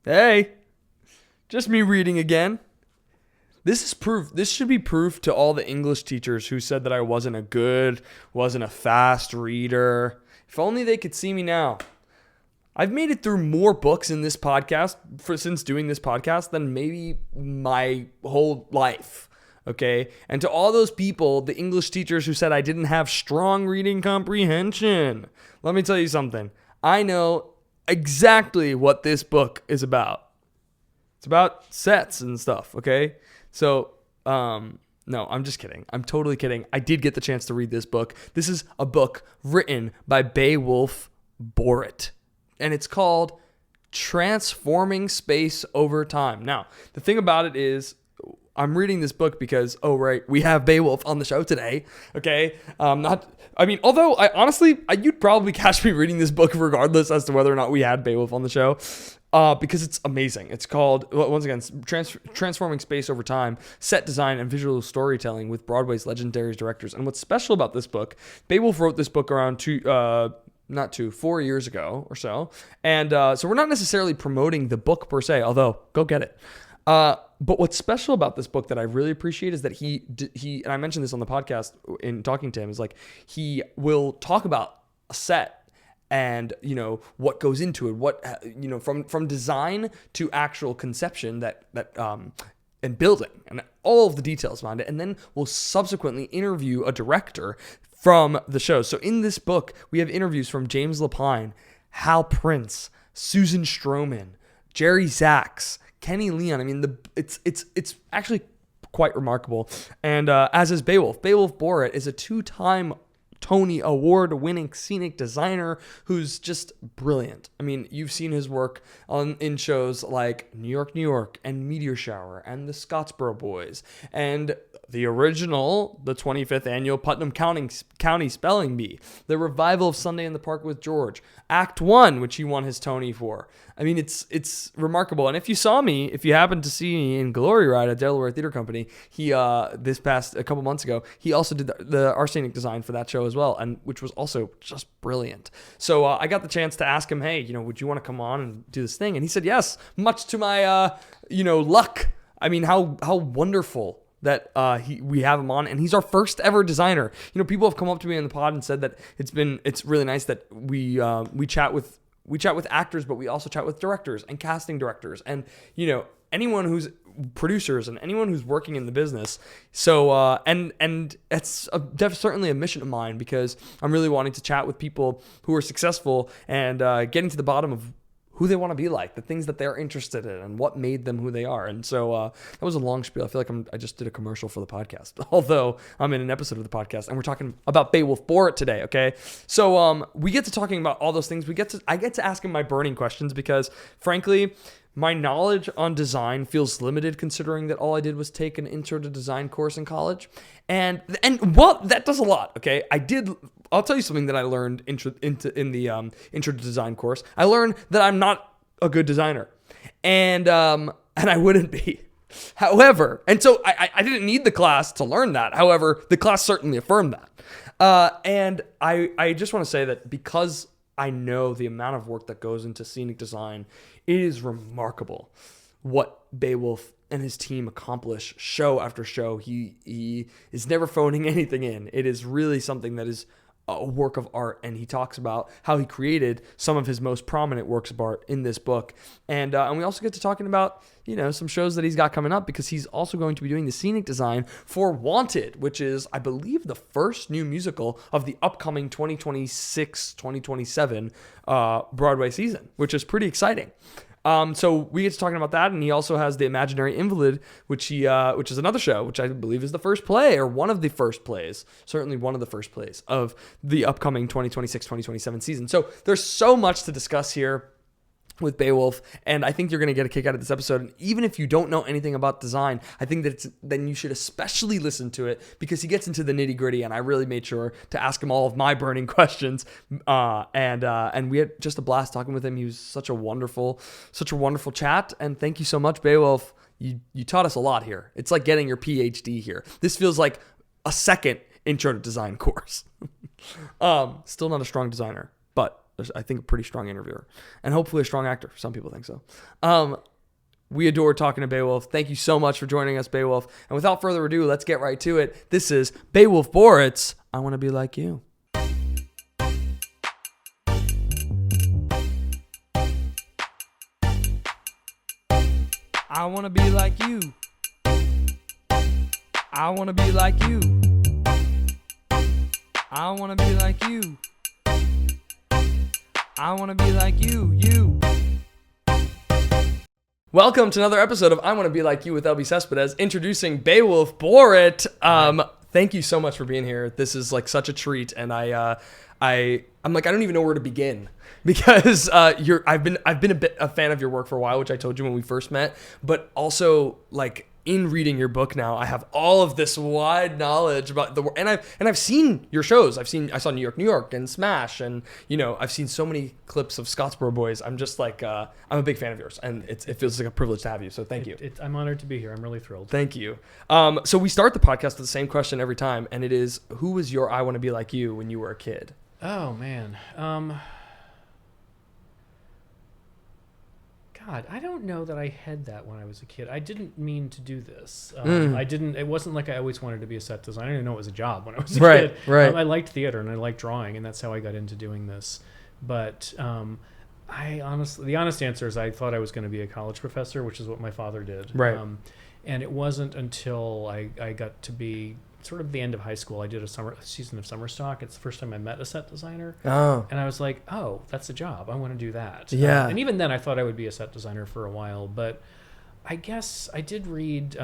Hey, just me reading again. This is proof. This should be proof to all the English teachers who said that I wasn't a fast reader. If only they could see me now. I've made it through more books in this podcast since doing this podcast than maybe my whole life. Okay. And to all those people, the English teachers who said I didn't have strong reading comprehension, let me tell you something. I know exactly what this book is about. It's about sets and stuff. Okay. So, no, I'm just kidding. I'm totally kidding. I did get the chance to read this book. This is a book written by Beowulf Boritt, and it's called Transforming Space Over Time. Now, the thing about it is, I'm reading this book because, we have Beowulf on the show today, okay? Although, you'd probably catch me reading this book regardless as to whether or not we had Beowulf on the show. Because it's amazing. It's called, once again, Transforming Space Over Time, Set Design and Visual Storytelling with Broadway's legendary directors. And what's special about this book, Beowulf wrote this book around 4 years ago or so. And so we're not necessarily promoting the book per se, although go get it. But what's special about this book that I really appreciate is that he, and I mentioned this on the podcast in talking to him, is like he will talk about a set and, what goes into it, from design to actual conception and building and all of the details behind it. And then we'll subsequently interview a director from the show. So in this book, we have interviews from James Lapine, Hal Prince, Susan Stroman, Jerry Zaks, Kenny Leon. I mean, it's actually quite remarkable. And as is Beowulf. Beowulf Boritt is a 2-time Tony Award-winning scenic designer who's just brilliant. I mean, you've seen his work in shows like New York, New York, and Meteor Shower, and the Scottsboro Boys, and the original, the 25th annual Putnam County Spelling Bee, the revival of Sunday in the Park with George, Act 1, which he won his Tony for. I mean, it's remarkable. And if you happened to see me in Glory Ride at Delaware Theater Company, he a couple months ago, he also did the scenic design for that show as well, and which was also just brilliant. So I got the chance to ask him, hey, would you want to come on and do this thing? And he said yes, much to my luck. I mean, how wonderful that we have him on, and he's our first ever designer. People have come up to me in the pod and said that it's really nice that we chat with actors, but we also chat with directors and casting directors and anyone who's producers and anyone who's working in the business. So and it's certainly a mission of mine, because I'm really wanting to chat with people who are successful and getting to the bottom of who they want to be like, the things that they're interested in, and what made them who they are. And so that was a long spiel. I feel like I just did a commercial for the podcast, although I'm in an episode of the podcast, and we're talking about Beowulf Boritt today, okay? So we get to talking about all those things. I get to ask him my burning questions, because, frankly, my knowledge on design feels limited, considering that all I did was take an intro to design course in college. And well, that does a lot, okay? I'll tell you something that I learned in the intro to design course. I learned that I'm not a good designer, and I wouldn't be. However, and so I didn't need the class to learn that. However, the class certainly affirmed that. And I just want to say that because I know the amount of work that goes into scenic design, it is remarkable what Beowulf and his team accomplish show after show. He is never phoning anything in. It is really something that is a work of art, and he talks about how he created some of his most prominent works of art in this book. And we also get to talking about some shows that he's got coming up, because he's also going to be doing the scenic design for Wanted, which is, I believe, the first new musical of the upcoming 2026-2027 Broadway season, which is pretty exciting. So we get to talking about that, and he also has the Imaginary Invalid, which is another show, which I believe is the first play, or one of the first plays, certainly one of the first plays of the upcoming 2026-2027 season. So there's so much to discuss here with Beowulf, and I think you're going to get a kick out of this episode. And even if you don't know anything about design, I think that then you should especially listen to it, because he gets into the nitty gritty, and I really made sure to ask him all of my burning questions. And we had just a blast talking with him. He was such a wonderful chat. And thank you so much, Beowulf. You taught us a lot here. It's like getting your PhD here. This feels like a second intro to design course. Still not a strong designer, but I think, a pretty strong interviewer and hopefully a strong actor. Some people think so. We adore talking to Beowulf. Thank you so much for joining us, Beowulf. And without further ado, let's get right to it. This is Beowulf Boritt's I Want to Be Like You. I want to be like you. I want to be like you. I want to be like you. I want to be like you. Welcome to another episode of I Want to Be Like You with Elbi Cespedes, introducing Beowulf Boritt. Thank you so much for being here. This is like such a treat, and I'm like, I don't even know where to begin because I've been a fan of your work for a while, which I told you when we first met, but also like in reading your book now, I have all of this wide knowledge about the work, and I've seen your shows. I saw New York and Smash, and I've seen so many clips of Scottsboro Boys. I'm just like I'm a big fan of yours, and it feels like a privilege to have you. So thank you. I'm honored to be here. I'm really thrilled. Thank you. So we start the podcast with the same question every time, and it is, who was your I Want to Be Like You when you were a kid? Oh man. God, I don't know that I had that when I was a kid. I didn't mean to do this. It wasn't like I always wanted to be a set designer. I didn't even know it was a job when I was a kid. Right. I liked theater and I liked drawing, and that's how I got into doing this. But the honest answer is I thought I was going to be a college professor, which is what my father did. Right. And it wasn't until I got to be sort of the end of high school, I did a season of summer stock. It's the first time I met a set designer. Oh. And I was like, oh, that's a job. I want to do that. Yeah. And even then I thought I would be a set designer for a while, but I guess I did read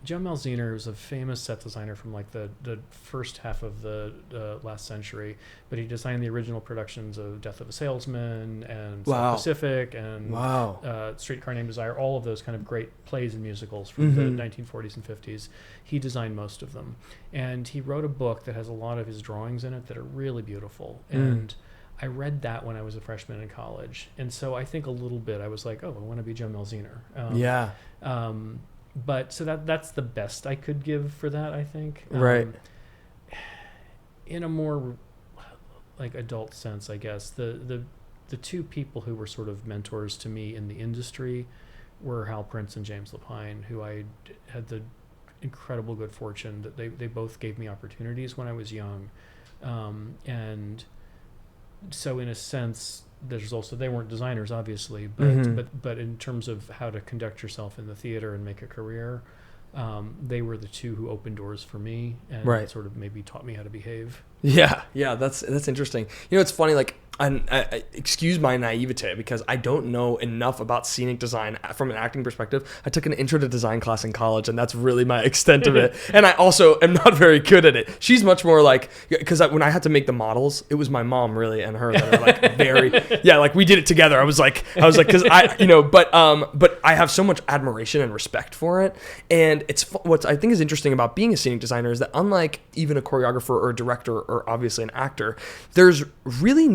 Joe Malziner, who's a famous set designer from like the first half of the last century, but he designed the original productions of Death of a Salesman and South Pacific and Streetcar Named Desire, all of those kind of great plays and musicals from the 1940s and 50s. He designed most of them. And he wrote a book that has a lot of his drawings in it that are really beautiful. And I read that when I was a freshman in college. And so I think a little bit I was like, oh, I want to be Joe Malziner. But so that's the best I could give for that, I think. Right. In a more like adult sense, I guess, the two people who were sort of mentors to me in the industry were Hal Prince and James Lapine, who I had the incredible good fortune that they both gave me opportunities when I was young. And so in a sense, there's also, they weren't designers obviously, but in terms of how to conduct yourself in the theater and make a career, they were the two who opened doors for me and sort of maybe taught me how to behave. Yeah, that's interesting. It's funny, like, I excuse my naivete because I don't know enough about scenic design from an acting perspective. I took an intro to design class in college, and that's really my extent of it. And I also am not very good at it. She's much more like, because when I had to make the models, it was my mom really and her that are like very, like we did it together. I was like, because but I have so much admiration and respect for it. And it's what I think is interesting about being a scenic designer is that unlike even a choreographer or a director or obviously an actor, there's really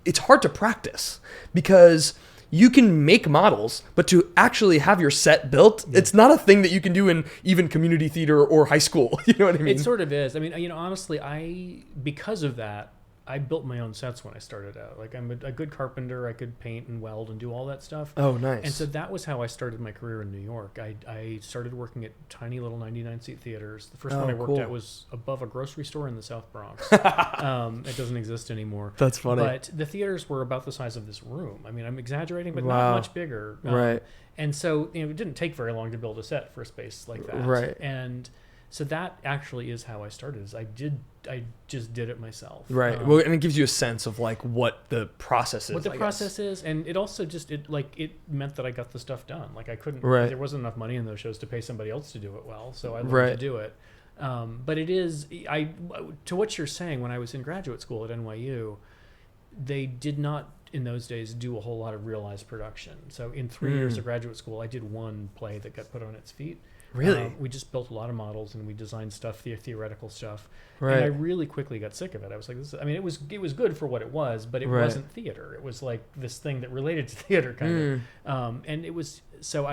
it's hard to practice because you can make models, but to actually have your set built, it's not a thing that you can do in even community theater or high school. You know what I mean? It sort of is. I mean, honestly, because of that, I built my own sets when I started out. Like, I'm a good carpenter. I could paint and weld and do all that stuff. Oh, nice. And so that was how I started my career in New York. I started working at tiny little 99-seat theaters. The first one I worked at was above a grocery store in the South Bronx. It doesn't exist anymore. That's funny. But the theaters were about the size of this room. I mean, I'm exaggerating, but not much bigger. Right. And so it didn't take very long to build a set for a space like that. Right. And so that actually is how I started. I just did it myself. Right. And it gives you a sense of like what the process is. What the process is, and it also just it meant that I got the stuff done. Like I couldn't. Right. There wasn't enough money in those shows to pay somebody else to do it well, so I learned to do it. But it is to what you're saying. When I was in graduate school at NYU, they did not in those days do a whole lot of realized production. So in 3 years of graduate school, I did one play that got put on its feet. Really? We just built a lot of models and we designed stuff, theoretical stuff. Right. And I really quickly got sick of it. I was like, it was good for what it was, but it wasn't theater. It was like this thing that related to theater kind of. And it was, so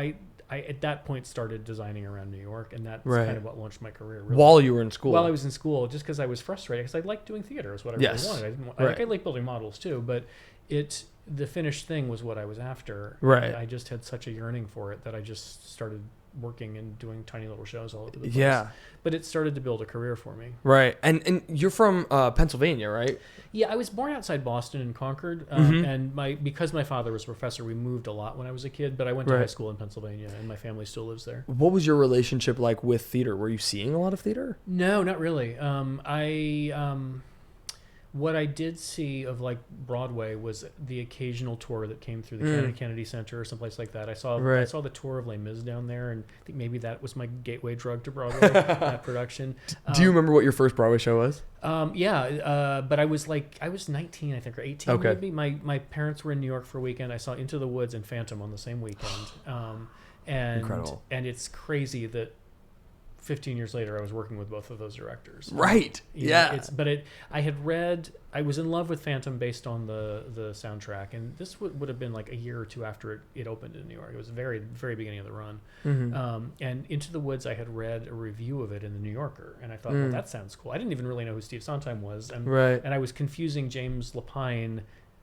I at that point started designing around New York, and that's Right. kind of what launched my career. Really. While you were in school. While I was in school, just because I was frustrated, because I liked doing theater, is what I Yes. really wanted. I didn't want, Right. I like building models too, but the finished thing was what I was after. Right. And I just had such a yearning for it that I just started working and doing tiny little shows all over the place. Yeah. But it started to build a career for me. Right. And you're from Pennsylvania, right? Yeah, I was born outside Boston in Concord, Mm-hmm. and because my father was a professor, we moved a lot when I was a kid. But I went to Right. high school in Pennsylvania, and my family still lives there. What was your relationship like with theater? Were you seeing a lot of theater? No, not really. What I did see of like Broadway was the occasional tour that came through the Kennedy Center or someplace like that. I saw the tour of Les Mis down there, and I think maybe that was my gateway drug to Broadway, that production. Do you remember what your first Broadway show was? But I was 19, I think, or 18 Okay. maybe. My parents were in New York for a weekend. I saw Into the Woods and Phantom on the same weekend. Incredible. And it's crazy that 15 years later I was working with both of those directors. Right. You know, I was in love with Phantom based on the soundtrack, and this would have been like a year or two after it opened in New York. It was the very, very beginning of the run. Mm-hmm. And Into the Woods, I had read a review of it in the New Yorker, and I thought, well, that sounds cool. I didn't even really know who Steve Sondheim was. Right. And I was confusing James Lapine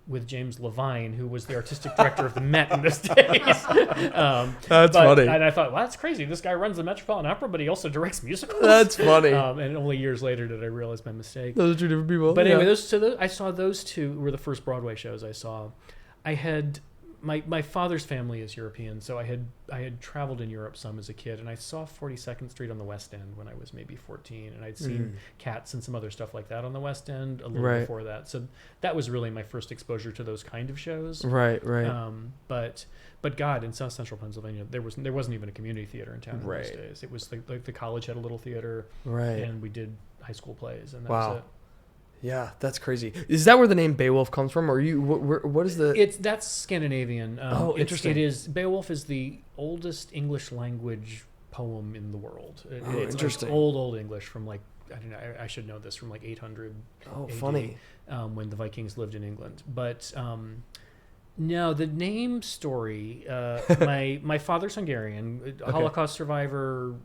with James Levine, who was the artistic director of the Met in those days. That's funny. And I thought, well, that's crazy. This guy runs the Metropolitan Opera, but he also directs musicals. That's funny. And only years later did I realize my mistake. Those are two different people. But yeah. anyway, I saw those two were the first Broadway shows I saw. I had my father's family is European, so I had traveled in Europe some as a kid, and I saw 42nd Street on the West End when I was maybe 14, and I'd seen Cats and some other stuff like that on the West End a little before that. So that was really my first exposure to those kind of shows. Right. But God, in South Central Pennsylvania, there wasn't even a community theater in town in those Right. days. It was like the college had a little theater, Right. and we did high school plays, and that Wow. was it. Yeah, that's crazy. Is that where the name Beowulf comes from? Or what is the... That's Scandinavian. Interesting. It is. Beowulf is the oldest English language poem in the world. It's interesting. Like old English from like, I don't know. I should know this, from like 800. Oh, AD, funny. When the Vikings lived in England, but. No, the name story. My father's Hungarian, Holocaust survivor,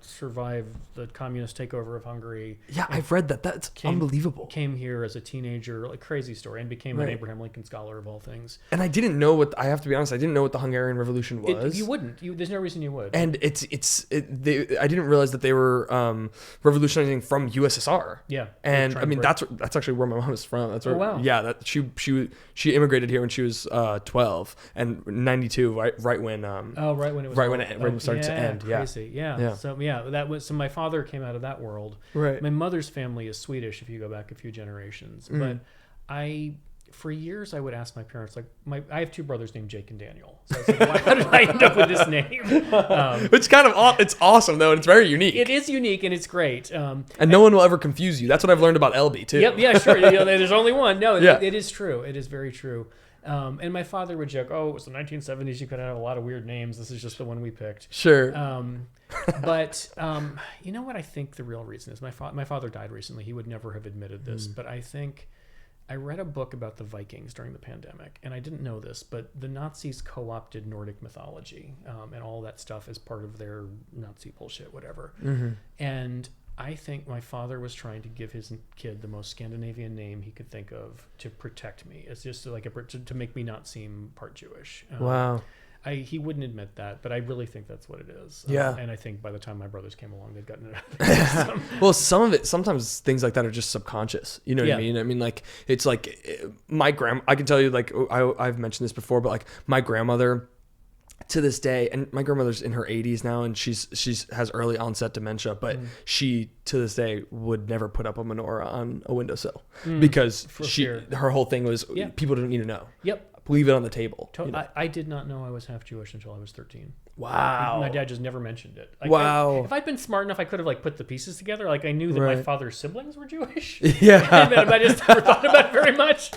survived the communist takeover of Hungary. Yeah, I've read that. That's unbelievable. Came here as a teenager, like crazy story, and became an Abraham Lincoln Scholar of all things. And I didn't know I have to be honest, I didn't know what the Hungarian Revolution was. You wouldn't. There's no reason you would. And I didn't realize that they were revolutionizing from USSR. Yeah. And I mean that's actually where my mom is from. That's where, wow. Yeah, that she immigrated here when she was 12, and 92, right when right when it was when it started to end. Crazy. Yeah. So my father came out of that world. Right. My mother's family is Swedish if you go back a few generations. But for years I would ask my parents, like I have two brothers named Jake and Daniel. So I was like, how did I end up with this name? It's kind of it's awesome though, and it's very unique. It is unique and it's great. And no one will ever confuse you. That's what I've learned about Elbi too. Yep. Yeah. Sure. There's only one. No. Yeah. It is true. It is very true. And my father would joke, "Oh, it was the 1970s. You could have a lot of weird names. This is just the one we picked." Sure. But you know what I think the real reason is? My father died recently. He would never have admitted this, but I think I read a book about the Vikings during the pandemic, and I didn't know this, but the Nazis co-opted Nordic mythology and all that stuff as part of their Nazi bullshit, whatever. And I think my father was trying to give his kid the most Scandinavian name he could think of to protect me. It's just like to make me not seem part Jewish. Wow. He wouldn't admit that, but I really think that's what it is. Yeah. And I think by the time my brothers came along, they'd gotten it out of their system. Well, sometimes things like that are just subconscious. You know what I mean? I mean, like, it's like my I can tell you, like, I've mentioned this before, but like my grandmother, to this day, and my grandmother's in her 80s now, and she's has early onset dementia, but she to this day would never put up a menorah on a windowsill because her whole thing was people don't need to know. Yep. Leave it on the table. You know? I did not know I was half Jewish until I was 13. Wow. My dad just never mentioned it. Like, wow. If I'd been smart enough, I could have like put the pieces together. Like I knew that my father's siblings were Jewish. Yeah. I just never thought about it very much.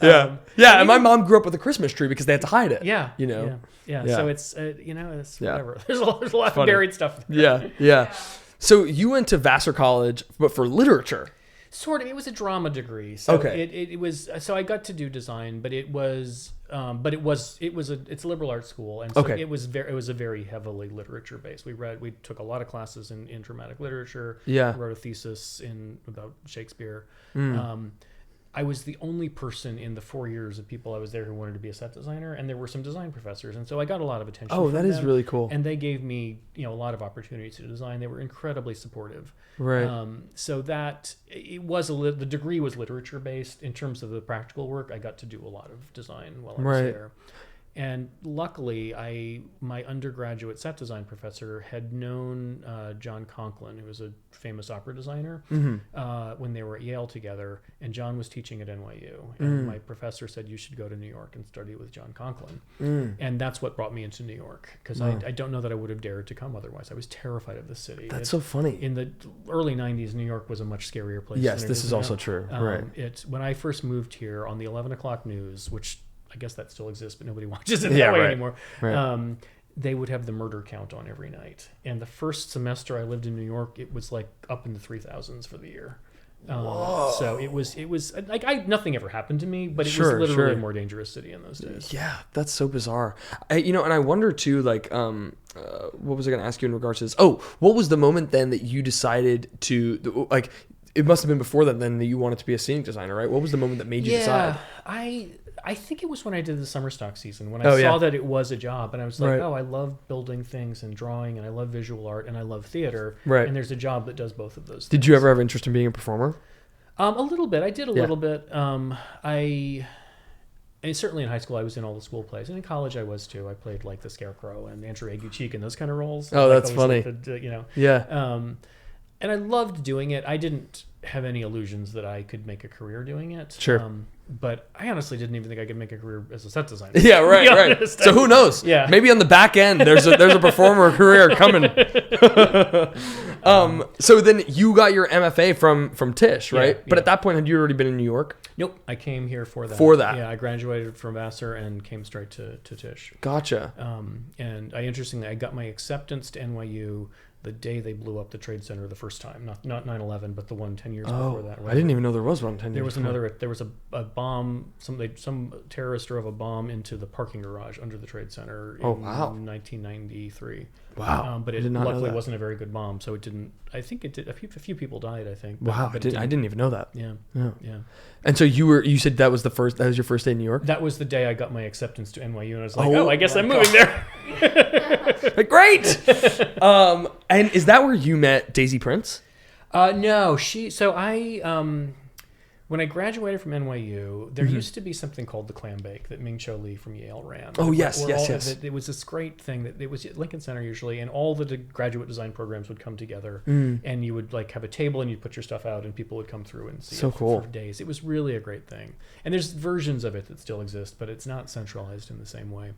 And my mom grew up with a Christmas tree because they had to hide it. Yeah. You know. Yeah. So it's it's whatever. There's a lot funny. of buried stuff. Yeah. So you went to Vassar College, but for literature. Sort of. It was a drama degree. So it was. So I got to do design, but it was but it's a liberal arts school, and so it was a very heavily literature based. We took a lot of classes in dramatic literature. Yeah. Wrote a thesis about Shakespeare. Mm. I was the only person in the 4 years of people I was there who wanted to be a set designer, and there were some design professors, and so I got a lot of attention. Oh, that is really cool. And they gave me, a lot of opportunities to design. They were incredibly supportive. Right. So that it was the degree was literature based. In terms of the practical work, I got to do a lot of design while I was there. And luckily, my undergraduate set design professor had known John Conklin, who was a famous opera designer, when they were at Yale together. And John was teaching at NYU. And my professor said, you should go to New York and study with John Conklin. And that's what brought me into New York. Because I don't know that I would have dared to come otherwise. I was terrified of the city. That's so funny. In the early 90s, New York was a much scarier place. Yes, this is also true. Right. When I first moved here on the 11 o'clock news, which I guess that still exists, but nobody watches it that way anymore. Right. They would have the murder count on every night. And the first semester I lived in New York, it was like up in the 3,000s for the year. So it was like nothing ever happened to me, but it was literally a more dangerous city in those days. Yeah, that's so bizarre. And I wonder too, like, what was I going to ask you in regards to this? Oh, what was the moment then that you decided to, like, it must have been before then that you wanted to be a scenic designer, right? What was the moment that made you decide? I think it was when I did the summer stock season, when I saw that it was a job, and I was like, I love building things and drawing, and I love visual art, and I love theater, and there's a job that does both of those things. Did you ever have interest in being a performer? A little bit. I did a little bit. And certainly in high school, I was in all the school plays, and in college I was too. I played like the Scarecrow and Andrew Aguicheek and those kind of roles. Oh, that's funny. And I loved doing it. I didn't have any illusions that I could make a career doing it. Sure. But I honestly didn't even think I could make a career as a set designer. Yeah, right. So who knows? Yeah. Maybe on the back end, there's a performer career coming. So then you got your MFA from Tisch, right? Yeah, but at that point, had you already been in New York? Nope. I came here for that. Yeah, I graduated from Vassar and came straight to Tisch. Gotcha. And I got my acceptance to NYU the day they blew up the Trade Center the first time, not 9/11, but the one 10 years before that. Right? I didn't even know there was one 10 years before. There was a bomb, some terrorist drove a bomb into the parking garage under the Trade Center in 1993. Wow. But it luckily wasn't a very good bomb, so it didn't, I think it did, a few people died, I think. Wow, I didn't even know that. Yeah. And so you said that was your first day in New York? That was the day I got my acceptance to NYU, and I was like, I guess I'm moving there. Great. And is that where you met Daisy Prince? No, when I graduated from NYU, there used to be something called the Clam Bake that Ming Cho Lee from Yale ran. Oh, yes. It was this great thing that it was at Lincoln Center usually, and all the graduate design programs would come together, and you would like have a table and you'd put your stuff out, and people would come through and see it for days. It was really a great thing, and there's versions of it that still exist, but it's not centralized in the same way.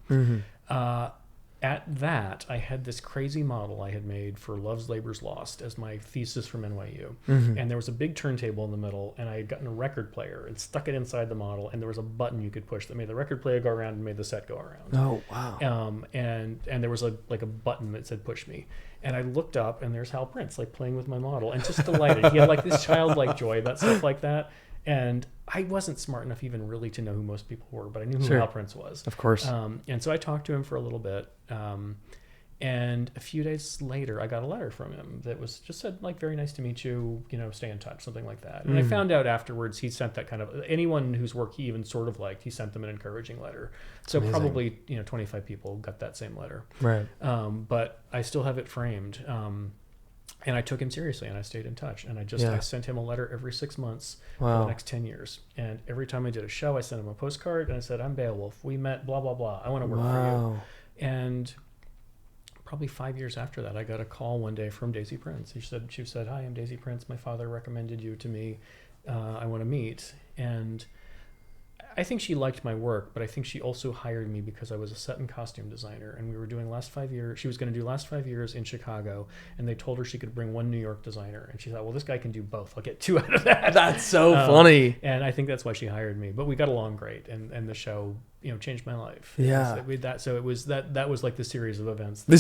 At that, I had this crazy model I had made for Love's Labor's Lost as my thesis from NYU. And there was a big turntable in the middle, and I had gotten a record player and stuck it inside the model, and there was a button you could push that made the record player go around and made the set go around. Oh, wow. And there was a button that said push me. And I looked up, and there's Hal Prince like playing with my model, and just delighted. He had like this childlike joy about stuff like that. And I wasn't smart enough even really to know who most people were, but I knew who Hal Prince was. Of course. And so I talked to him for a little bit. And a few days later, I got a letter from him that was just said, like, very nice to meet you, stay in touch, something like that. And I found out afterwards he sent that kind of, anyone whose work he even sort of liked, he sent them an encouraging letter. So amazing. Probably, 25 people got that same letter. Right. But I still have it framed. And I took him seriously, and I stayed in touch. And I sent him a letter every 6 months for the next 10 years. And every time I did a show, I sent him a postcard, and I said, I'm Beowulf. We met, blah, blah, blah. I want to work for you. And probably 5 years after that, I got a call one day from Daisy Prince. She said, hi, I'm Daisy Prince. My father recommended you to me. I want to meet. And I think she liked my work, but I think she also hired me because I was a set and costume designer, and we were doing last 5 years. She was going to do last 5 years in Chicago, and they told her she could bring one New York designer, and she thought, well, this guy can do both. I'll get two out of that. That's so funny. And I think that's why she hired me. But we got along great, and the show, changed my life. Yeah. So it was that was like the series of events. We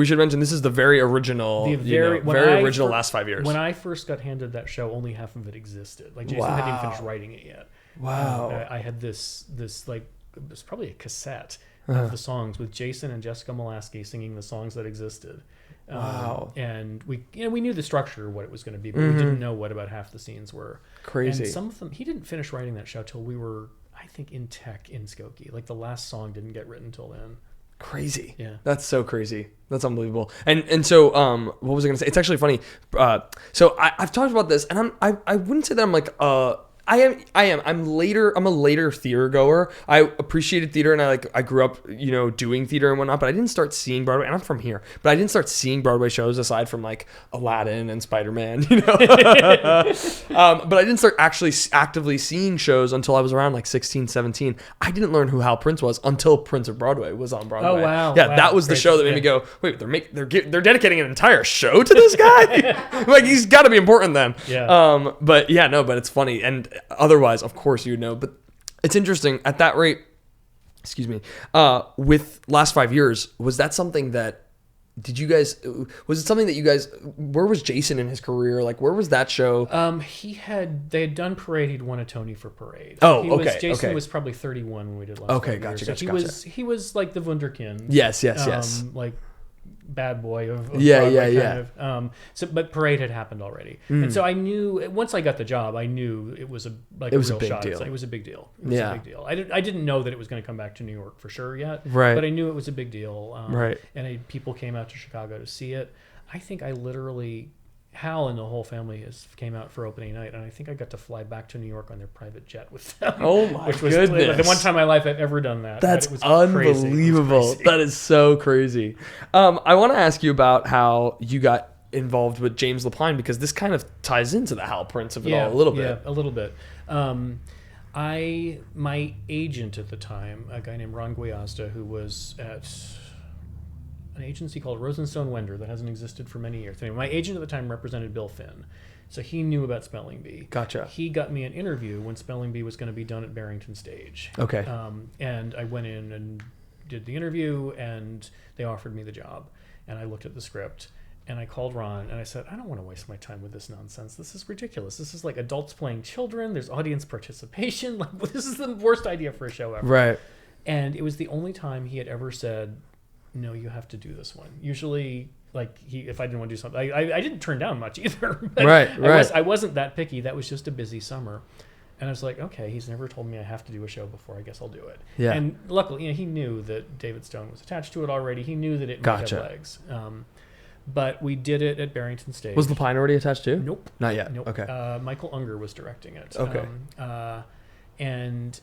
should mention this is the very original, original last 5 years. When I first got handed that show, only half of it existed. Like Jason hadn't even finished writing it yet. Wow. I had this like it was probably a cassette of the songs with Jason and Jessica Molaskey singing the songs that existed. Wow. And we knew the structure of what it was going to be, but we didn't know what about half the scenes were. Crazy. And some of them, he didn't finish writing that show till we were, I think, in tech in Skokie. Like the last song didn't get written till then. Crazy. Yeah. That's so crazy. That's unbelievable. And so what was I going to say? It's actually funny. So I've talked about this, and I wouldn't say that I'm like I'm a later theater goer. I appreciated theater, and I grew up, doing theater and whatnot, but I didn't start seeing Broadway, and I'm from here, but I didn't start seeing Broadway shows aside from like Aladdin and Spider-Man, But I didn't start actually actively seeing shows until I was around like 16, 17. I didn't learn who Hal Prince was until Prince of Broadway was on Broadway. Oh, wow. Yeah, Wow. that was the Crazy. show that made me go, wait, they're dedicating an entire show to this guy? Like, he's got to be important then. Yeah. But yeah, no, but it's funny. And otherwise, of course, but it's interesting at that rate. Excuse me. With last 5 years, was that something that was it something that you guys, where was Jason in his career? Like, where was that show? They had done Parade. He'd won a Tony for Parade. Jason was probably 31 when we did last 5 years. So he was like the Wunderkind. Yes. Like bad boy of yeah. But Parade had happened already, and so I knew once I got the job, I knew it was a real shot. It was a big deal. It was a big deal. I didn't know that it was going to come back to New York for sure yet, right? But I knew it was a big deal, right? And people came out to Chicago to see it. I think I literally. Hal and the whole family came out for opening night, and I think I got to fly back to New York on their private jet with them. Oh my goodness! The one time in my life I've ever done that. That's it was unbelievable. Crazy. That is so crazy. I want to ask you about how you got involved with James Lapine, because this kind of ties into the Hal Prince of it all a little bit. Yeah, a little bit. My agent at the time, a guy named Ron Guiazda, who was at an agency called Rosenstone Wender that hasn't existed for many years. My agent at the time represented Bill Finn, so he knew about Spelling Bee. Gotcha. He got me an interview when Spelling Bee was going to be done at Barrington Stage. Okay. And I went in and did the interview, and they offered me the job. And I looked at the script, and I called Ron, and I said, I don't want to waste my time with this nonsense. This is ridiculous. This is like adults playing children. There's audience participation. Like, this is the worst idea for a show ever. Right. And it was the only time he had ever said, no, you have to do this one. Usually, like, if I didn't want to do something, I didn't turn down much either. Right. I wasn't that picky. That was just a busy summer. And I was like, okay, he's never told me I have to do a show before. I guess I'll do it. Yeah. And luckily, he knew that David Stone was attached to it already. He knew that it might have legs. But we did it at Barrington Stage. Was Lapine already attached too? Nope. Not yet. Nope. Okay. Michael Unger was directing it. Okay. And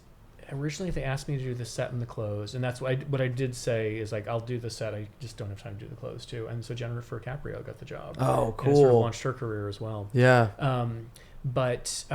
originally they asked me to do the set and the close, and that's what I did say is, like, I'll do the set, I just don't have time to do the close too. And so Jennifer Caprio got the job. Oh, cool. And it sort of launched her career as well. Yeah. But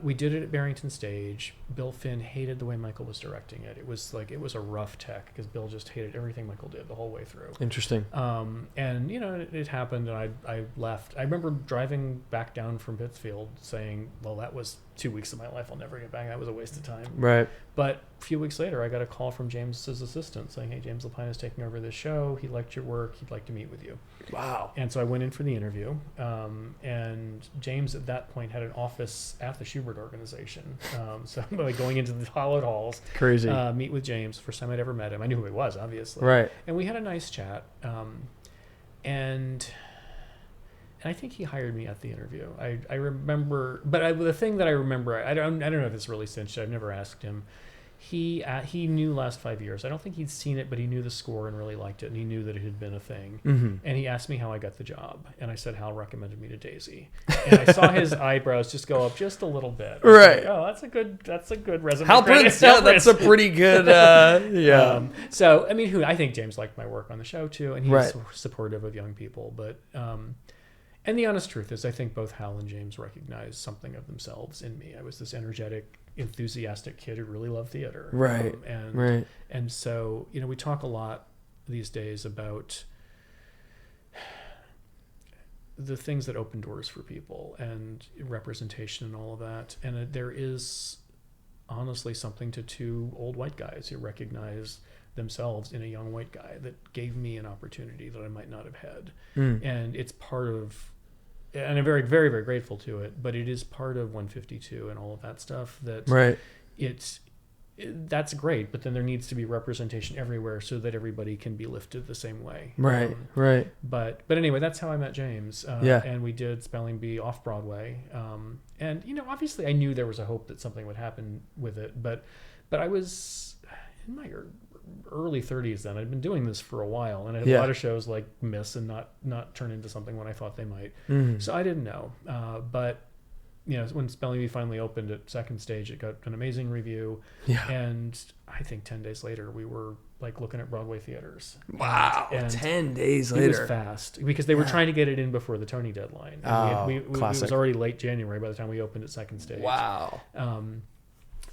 we did it at Barrington Stage. Bill Finn hated the way Michael was directing it. It was a rough tech, because Bill just hated everything Michael did the whole way through. Interesting. And it happened, and I left. I remember driving back down from Pittsfield saying, well, that was 2 weeks of my life I'll never get back. That was a waste of time. Right. But a few weeks later, I got a call from James's assistant saying, hey, James Lapine is taking over this show. He liked your work. He'd like to meet with you. Wow. And so I went in for the interview. And James at that point had an office at the Schubert organization. So I'm like going into the hollowed halls. Crazy. Meet with James. First time I'd ever met him. I knew who he was, obviously. Right. And we had a nice chat. And I think he hired me at the interview. I remember, but the thing that I remember, I don't know if it's really cinched. I've never asked him. He knew Last 5 Years. I don't think he'd seen it, but he knew the score and really liked it, and he knew that it had been a thing. Mm-hmm. And he asked me how I got the job, and I said Hal recommended me to Daisy. And I saw his eyebrows just go up just a little bit. Right. Like, oh, that's a good resume. Hal Prince. Yeah, that's a pretty good. Yeah. So I mean, I think James liked my work on the show too, and he's Right. supportive of young people, but. And the honest truth is, I think both Hal and James recognized something of themselves in me. I was this energetic, enthusiastic kid who really loved theater. Right. And so, we talk a lot these days about the things that open doors for people and representation and all of that. And there is honestly something to two old white guys who recognize themselves in a young white guy that gave me an opportunity that I might not have had. And it's part of, and I'm very, very, very grateful to it, but it is part of 152 and all of that stuff that right. that's great, but then there needs to be representation everywhere so that everybody can be lifted the same way. Right, right. But anyway, that's how I met James. Yeah. And we did Spelling Bee off Broadway. And obviously I knew there was a hope that something would happen with it, but I was in my early 30s then. I'd been doing this for a while, and I had a lot of shows like miss and not turn into something when I thought they might. So I didn't know. But when Spelling Bee finally opened at second stage, it got an amazing review. Yeah. And I think 10 days later, we were like looking at Broadway theaters. Wow. And 10 days later. It was fast because they were trying to get it in before the Tony deadline. And it was already late January by the time we opened at second stage. Wow.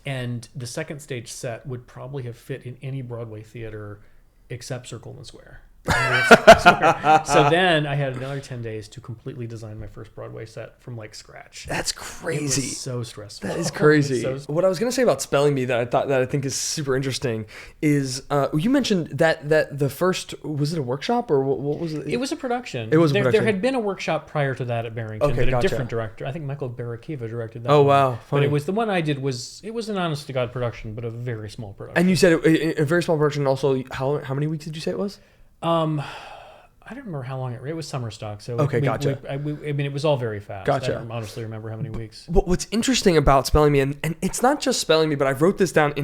And the second stage set would probably have fit in any Broadway theater except Circle and Square. So then I had another 10 days to completely design my first Broadway set from like scratch. That's crazy. It was so stressful. That is crazy. What I was going to say about Spelling Bee that I think is super interesting is you mentioned that the first, was it a workshop or what was it? It was a production. It was a production. There had been a workshop prior to that at Barrington, okay, but gotcha. a different director. I think Michael Barakiva directed that. Oh, one. wow. Funny. But it was the one I did it was an honest to God production, but a very small production. And you said a very small production. Also, how many weeks did you say it was? I don't remember how long it was summer stock. So okay, gotcha. I mean, it was all very fast. Gotcha. I don't honestly remember how many weeks. But what's interesting about Spelling Bee, and it's not just Spelling Bee, but I wrote this down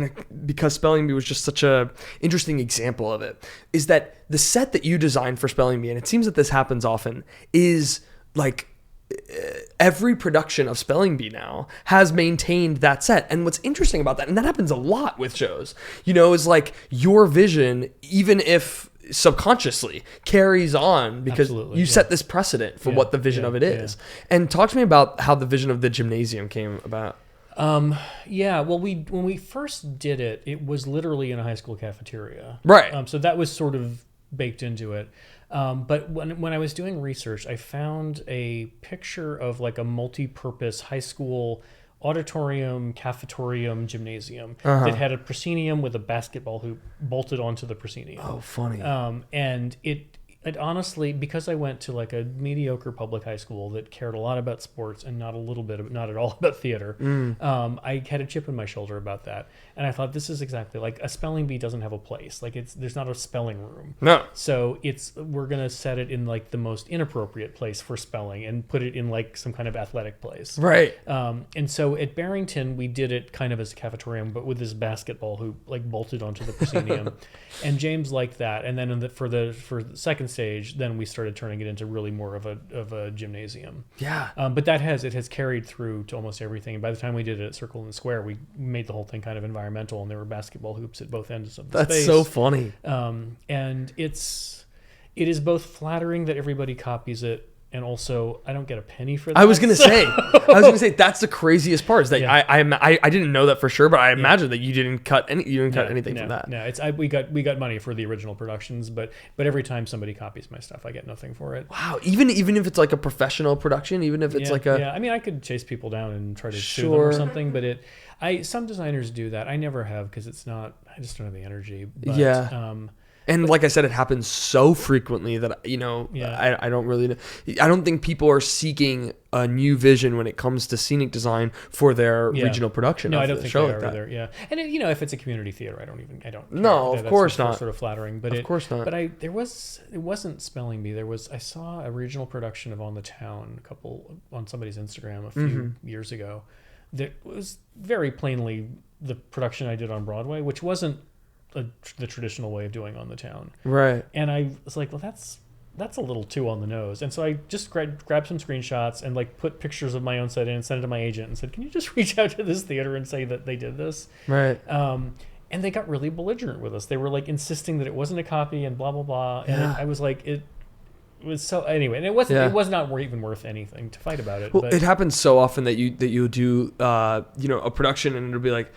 because Spelling Bee was just such a interesting example of it, is that the set that you designed for Spelling Bee, and it seems that this happens often, is like every production of Spelling Bee now has maintained that set. And what's interesting about that, and that happens a lot with shows, is like your vision, even if subconsciously, carries on because you set this precedent for what the vision of it is. And talk to me about how the vision of the gymnasium came about. Well, when we first did it, it was literally in a high school cafeteria. Right. So that was sort of baked into it. But when I was doing research, I found a picture of like a multi-purpose high school auditorium, cafetorium, gymnasium that had a proscenium with a basketball hoop bolted onto the proscenium. Oh, funny. And it honestly, because I went to like a mediocre public high school that cared a lot about sports and not at all about theater, I had a chip in my shoulder about that. And I thought, this is exactly like a Spelling Bee doesn't have a place. Like there's not a spelling room. No. So we're going to set it in like the most inappropriate place for spelling and put it in like some kind of athletic place. Right. And so at Barrington, we did it kind of as a cafetorium, but with this basketball hoop like bolted onto the proscenium. And James liked that. And then for the second stage, then we started turning it into really more of a gymnasium. Yeah. But it has carried through to almost everything. And by the time we did it at Circle and Square, we made the whole thing kind of environmental, and there were basketball hoops at both ends of the space. That's so funny. And it is both flattering that everybody copies it, and also I don't get a penny for that. I was gonna say that's the craziest part, is that I didn't know that for sure, but I imagine that you didn't cut anything from that. No, we got money for the original productions, but every time somebody copies my stuff, I get nothing for it. Wow, even if it's like a professional production, even if it's I mean, I could chase people down and try to sue them or something, but some designers do that. I never have, because I just don't have the energy. But, and like I said, it happens so frequently that I don't really know. I don't think people are seeking a new vision when it comes to scenic design for their regional production. No, I don't think they are either. Yeah, and if it's a community theater, I don't. No, of course not. Sort of flattering, but of course not. But it wasn't Spelling Bee. I saw a regional production of On the Town on somebody's Instagram a few years ago. That was very plainly the production I did on Broadway, which wasn't the traditional way of doing On the Town. Right. And I was like, well, that's a little too on the nose. And so I just grabbed some screenshots and like put pictures of my own set in and sent it to my agent and said, can you just reach out to this theater and say that they did this? Right. And they got really belligerent with us. They were like insisting that it wasn't a copy and blah, blah, blah. And I was like, it was so anyway, and it was not even worth anything to fight about it. Well, but it happens so often that you'll do a production, and it'll be like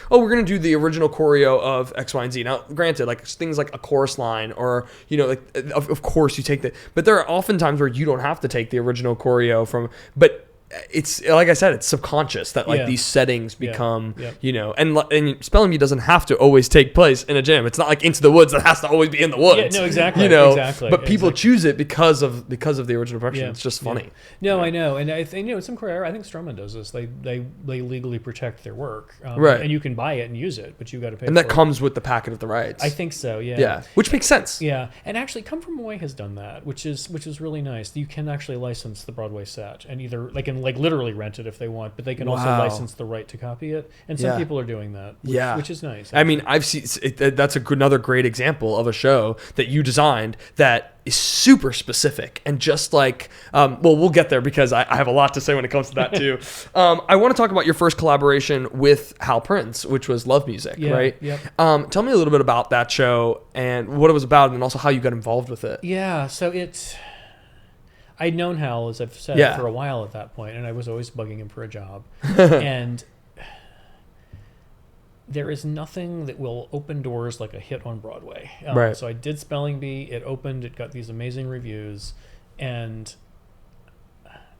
oh, we're gonna do the original choreo of X, Y, and Z. Now, granted, like things like a chorus line, or of course you take but there are often times where you don't have to take the original choreo from, but it's like I said, it's subconscious that like these settings become, and spelling bee doesn't have to always take place in a gym. It's not like Into the Woods that has to always be in the woods. Yeah, no, exactly. But people choose it because of the original production. It's just funny. No, I know, and I think some career. I think Stroman does this. They legally protect their work, right? And you can buy it and use it, but you got to pay. And that comes with the packet of the rights. I think so. Yeah. Yeah, which makes sense. Yeah, and actually, Come From Away has done that, which is really nice. You can actually license the Broadway set, and either they can like literally rent it if they want, but they can also license the right to copy it. And some people are doing that, which is nice. I mean, I've seen that's another great example of a show that you designed that is super specific and just like, we'll get there because I have a lot to say when it comes to that too. I want to talk about your first collaboration with Hal Prince, which was Love Music, right? Yep. Tell me a little bit about that show and what it was about, and also how you got involved with it. Yeah, so I'd known Hal, as I've said, for a while at that point, and I was always bugging him for a job. And there is nothing that will open doors like a hit on Broadway. Right. So I did Spelling Bee. It opened. It got these amazing reviews. And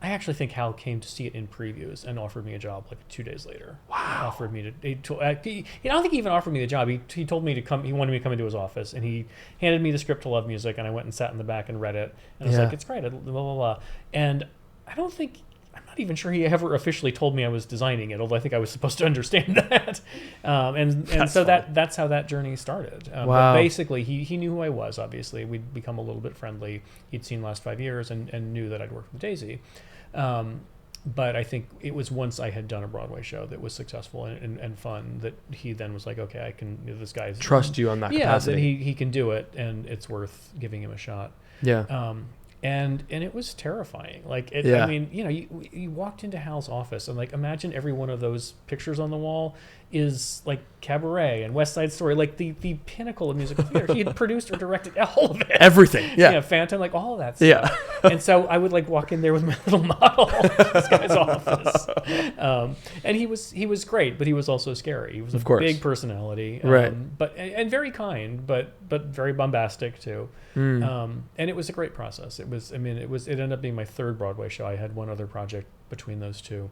I actually think Hal came to see it in previews and offered me a job like 2 days later. Wow. Offered me to. I don't think he even offered me the job. He told me to come. He wanted me to come into his office, and he handed me the script to Love Music, and I went and sat in the back and read it. And I was like, it's great. Blah blah blah. And I'm not even sure he ever officially told me I was designing it, although I think I was supposed to understand that. That's how that journey started. Wow. But basically, he knew who I was, obviously. We'd become a little bit friendly. He'd seen Last 5 Years and knew that I'd worked with Daisy. But I think it was once I had done a Broadway show that was successful and fun that he then was like, okay, I can, this guy's... Trust you on that capacity. Yeah, he can do it, and it's worth giving him a shot. Yeah. And it was terrifying. Like, I mean, you walked into Hal's office and like, imagine every one of those pictures on the wall is like Cabaret and West Side Story, like the pinnacle of musical theater. He had produced or directed all of it. Everything. Yeah. Phantom, like all of that stuff. Yeah. And so I would like walk in there with my little model of this guy's office. And he was great, but he was also scary. He was a big personality. Right. And very kind, but very bombastic too. And it was a great process. It ended up being my third Broadway show. I had one other project between those two.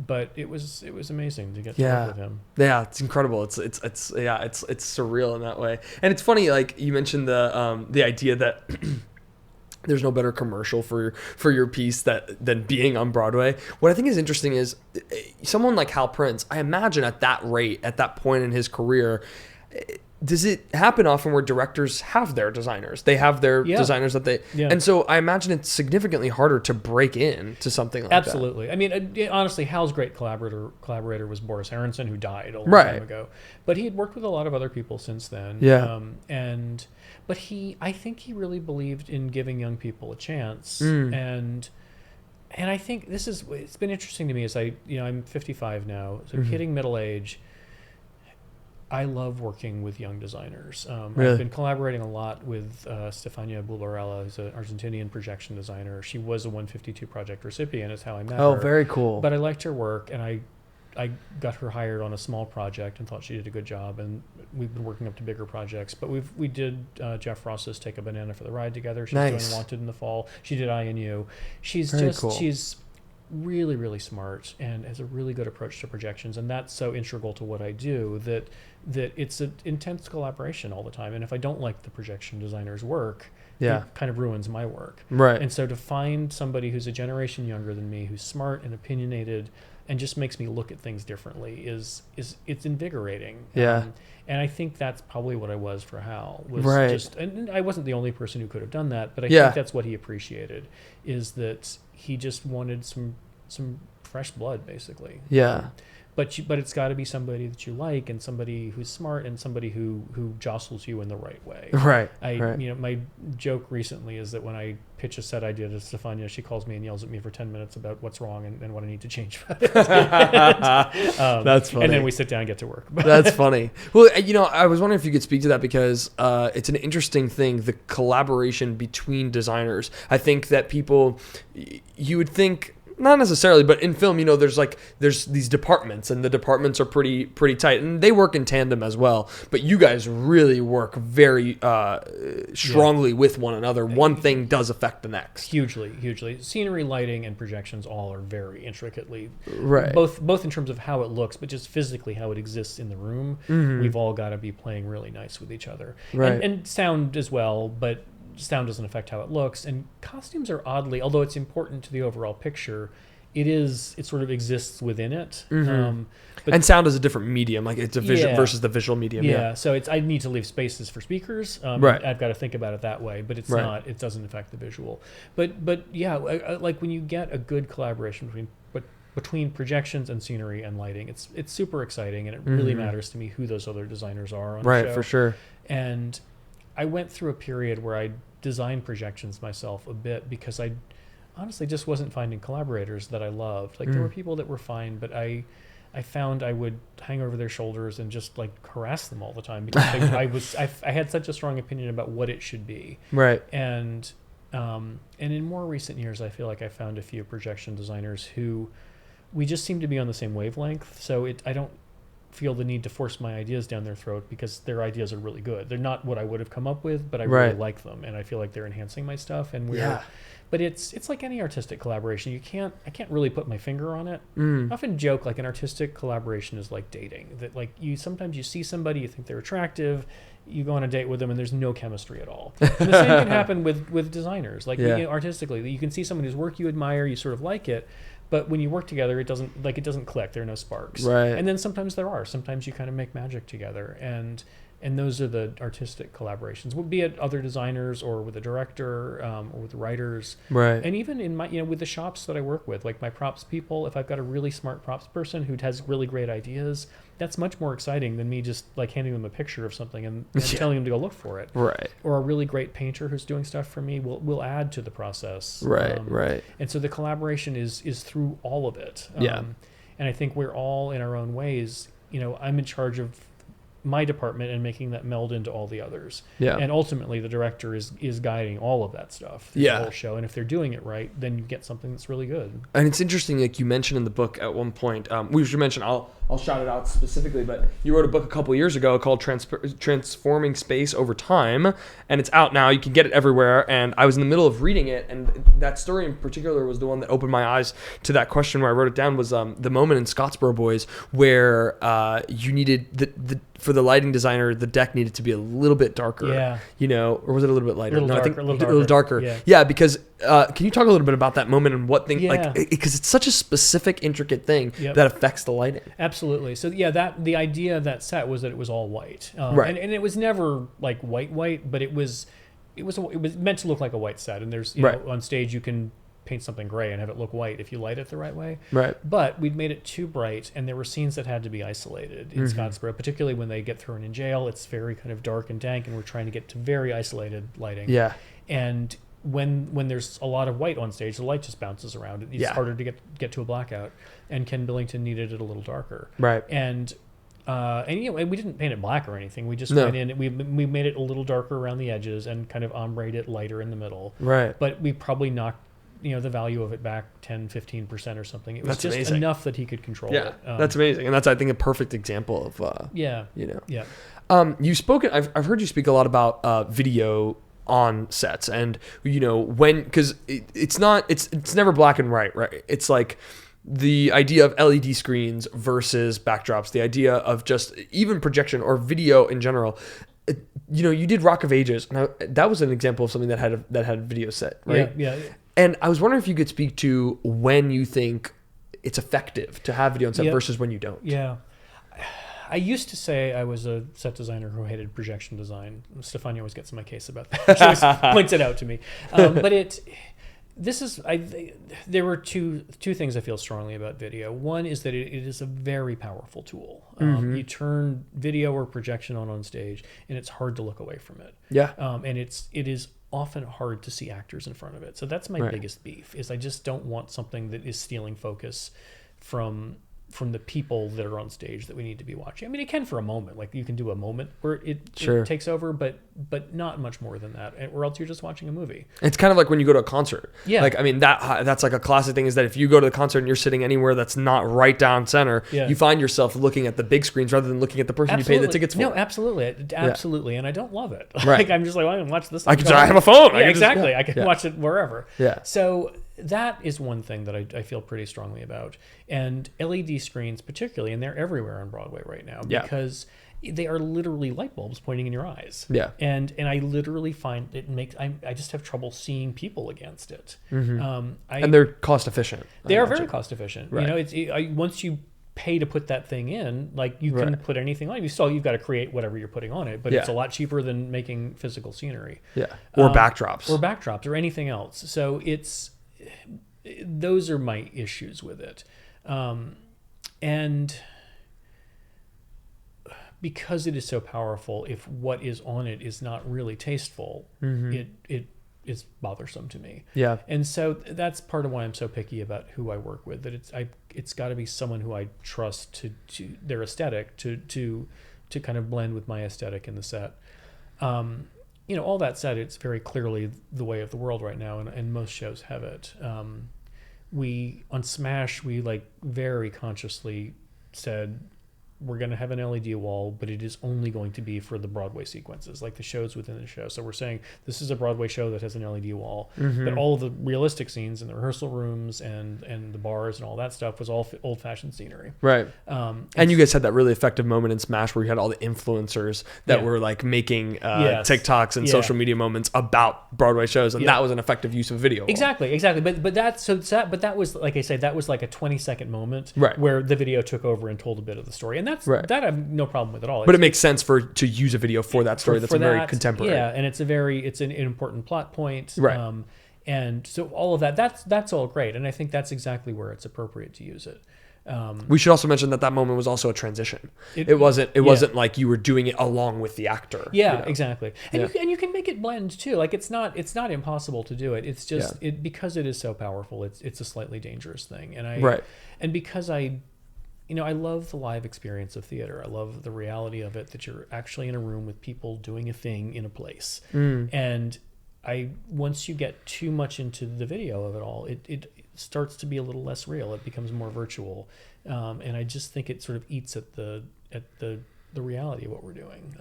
But it was amazing to get to work with him. Yeah, it's incredible. It's surreal in that way. And it's funny, like you mentioned the idea that there's no better commercial for your piece than being on Broadway. What I think is interesting is someone like Hal Prince, I imagine at that rate, at that point in his career, does it happen often where directors have their designers? They have their designers that they... Yeah. And so I imagine it's significantly harder to break in to something like that. Absolutely. I mean, honestly, Hal's great collaborator was Boris Aronson, who died a long time ago. But he had worked with a lot of other people since then. Yeah. But I think he really believed in giving young people a chance. And I think it's been interesting to me as I'm 55 now, so hitting middle age. I love working with young designers. Really? I've been collaborating a lot with Stefania Bullarella, who's an Argentinian projection designer. She was a 152 project recipient, is how I met her. Oh, very cool. But I liked her work, and I got her hired on a small project and thought she did a good job. And we've been working up to bigger projects. But we did Jeff Ross's Take a Banana for the Ride together. She's doing Wanted in the fall. She did INU. She's really, really smart and has a really good approach to projections, and that's so integral to what I do that it's an intense collaboration all the time. And if I don't like the projection designer's work, it kind of ruins my work. Right. And so to find somebody who's a generation younger than me, who's smart and opinionated and just makes me look at things differently it's invigorating. Yeah. And I think that's probably what I was for Hal. And I wasn't the only person who could have done that, but I think that's what he appreciated, is that he just wanted some fresh blood, basically. Yeah. But it's got to be somebody that you like, and somebody who's smart, and somebody who jostles you in the right way. Right. My joke recently is that when I pitch a set idea to Stefania, she calls me and yells at me for 10 minutes about what's wrong and what I need to change about it. That's funny. And then we sit down and get to work. That's funny. Well, I was wondering if you could speak to that, because it's an interesting thing, the collaboration between designers. I think that you would think not necessarily, but in film, there's these departments, and the departments are pretty tight, and they work in tandem as well. But you guys really work very strongly with one another. One thing does affect the next. Hugely. Scenery, lighting, and projections all are very intricately, right? Both in terms of how it looks, but just physically how it exists in the room. Mm-hmm. We've all got to be playing really nice with each other, right? And sound as well, but sound doesn't affect how it looks. And costumes are oddly, although it's important to the overall picture, it sort of exists within it. Mm-hmm. And sound is a different medium, like it's a visual versus the visual medium. Yeah. So I need to leave spaces for speakers. Right. I've got to think about it that way, but it's not. It doesn't affect the visual. But yeah, like when you get a good collaboration between projections and scenery and lighting, it's super exciting, and it really matters to me who those other designers are on the show. For sure. And I went through a period where I designed projections myself a bit because I honestly just wasn't finding collaborators that I loved. Like there were people that were fine, but I found I would hang over their shoulders and just like harass them all the time because I had such a strong opinion about what it should be. Right. And in more recent years, I feel like I found a few projection designers who we just seem to be on the same wavelength. So I don't feel the need to force my ideas down their throat because their ideas are really good. They're not what I would have come up with, but I really like them, and I feel like they're enhancing my stuff. And but it's like any artistic collaboration. I can't really put my finger on it. I often joke like an artistic collaboration is like dating. That like sometimes you see somebody, you think they're attractive, you go on a date with them, and there's no chemistry at all. And the same can happen with designers. Like artistically, you can see someone whose work you admire, you sort of like it. But when you work together, it doesn't click. There are no sparks. Right. And then sometimes there are. Sometimes you kind of make magic together, and those are the artistic collaborations. Be it other designers or with a director or with writers. Right. And even in my with the shops that I work with, like my props people, if I've got a really smart props person who has really great ideas, that's much more exciting than me just like handing them a picture of something and telling them to go look for it. Right. Or a really great painter who's doing stuff for me will add to the process. Right. And so the collaboration is through all of it. And I think we're all in our own ways. I'm in charge of my department and making that meld into all the others. Yeah. And ultimately the director is guiding all of that stuff through the whole show. And if they're doing it right, then you get something that's really good. And it's interesting, like you mentioned in the book at one point, we should mention, I'll shout it out specifically, but you wrote a book a couple years ago called Transforming Space Over Time, and it's out now. You can get it everywhere. And I was in the middle of reading it, and that story in particular was the one that opened my eyes to that question where I wrote it down was the moment in Scottsboro Boys where you needed for the lighting designer, the deck needed to be a little bit darker, or was it a little bit lighter? I think a little darker. Yeah, because can you talk a little bit about that moment and what thing, because it's such a specific, intricate thing that affects the lighting. Absolutely. So the idea of that set was that it was all white, and it was never like white, but it was meant to look like a white set. And there's on stage you can paint something gray and have it look white if you light it the right way. Right. But we'd made it too bright, and there were scenes that had to be isolated in Scottsboro, particularly when they get thrown in jail. It's very kind of dark and dank, and we're trying to get to very isolated lighting. Yeah. And when there's a lot of white on stage, the light just bounces around. It's harder to get to a blackout. And Ken Billington needed it a little darker. Right. And we didn't paint it black or anything. We just went in. We made it a little darker around the edges and kind of ombre it lighter in the middle. Right. But we probably knocked the value of it back 10-15% or something. It was just amazing. Enough that he could control it. That's amazing. And that's, I think, a perfect example of you've spoken, I've heard you speak a lot about video on sets, and because it's never black and white, right? It's like the idea of LED screens versus backdrops, the idea of just even projection or video in general. You did Rock of Ages, and that was an example of something that had a video set, right? Yeah. And I was wondering if you could speak to when you think it's effective to have video on set versus when you don't. Yeah. I used to say I was a set designer who hated projection design. Stefania always gets in my case about that. She always points it out to me. But there were two things I feel strongly about video. One is that it is a very powerful tool. You turn video or projection on stage, and it's hard to look away from it. Yeah. And it is often hard to see actors in front of it. So that's my biggest beef, is I just don't want something that is stealing focus from from the people that are on stage that we need to be watching. I mean, it can for a moment, like you can do a moment where it takes over, but not much more than that, or else you're just watching a movie. It's kind of like when you go to a concert. Yeah. Like, I mean, that's like a classic thing, is that if you go to the concert and you're sitting anywhere that's not right down center, you find yourself looking at the big screens rather than looking at the person you paid the tickets for. No, absolutely. And I don't love it. Like, I'm just like, well, I can watch this. I have a phone. Yeah, exactly. I can watch it wherever. Yeah. So that is one thing that I feel pretty strongly about. And LED screens particularly, and they're everywhere on Broadway right now because they are literally light bulbs pointing in your eyes. Yeah. And I literally find I just have trouble seeing people against it. Mm-hmm. And they're cost efficient. They are very cost efficient. Right. You know, once you pay to put that thing in, like you can put anything on. You've got to create whatever you're putting on it, but it's a lot cheaper than making physical scenery. Yeah. Or backdrops. Or anything else. So those are my issues with it. And because it is so powerful, if what is on it is not really tasteful, it is bothersome to me. Yeah. And so that's part of why I'm so picky about who I work with, that it's got to be someone who I trust to their aesthetic to kind of blend with my aesthetic in the set. You know, all that said, it's very clearly the way of the world right now, and most shows have it. On Smash, we like very consciously said, we're going to have an LED wall, but it is only going to be for the Broadway sequences, like the shows within the show. So we're saying this is a Broadway show that has an LED wall, but all the realistic scenes in the rehearsal rooms and the bars and all that stuff was all old-fashioned scenery. Right. And you guys had that really effective moment in Smash where you had all the influencers that were like making TikToks and social media moments about Broadway shows, and that was an effective use of video. Exactly. But that was, like I say, that was like a 20-second moment where the video took over and told a bit of the story. And that I have no problem with at all. But it makes sense to use a video for that story. That's very contemporary. Yeah, and it's an important plot point. Right. And so all of that's all great, and I think that's exactly where it's appropriate to use it. We should also mention that moment was also a transition. It wasn't like you were doing it along with the actor. Yeah, you know? Exactly. And you can make it blend too. Like it's not impossible to do it. It's just because it is so powerful. It's a slightly dangerous thing. And because I love the live experience of theater. I love the reality of it, that you're actually in a room with people doing a thing in a place. And once you get too much into the video of it all, it starts to be a little less real. It becomes more virtual. And I just think it sort of eats at the reality of what we're doing.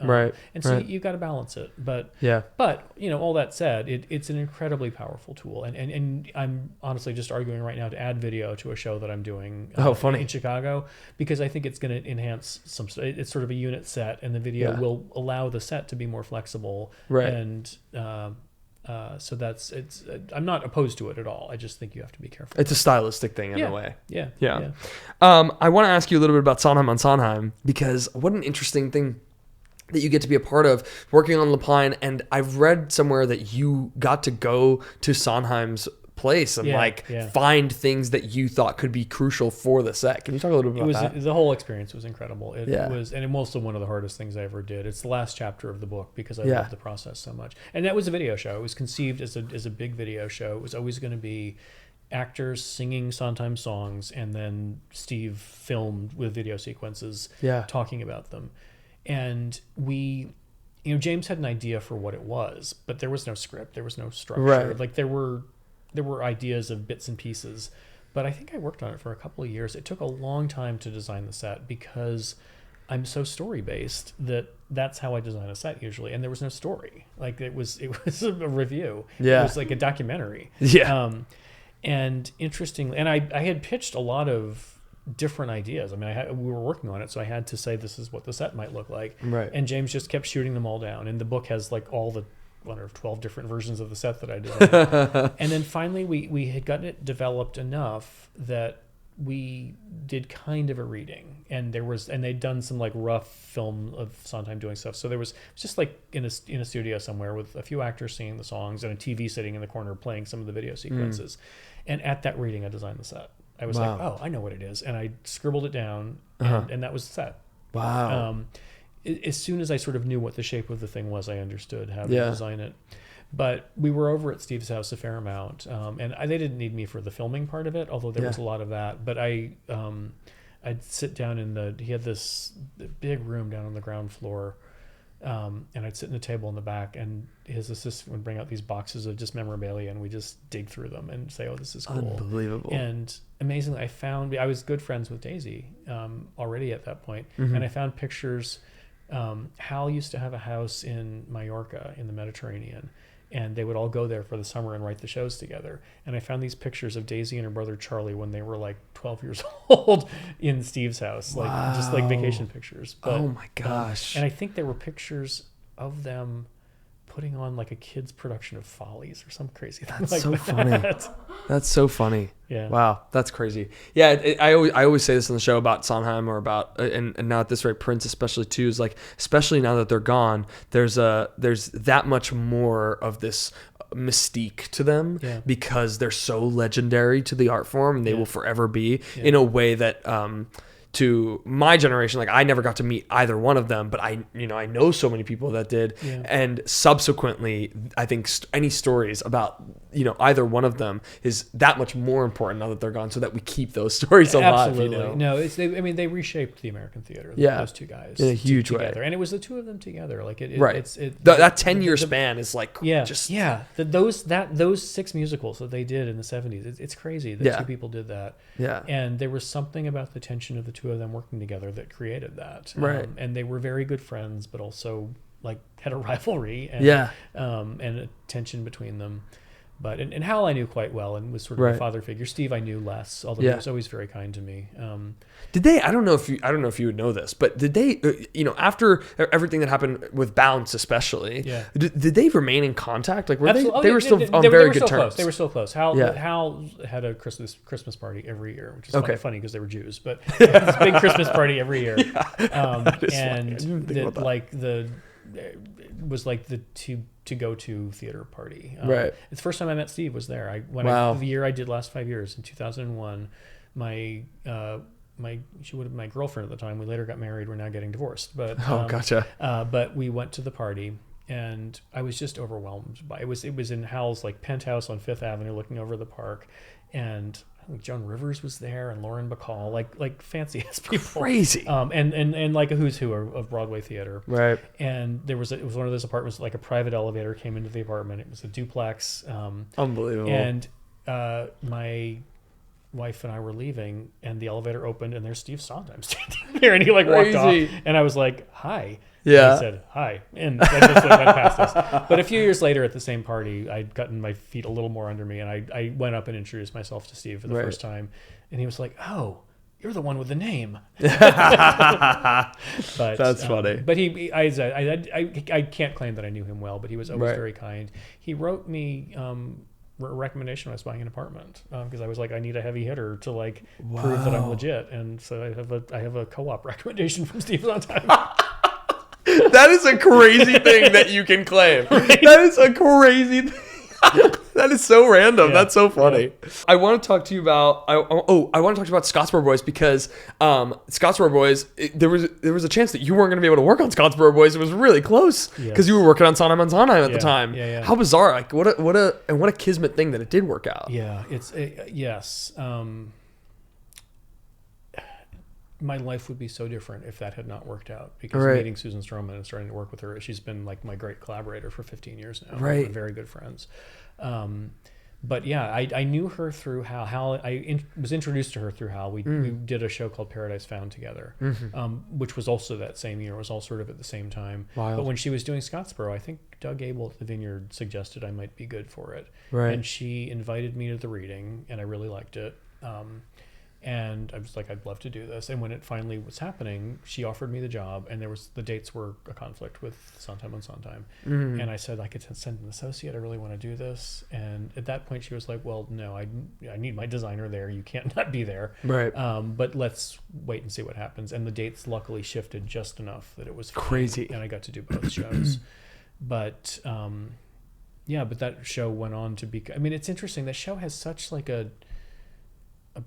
And so you've got to balance it. But all that said, it's an incredibly powerful tool. And I'm honestly just arguing right now to add video to a show that I'm doing in Chicago, because I think it's going to enhance it's sort of a unit set, and the video will allow the set to be more flexible. And so I'm not opposed to it at all. I just think you have to be careful. It's a stylistic thing in a way. Yeah. I want to ask you a little bit about Sondheim on Sondheim, because what an interesting thing that you get to be a part of working on Lapine. And I've read somewhere that you got to go to Sondheim's place and find things that you thought could be crucial for the set. Can you talk a little bit about that? The whole experience was incredible. It was, and it also one of the hardest things I ever did. It's the last chapter of the book because I loved the process so much. And that was a video show. It was conceived as a big video show. It was always going to be actors singing Sondheim songs, and then Steve filmed with video sequences talking about them. And James had an idea for what it was, but there was no script. There was no structure. Like there were ideas of bits and pieces, but I think I worked on it for a couple of years. It took a long time to design the set because I'm so story based that's how I design a set usually. And there was no story. Like it was a review. Yeah. It was like a documentary. Yeah. And interestingly, and I had pitched a lot of different ideas. I mean, we were working on it, so I had to say this is what the set might look like. Right. And James just kept shooting them all down. And the book has like all the 12 different versions of the set that I designed. And then finally we had gotten it developed enough that we did kind of a reading, and they'd done some like rough film of Sondheim doing stuff. So there was just like in a studio somewhere with a few actors singing the songs and a TV sitting in the corner playing some of the video sequences. And at that reading, I designed the set. I was like, oh, I know what it is. And I scribbled it down, and that was the set. Wow. As soon as I sort of knew what the shape of the thing was, I understood how to design it. But we were over at Steve's house a fair amount, and they didn't need me for the filming part of it, although there was a lot of that. But I I'd sit down he had this big room down on the ground floor. And I'd sit in the table in the back, and his assistant would bring out these boxes of just memorabilia, and we just dig through them and say, "Oh, this is cool." Unbelievable. And amazingly, I was good friends with Daisy already at that point, Mm-hmm. and I found pictures. Hal used to have a house in Mallorca in the Mediterranean, and they would all go there for the summer and write the shows together. And I found these pictures of Daisy and her brother Charlie when they were like 12 years old in Steve's house, like just like vacation pictures. But, oh my gosh. and I think there were pictures of them putting on like a kid's production of Follies or some crazy thing. That's like so that. funny. That's so funny. Yeah. Wow, that's crazy. Yeah, I always say this on the show about Sondheim or about and now at this rate Prince especially too is like, especially now that they're gone, there's that much more of this mystique to them because they're so legendary to the art form, and they will forever be in a way that to my generation, like I never got to meet either one of them, but I know so many people that did. Yeah. And subsequently, I think any stories about, either one of them is that much more important now that they're gone, so that we keep those stories alive. Absolutely. No, they reshaped the American theater. Those two guys in a huge way. Together. And it was the two of them together. Like that 10-year span is like those 6 musicals that they did in the 70s. It's crazy that 2 people did that. Yeah. And there was something about the tension of the 2 of them working together that created that. Right. And they were very good friends, but also like had a rivalry and a tension between them. But and Hal I knew quite well and was sort of a father figure. Steve I knew less, although he was always very kind to me. Did they? I don't know if you would know this, but did they? After everything that happened with Bounce, especially, did they remain in contact? Like they were still on very good terms. They were still close. Hal had a Christmas party every year, which is funny because they were Jews, but this big Christmas party every year. It was like the to go to theater party. Right. It's the first time I met Steve was there. The year I did last 5 years in 2001, my girlfriend at the time, we later got married. We're now getting divorced, but gotcha. But we went to the party, and I was just overwhelmed by it. It was in Hal's like penthouse on Fifth Avenue, looking over the park, and I think Joan Rivers was there and Lauren Bacall, like fancy ass people, crazy, and like a who's who of Broadway theater, right? And it was one of those apartments, like a private elevator came into the apartment. It was a duplex, unbelievable. And my wife and I were leaving, and the elevator opened, and there's Steve Sondheim standing there, and he like walked off, and I was like, "Hi." Yeah. And I said, "Hi." And I just went past us. But a few years later at the same party, I'd gotten my feet a little more under me, and I went up and introduced myself to Steve for the first time. And he was like, "Oh, you're the one with the name." But that's funny. But I can't claim that I knew him well, but he was always very kind. He wrote me a recommendation when I was buying an apartment because I was like, I need a heavy hitter to like prove that I'm legit. And so I have a co-op recommendation from Steve Sondheim. That is a crazy thing that you can claim. Right? That is a crazy thing. That is so random. That's so funny. Yeah. I want to talk to you about I want to talk about Scottsboro Boys because Scottsboro Boys, there was a chance that you weren't going to be able to work on Scottsboro Boys. It was really close because you were working on Sondheim at the time. Yeah. How bizarre! Like what a kismet thing that it did work out. Yeah, yes. My life would be so different if that had not worked out because meeting Susan Stroman and starting to work with her, she's been like my great collaborator for 15 years now. We're very good friends. But yeah, I knew her through Hal. Was introduced to her through Hal. We did a show called Paradise Found together, which was also that same year. It was all sort of at the same time. Wild. But when she was doing Scottsboro, I think Doug Abel at the Vineyard suggested I might be good for it. Right. And she invited me to the reading, and I really liked it. And I was like, I'd love to do this. And when it finally was happening, she offered me the job, and the dates were a conflict with Sondheim. And I said, I could send an associate. I really want to do this. And at that point, she was like, well, no, I need my designer there. You can't not be there. Right. But let's wait and see what happens. And the dates luckily shifted just enough that it was crazy. And I got to do both shows. But but that show went on to be, I mean, it's interesting. That show has such like a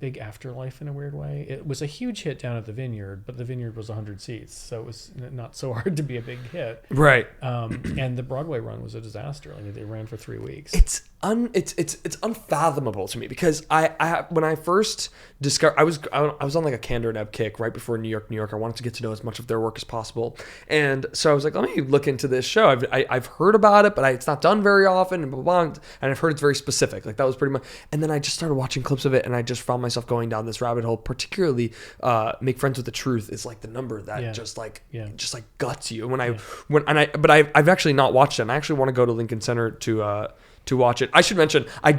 big afterlife in a weird way. It was a huge hit down at the Vineyard, but the Vineyard was 100 seats, so it was not so hard to be a big hit. Right. And the Broadway run was a disaster. I mean, they ran for 3 weeks. it's unfathomable to me, because when I first discovered, I was on like a Candor Neb kick right before New York. I wanted to get to know as much of their work as possible, and so I was like, let me look into this show. I've heard about it, but it's not done very often, and blah, blah, blah, and I've heard it's very specific. Like that was pretty much, and then I just started watching clips of it, and I just found myself going down this rabbit hole. Particularly, Make Friends with the Truth is like the number that just like guts you. But I've actually not watched it. And I actually want to go to Lincoln Center to watch it. I should mention, I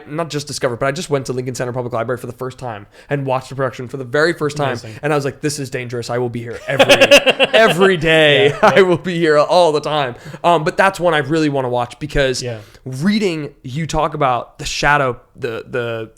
not just discovered, but I just went to Lincoln Center Public Library for the first time and watched the production for the very first time. Amazing. And I was like, this is dangerous. I will be here every day. Yeah. I will be here all the time. But that's one I really want to watch, because reading you talk about the shadow, the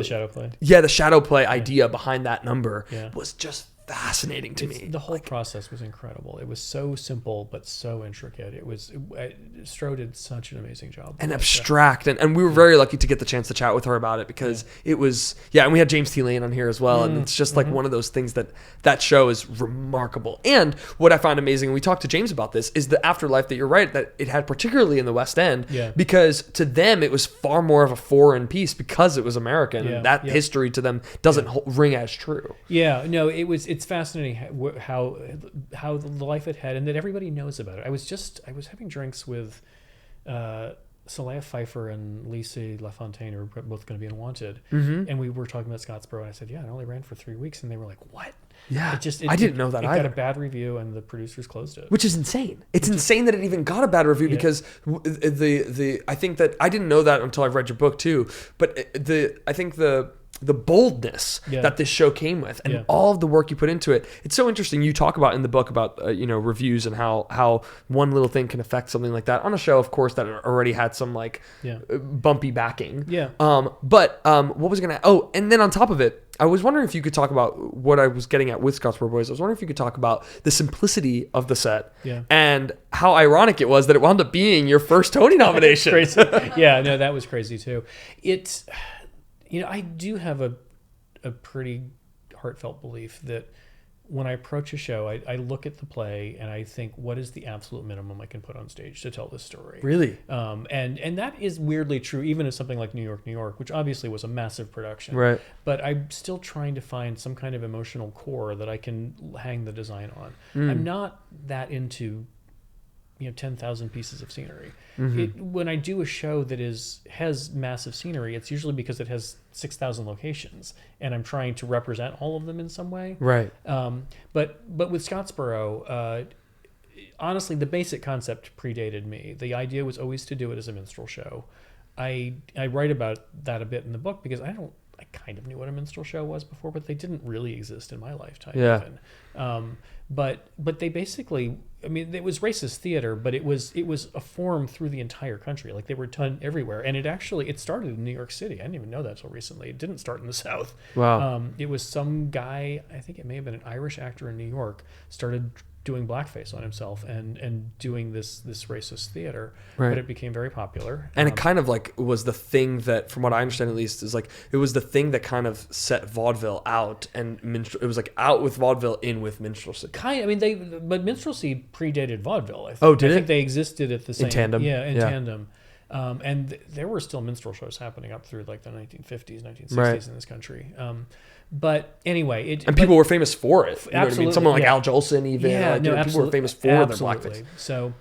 shadow play. Yeah, the shadow play idea behind that number was just fascinating to me. The whole process was incredible. It was so simple but so intricate. Stroh did such an amazing job. And abstract, and we were very lucky to get the chance to chat with her about it, because it was and we had James T. Lane on here as well, and it's just like one of those things that show is remarkable. And what I found amazing, and we talked to James about this, is the afterlife that you're right that it had, particularly in the West End, because to them it was far more of a foreign piece because it was American, and that history to them doesn't ring as true. Yeah, no, it's fascinating how the life it had, and that everybody knows about it. I was having drinks with Salaya Pfeiffer and Lisa LaFontaine, who were both going to be in Wanted, and we were talking about Scottsboro, and I said, it only ran for 3 weeks, and they were like, what? Yeah, I didn't know that it either. got a bad review, and the producers closed it, which is insane. It's insane that it even got a bad review, because I think that I didn't know that until I read your book too. But I think the boldness that this show came with, and all of the work you put into it. It's so interesting. You talk about in the book about reviews and how one little thing can affect something like that on a show, of course, that already had some bumpy backing. But what was gonna? Oh, and then on top of it, I was wondering if you could talk about what I was getting at with Scottsboro Boys. I was wondering if you could talk about the simplicity of the set and how ironic it was that it wound up being your first Tony nomination. Crazy. Yeah, no, that was crazy too. It's, I do have a pretty heartfelt belief that when I approach a show, I look at the play and I think, what is the absolute minimum I can put on stage to tell this story? Really? And that is weirdly true, even in something like New York, which obviously was a massive production. Right. But I'm still trying to find some kind of emotional core that I can hang the design on. I'm not that into 10,000 pieces of scenery. When I do a show that has massive scenery, it's usually because it has 6,000 locations, and I'm trying to represent all of them in some way. Right. But with Scottsboro, honestly, the basic concept predated me. The idea was always to do it as a minstrel show. I write about that a bit in the book, because I kind of knew what a minstrel show was before, but they didn't really exist in my lifetime. Even. But they basically, it was racist theater, but it was a form through the entire country. Like, they were done everywhere, and it started in New York City. I didn't even know that till recently. It didn't start in the South. Wow. It was some guy, I think it may have been an Irish actor in New York, started doing blackface on himself and doing this racist theater, but it became very popular. And it kind of was the thing that, from what I understand at least, is it was the thing that kind of set vaudeville out, and it was out with vaudeville, in with minstrelsy. But minstrelsy predated vaudeville. I think. Oh, did I think they existed at the same, in tandem. Yeah, in tandem. And there were still minstrel shows happening up through the 1950s, 1960s in this country. But anyway, people were famous for it. You know absolutely, what I mean? Someone like Al Jolson, even. People were famous for their blackface. So,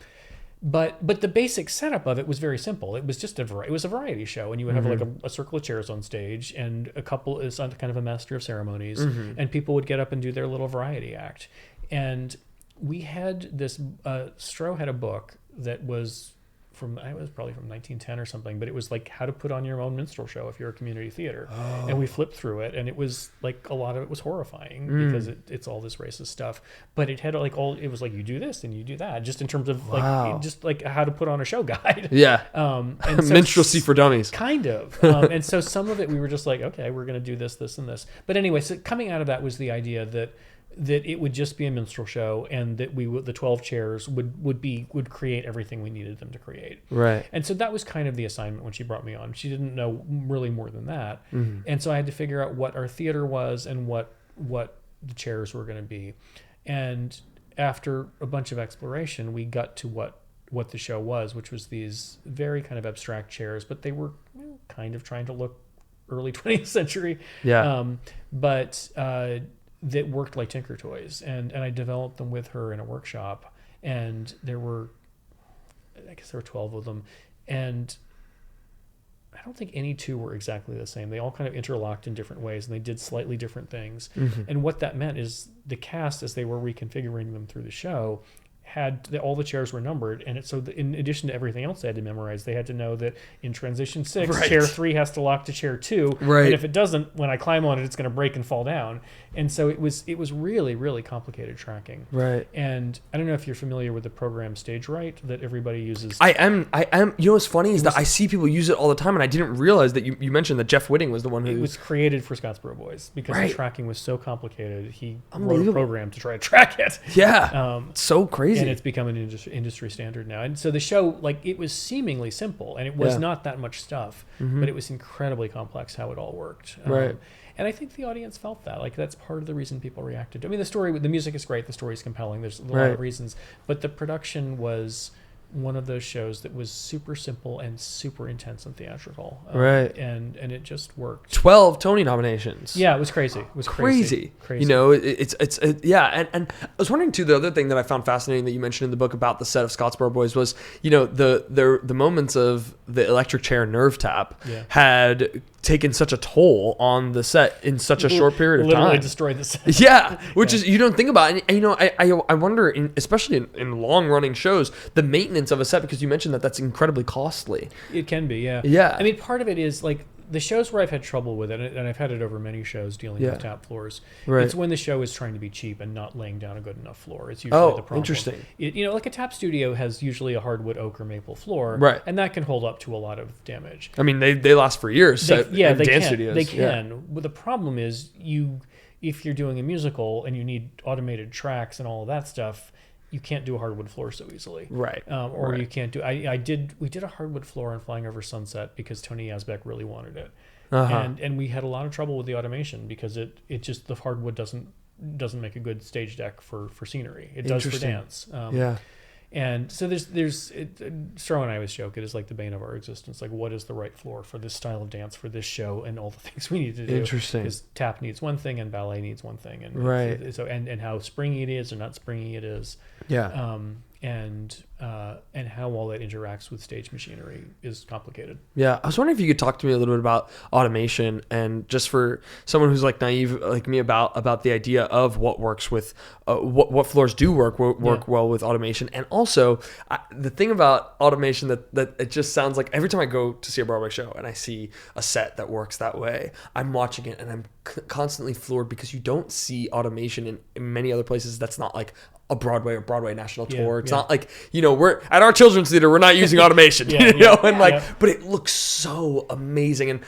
but the basic setup of it was very simple. It was just it was a variety show, and you would have a circle of chairs on stage, and a couple is kind of a master of ceremonies, and people would get up and do their little variety act. And we had this. Stroh had a book that was probably from 1910 or something, but it was how to put on your own minstrel show if you're a community theater. And we flipped through it, and it was a lot of it was horrifying, because it's all this racist stuff, but it had it was you do this and you do that, just in terms of just how to put on a show guide. And so, minstrelsy for dummies, kind of. And so some of it we were just okay, we're going to do this, and this. But anyway, so coming out of that was the idea that it would just be a minstrel show, and that the 12 chairs would create everything we needed them to create. Right. And so that was kind of the assignment when she brought me on. She didn't know really more than that. And so I had to figure out what our theater was and what the chairs were going to be. And after a bunch of exploration, we got to what what the show was, which was these very kind of abstract chairs, but they were kind of trying to look early 20th century. Yeah. But that worked like Tinker Toys. And I developed them with her in a workshop. And there were 12 of them. And I don't think any two were exactly the same. They all kind of interlocked in different ways, and they did slightly different things. And what that meant is the cast, as they were reconfiguring them through the show, all the chairs were numbered, and in addition to everything else they had to memorize, they had to know that in transition 6, chair 3 has to lock to chair 2, and if it doesn't, when I climb on it, it's going to break and fall down. And so it was really, really complicated tracking. Right. And I don't know if you're familiar with the program Stage Right that everybody uses. I am. You know what's funny is that I see people use it all the time, and I didn't realize that you mentioned that Jeff Whitting was the one who... It was created for Scottsboro Boys because the tracking was so complicated. He wrote a program to try to track it. Yeah. So crazy. And it's become an industry standard now. And so the show, it was seemingly simple, and it was not that much stuff, but it was incredibly complex how it all worked. Right. And I think the audience felt that. That's part of the reason people reacted. I mean, the music is great, the story is compelling, there's a lot of reasons, but the production was one of those shows that was super simple and super intense and theatrical. And it just worked. 12 Tony nominations. Yeah, it was crazy. It was crazy. You know, it's yeah. And I was wondering too, the other thing that I found fascinating that you mentioned in the book about the set of Scottsboro Boys was, you know, the moments of the electric chair nerve tap had taken such a toll on the set in such a short period of time. Literally destroyed the set. Yeah, which is, you don't think about it. And you know, I wonder, especially in long running shows, the maintenance of a set, because you mentioned that that's incredibly costly. It can be, yeah. Yeah. I mean, part of it is the shows where I've had trouble with it, and I've had it over many shows dealing with tap floors. It's when the show is trying to be cheap and not laying down a good enough floor. It's usually the problem. Interesting. Like a tap studio has usually a hardwood, oak, or maple floor, and that can hold up to a lot of damage. I mean, they last for years. They dance can. Studios. They can. But the problem is, if you're doing a musical and you need automated tracks and all of that stuff, you can't do a hardwood floor so easily. Right. You can't do... We did a hardwood floor on Flying Over Sunset because Tony Yazbek really wanted it. And we had a lot of trouble with the automation because it just, the hardwood doesn't make a good stage deck for scenery. It does for dance. And so Stroman and I always joke, it is like the bane of our existence. Like, what is the right floor for this style of dance, for this show, and all the things we need to do? Interesting. Because tap needs one thing and ballet needs one thing. And and how springy it is or not springy it is. Yeah. And how all that interacts with stage machinery is complicated. Yeah, I was wondering if you could talk to me a little bit about automation, and just for someone who's like naive like me about the idea of what works with what floors do work well with automation, and also the thing about automation that it just sounds like every time I go to see a Broadway show and I see a set that works that way, I'm watching it and I'm constantly floored because you don't see automation in many other places. That's not like a Broadway or Broadway national tour. It's not like, you know, we're at our children's theater, we're not using automation, but it looks so amazing. And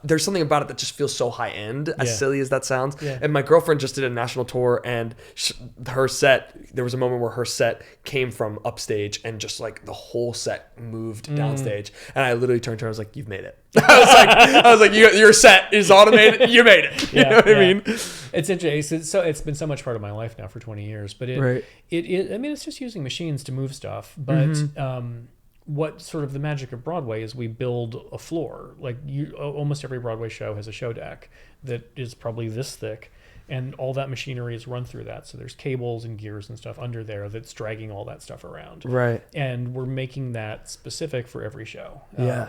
there's something about it that just feels so high end, as silly as that sounds. And my girlfriend just did a national tour, and her set, there was a moment where her set came from upstage and just like the whole set moved downstage. And I literally turned to her, I was like, you've made it. I was like, your set is automated. You made it. You know what I mean? It's interesting. It's been so much part of my life now for 20 years. But it's just using machines to move stuff. But what sort of the magic of Broadway is we build a floor. Like almost every Broadway show has a show deck that is probably this thick. And all that machinery is run through that. So there's cables and gears and stuff under there that's dragging all that stuff around. Right. And we're making that specific for every show.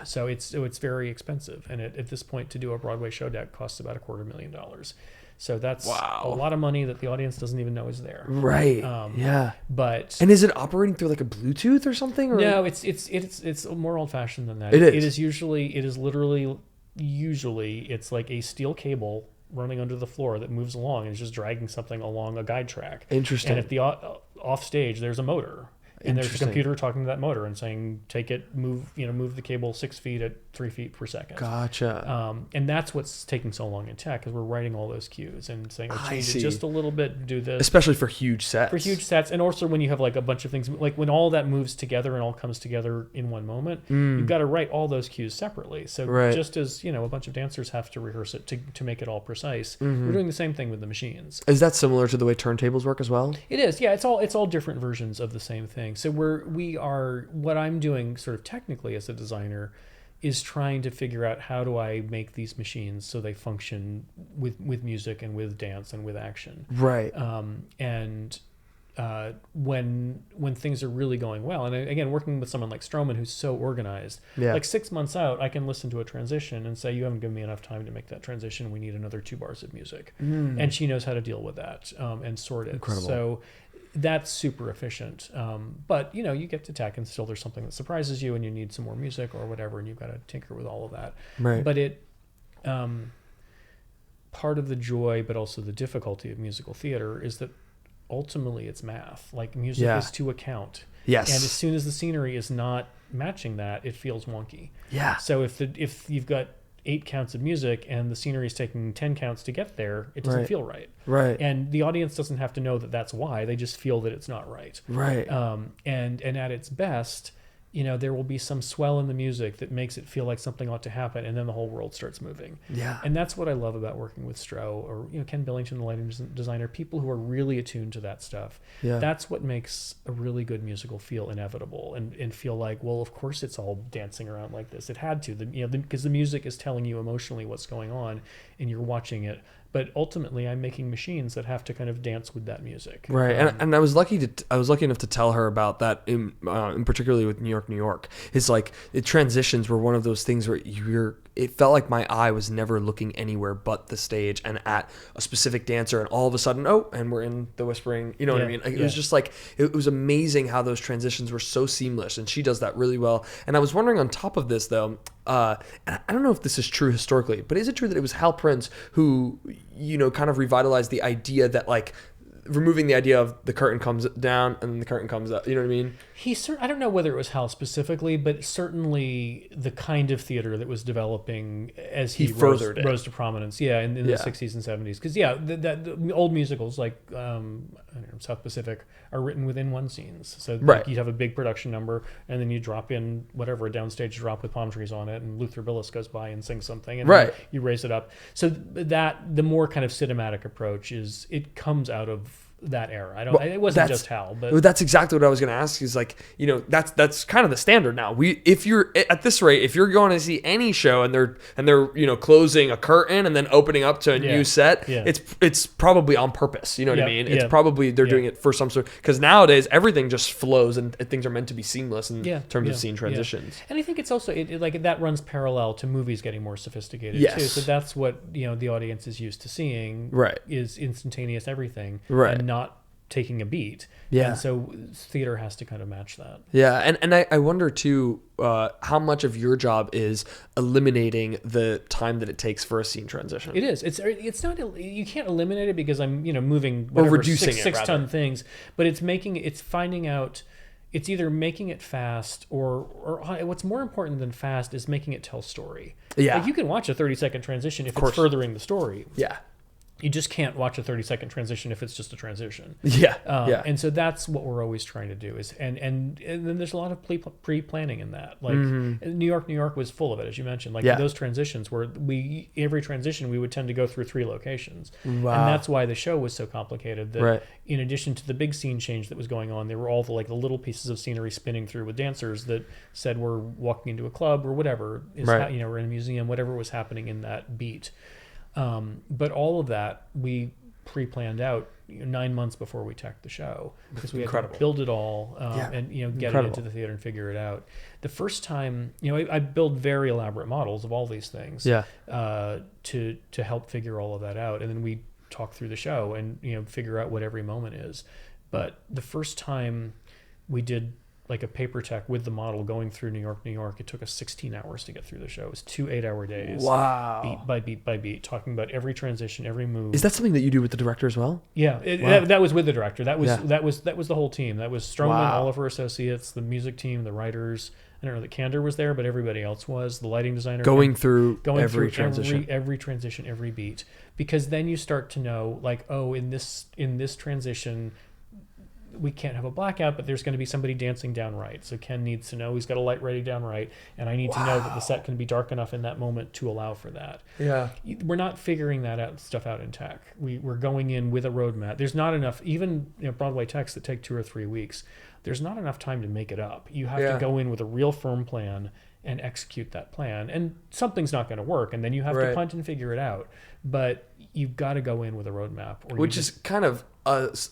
So it's very expensive. And at this point, to do a Broadway show deck costs about $250,000. So that's a lot of money that the audience doesn't even know is there. Right. And is it operating through like a Bluetooth or something? Or? No, it's more old fashioned than that. It is literally it's like a steel cable running under the floor that moves along and is just dragging something along a guide track. Interesting. And at the off stage, there's a motor. And there's a computer talking to that motor and saying, take it, move the cable 6 feet at 3 feet per second. Gotcha. And that's what's taking so long in tech, because we're writing all those cues and saying, change it just a little bit, do this. Especially for huge sets. For huge sets. And also when you have like a bunch of things, like when all that moves together and all comes together in one moment, you've got to write all those cues separately. So just as, a bunch of dancers have to rehearse it to make it all precise, we're doing the same thing with the machines. Is that similar to the way turntables work as well? It is. Yeah. It's all different versions of the same thing. doing. So what I'm doing sort of technically as a designer is trying to figure out how do I make these machines so they function with music and with dance and with action. Right. And when things are really going well, and again, working with someone like Stroman who's so organized, like 6 months out, I can listen to a transition and say, you haven't given me enough time to make that transition. We need another 2 bars of music. And she knows how to deal with that and sort it. Incredible. So that's super efficient. But you get to tech and still there's something that surprises you and you need some more music or whatever, and you've got to tinker with all of that. Right. But it, part of the joy, but also the difficulty of musical theater is that ultimately it's math. Like music is to account. Yes. And as soon as the scenery is not matching that, it feels wonky. Yeah. So if you've got 8 counts of music and the scenery is taking 10 counts to get there, it doesn't feel right. Right. And the audience doesn't have to know that that's why. They just feel that it's not right. Right. And at its best, there will be some swell in the music that makes it feel like something ought to happen, and then the whole world starts moving. Yeah. And that's what I love about working with Stro or Ken Billington, the lighting designer, people who are really attuned to that stuff. Yeah. That's what makes a really good musical feel inevitable and feel like, well, of course it's all dancing around like this. It had to, because the music is telling you emotionally what's going on, and you're watching it. But ultimately, I'm making machines that have to kind of dance with that music. Right, and I was lucky enough to tell her about that in particularly with New York. It's like the transitions were one of those things where it felt like my eye was never looking anywhere but the stage and at a specific dancer, and all of a sudden, and we're in the whispering. You know what I mean? Like, it was just like it was amazing how those transitions were so seamless, and she does that really well. And I was wondering, on top of this, though, and I don't know if this is true historically, but is it true that it was Hal Prince who, kind of revitalized the idea that, like, removing the idea of the curtain comes down and then the curtain comes up, you know what I mean? I don't know whether it was Hal specifically, but certainly the kind of theater that was developing as he rose to prominence. Yeah, in the 60s and 70s. Because the old musicals like South Pacific are written within one scenes. So like, you'd have a big production number, and then you drop in whatever, a downstage drop with palm trees on it, and Luther Billis goes by and sings something, and then you raise it up. So that the more kind of cinematic approach it comes out of that era. It wasn't just Hal, but that's exactly what I was going to ask. Is like, that's kind of the standard now. If you're at this rate, if you're going to see any show and they're closing a curtain and then opening up to a new set, it's probably on purpose. You know what I mean? It's probably they're doing it for some sort, because nowadays everything just flows and things are meant to be seamless in terms of scene transitions. And I think it's also like that runs parallel to movies getting more sophisticated too. So that's what the audience is used to seeing. Right. Is instantaneous everything. Right. And not taking a beat. And so theater has to kind of match that. And I wonder too how much of your job is eliminating the time that it takes for a scene transition. It is. It's not, you can't eliminate it because I'm moving or reducing six ton things, but it's finding out. It's either making it fast or what's more important than fast is making it tell story. Yeah. Like, you can watch a 30-second transition if it's furthering the story. Yeah. You just can't watch a 30-second transition if it's just a transition. And so that's what we're always trying to do and then there's a lot of pre-planning in that. Like New York was full of it, as you mentioned. Like those transitions where every transition we would tend to go through 3 locations. Wow. And that's why the show was so complicated. That in addition to the big scene change that was going on, there were all the little pieces of scenery spinning through with dancers that said we're walking into a club or whatever is we're in a museum, whatever was happening in that beat. But all of that we pre-planned out 9 months before we teched the show, because we had to build it all and get it into the theater and figure it out. The first time, I build very elaborate models of all these things to help figure all of that out, and then we talk through the show and figure out what every moment is. But the first time we did like a paper tech with the model going through New York, it took us 16 hours to get through the show. It was 2 8-hour days. Wow. Beat by beat by beat, talking about every transition, every move. Is that something that you do with the director as well? Yeah, that was with the director. That was the whole team. That was Stroman, all of her associates, the music team, the writers. I don't know that Candor was there, but everybody else was. The lighting designer going through every transition, every beat, because then you start to know, like, in this transition, we can't have a blackout, but there's going to be somebody dancing down right. So Ken needs to know he's got a light ready down right, and I need to know that the set can be dark enough in that moment to allow for that. Yeah. We're not figuring that stuff out in tech. We're going in with a roadmap. There's not enough, even Broadway techs that take 2 or 3 weeks, there's not enough time to make it up. You have to go in with a real firm plan and execute that plan. And something's not going to work, and then you have to punt and figure it out. But you've got to go in with a roadmap. Which is kind of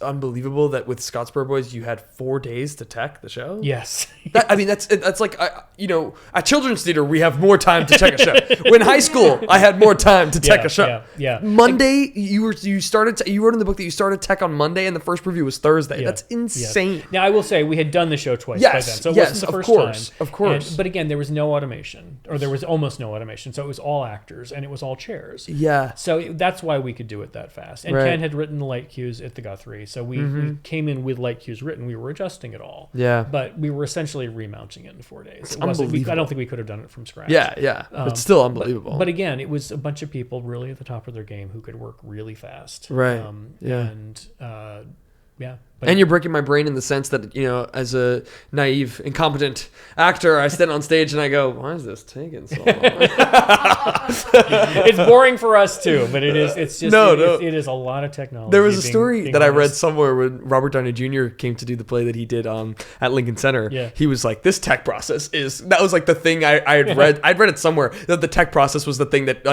unbelievable that with Scottsboro Boys you had 4 days to tech the show. Yes. That's like at children's theater we have more time to tech a show. When high school I had more time to tech a show. Yeah. Monday you wrote in the book that you started tech on Monday and the first preview was Thursday. Yeah. That's insane. Yeah. Now I will say we had done the show twice by then, so it wasn't the first time. Of course. But again, there was no automation, or there was almost no automation. So it was all actors and it was all chairs. Yeah. So that's why we could do it that fast. And Ken had written the light cues at the Guthrie, so we came in with light cues written. We were adjusting it all. Yeah. But we were essentially remounting it in 4 days. It's unbelievable. I don't think we could have done it from scratch. Yeah. It's still unbelievable. But again, it was a bunch of people really at the top of their game who could work really fast. Right. And you're breaking my brain in the sense that, as a naive, incompetent actor, I stand on stage and I go, why is this taking so long? It's boring for us too, but it is. It's just it is a lot of technology. There was a story that I read somewhere when Robert Downey Jr. came to do the play that he did at Lincoln Center. Yeah. He was like, this tech process that was like the thing I had read. I'd read it somewhere that the tech process was the thing that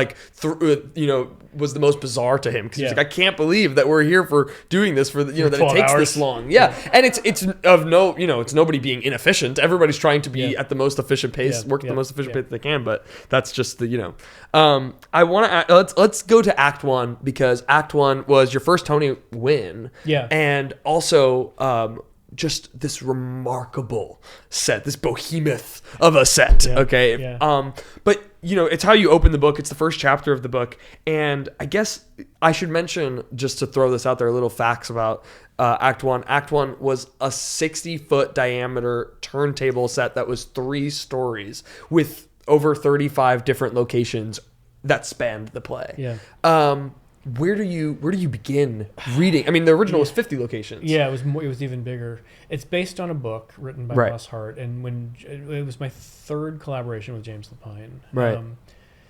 was the most bizarre to him, because he's like, I can't believe that we're here for doing this that it takes this long. Yeah. And it's nobody being inefficient. Everybody's trying to be at the most efficient pace, work at the most efficient pace they can, but that's just I want to let's go to Act 1, because Act 1 was your first Tony win. Yeah. And also just this remarkable set, this behemoth of a set. Yeah. Okay. Yeah. But it's how you open the book. It's the first chapter of the book. And I guess I should mention, just to throw this out there, little facts about Act 1. Act 1 was a 60-foot diameter turntable set that was 3 stories with over 35 different locations that spanned the play. Yeah. Where do you begin reading? I mean, the original was 50 locations. Yeah, it was even bigger. It's based on a book written by Ross Hart, and when it was my 3rd collaboration with James Lapine. Right.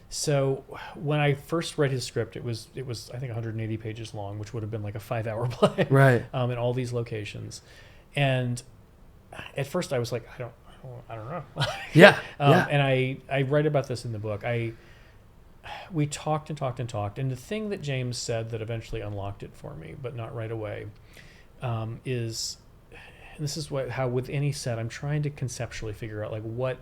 So when I first read his script, it was I think 180 pages long, which would have been like a 5-hour play. Right. In all these locations, and at first I was like, I don't know. Yeah. And I write about this in the book. We talked and talked and talked, and the thing that James said that eventually unlocked it for me, but not right away, is, and this is how with any set I'm trying to conceptually figure out like what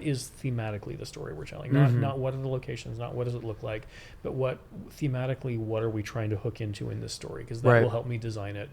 is thematically the story we're telling, not what are the locations, not what does it look like, but what are we trying to hook into in this story, because that will help me design it.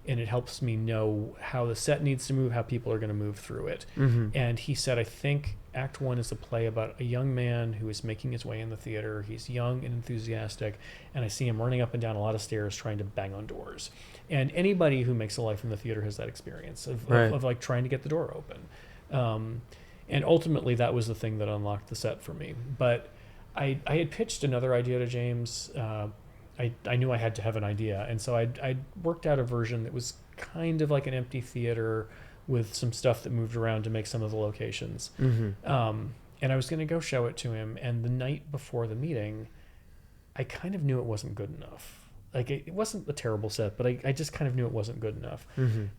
And it helps me know how the set needs to move, how people are going to move through it. And he said, I think Act 1 is a play about a young man who is making his way in the theater. He's young and enthusiastic, and I see him running up and down a lot of stairs trying to bang on doors. And anybody who makes a life in the theater has that experience of like trying to get the door open. And ultimately, that was the thing that unlocked the set for me. But I had pitched another idea to James. I knew I had to have an idea, and so I worked out a version that was kind of like an empty theater with some stuff that moved around to make some of the locations. And I was going to go show it to him, and the night before the meeting, I kind of knew it wasn't good enough. Like, it wasn't a terrible set, but I just kind of knew it wasn't good enough.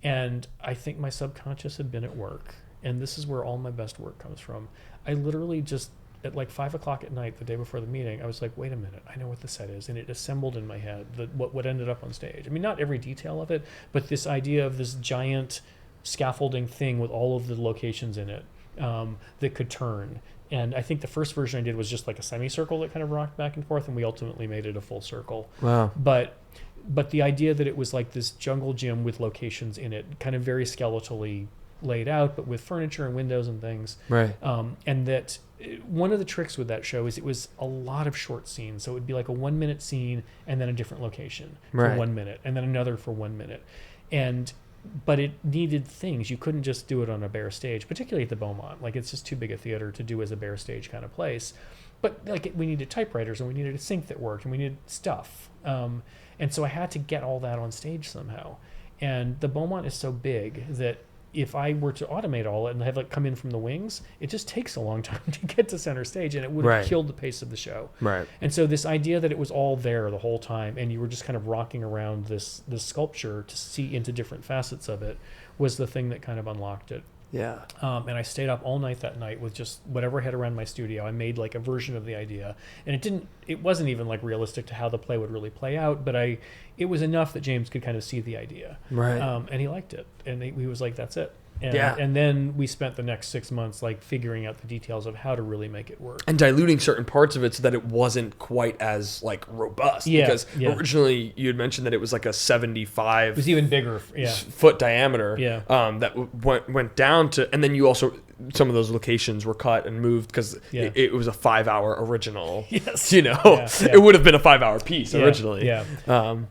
And I think my subconscious had been at work, and this is where all my best work comes from. I literally just, at like 5 o'clock at night, the day before the meeting, I was like, wait a minute, I know what the set is. And it assembled in my head what ended up on stage. I mean, not every detail of it, but this idea of this giant scaffolding thing with all of the locations in it that could turn. And I think the first version I did was just like a semicircle that kind of rocked back and forth, and we ultimately made it a full circle. Wow. But the idea that it was like this jungle gym with locations in it, kind of very skeletally laid out, but with furniture and windows and things. Right. And that one of the tricks with that show is it was a lot of short scenes. So it would be like a 1-minute scene and then a different location for 1 minute, and then another for 1 minute. But it needed things. You couldn't just do it on a bare stage, particularly at the Beaumont. Like, it's just too big a theater to do as a bare stage kind of place. But like, we needed typewriters, and we needed a sync that worked, and we needed stuff. And so I had to get all that on stage somehow. And the Beaumont is so big that if I were to automate all it and have it come in from the wings, it just takes a long time to get to center stage, and it would have killed the pace of the show. Right. And so this idea that it was all there the whole time and you were just kind of rocking around this sculpture to see into different facets of it was the thing that kind of unlocked it. Yeah. And I stayed up all night that night with just whatever I had around my studio. I made like a version of the idea, and it wasn't even like realistic to how the play would really play out, but it was enough that James could kind of see the idea. Right. And he liked it, and he was like, that's it. And then we spent the next 6 months like figuring out the details of how to really make it work. And diluting certain parts of it so that it wasn't quite as like robust. Because originally you had mentioned that it was like a 75 it was even bigger foot diameter. Yeah. That went down to, and then you also, some of those locations were cut and moved because it was a 5-hour original. Yes. You know, it would have been a 5-hour piece originally. Yeah.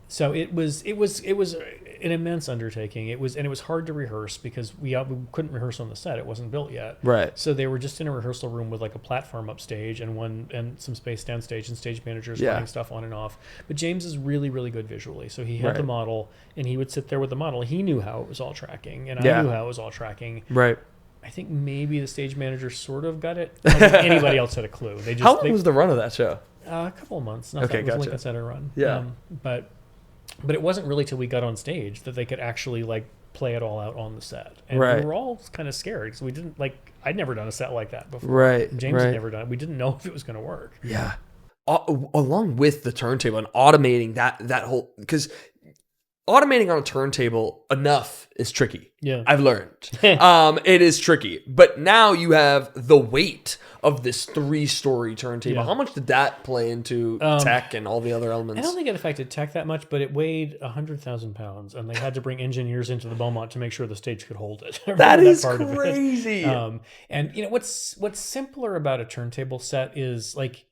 So it was an immense undertaking. It was hard to rehearse because we couldn't rehearse on the set. It wasn't built yet. Right. So they were just in a rehearsal room with like a platform upstage and some space downstage and stage managers running stuff on and off. But James is really, really good visually. So he had the model and he would sit there with the model. He knew how it was all tracking and I knew how it was all tracking. Right. I think maybe the stage manager sort of got it. I don't think anybody else had a clue. How long was the run of that show? A couple of months. Not that it was Lincoln Center run. Yeah. But it wasn't really till we got on stage that they could actually like play it all out on the set. And we were all kind of scared because we didn't I'd never done a set like that before. Right. James had never done it. We didn't know if it was going to work. Yeah. Along with the turntable and automating that whole, because automating on a turntable enough is tricky. Yeah. I've learned. It is tricky. But now you have the weight of this 3-story turntable. Yeah. How much did that play into tech and all the other elements? I don't think it affected tech that much, but it weighed 100,000 pounds, and they had to bring engineers into the Beaumont to make sure the stage could hold it. That is crazy. And you know what's simpler about a turntable set is like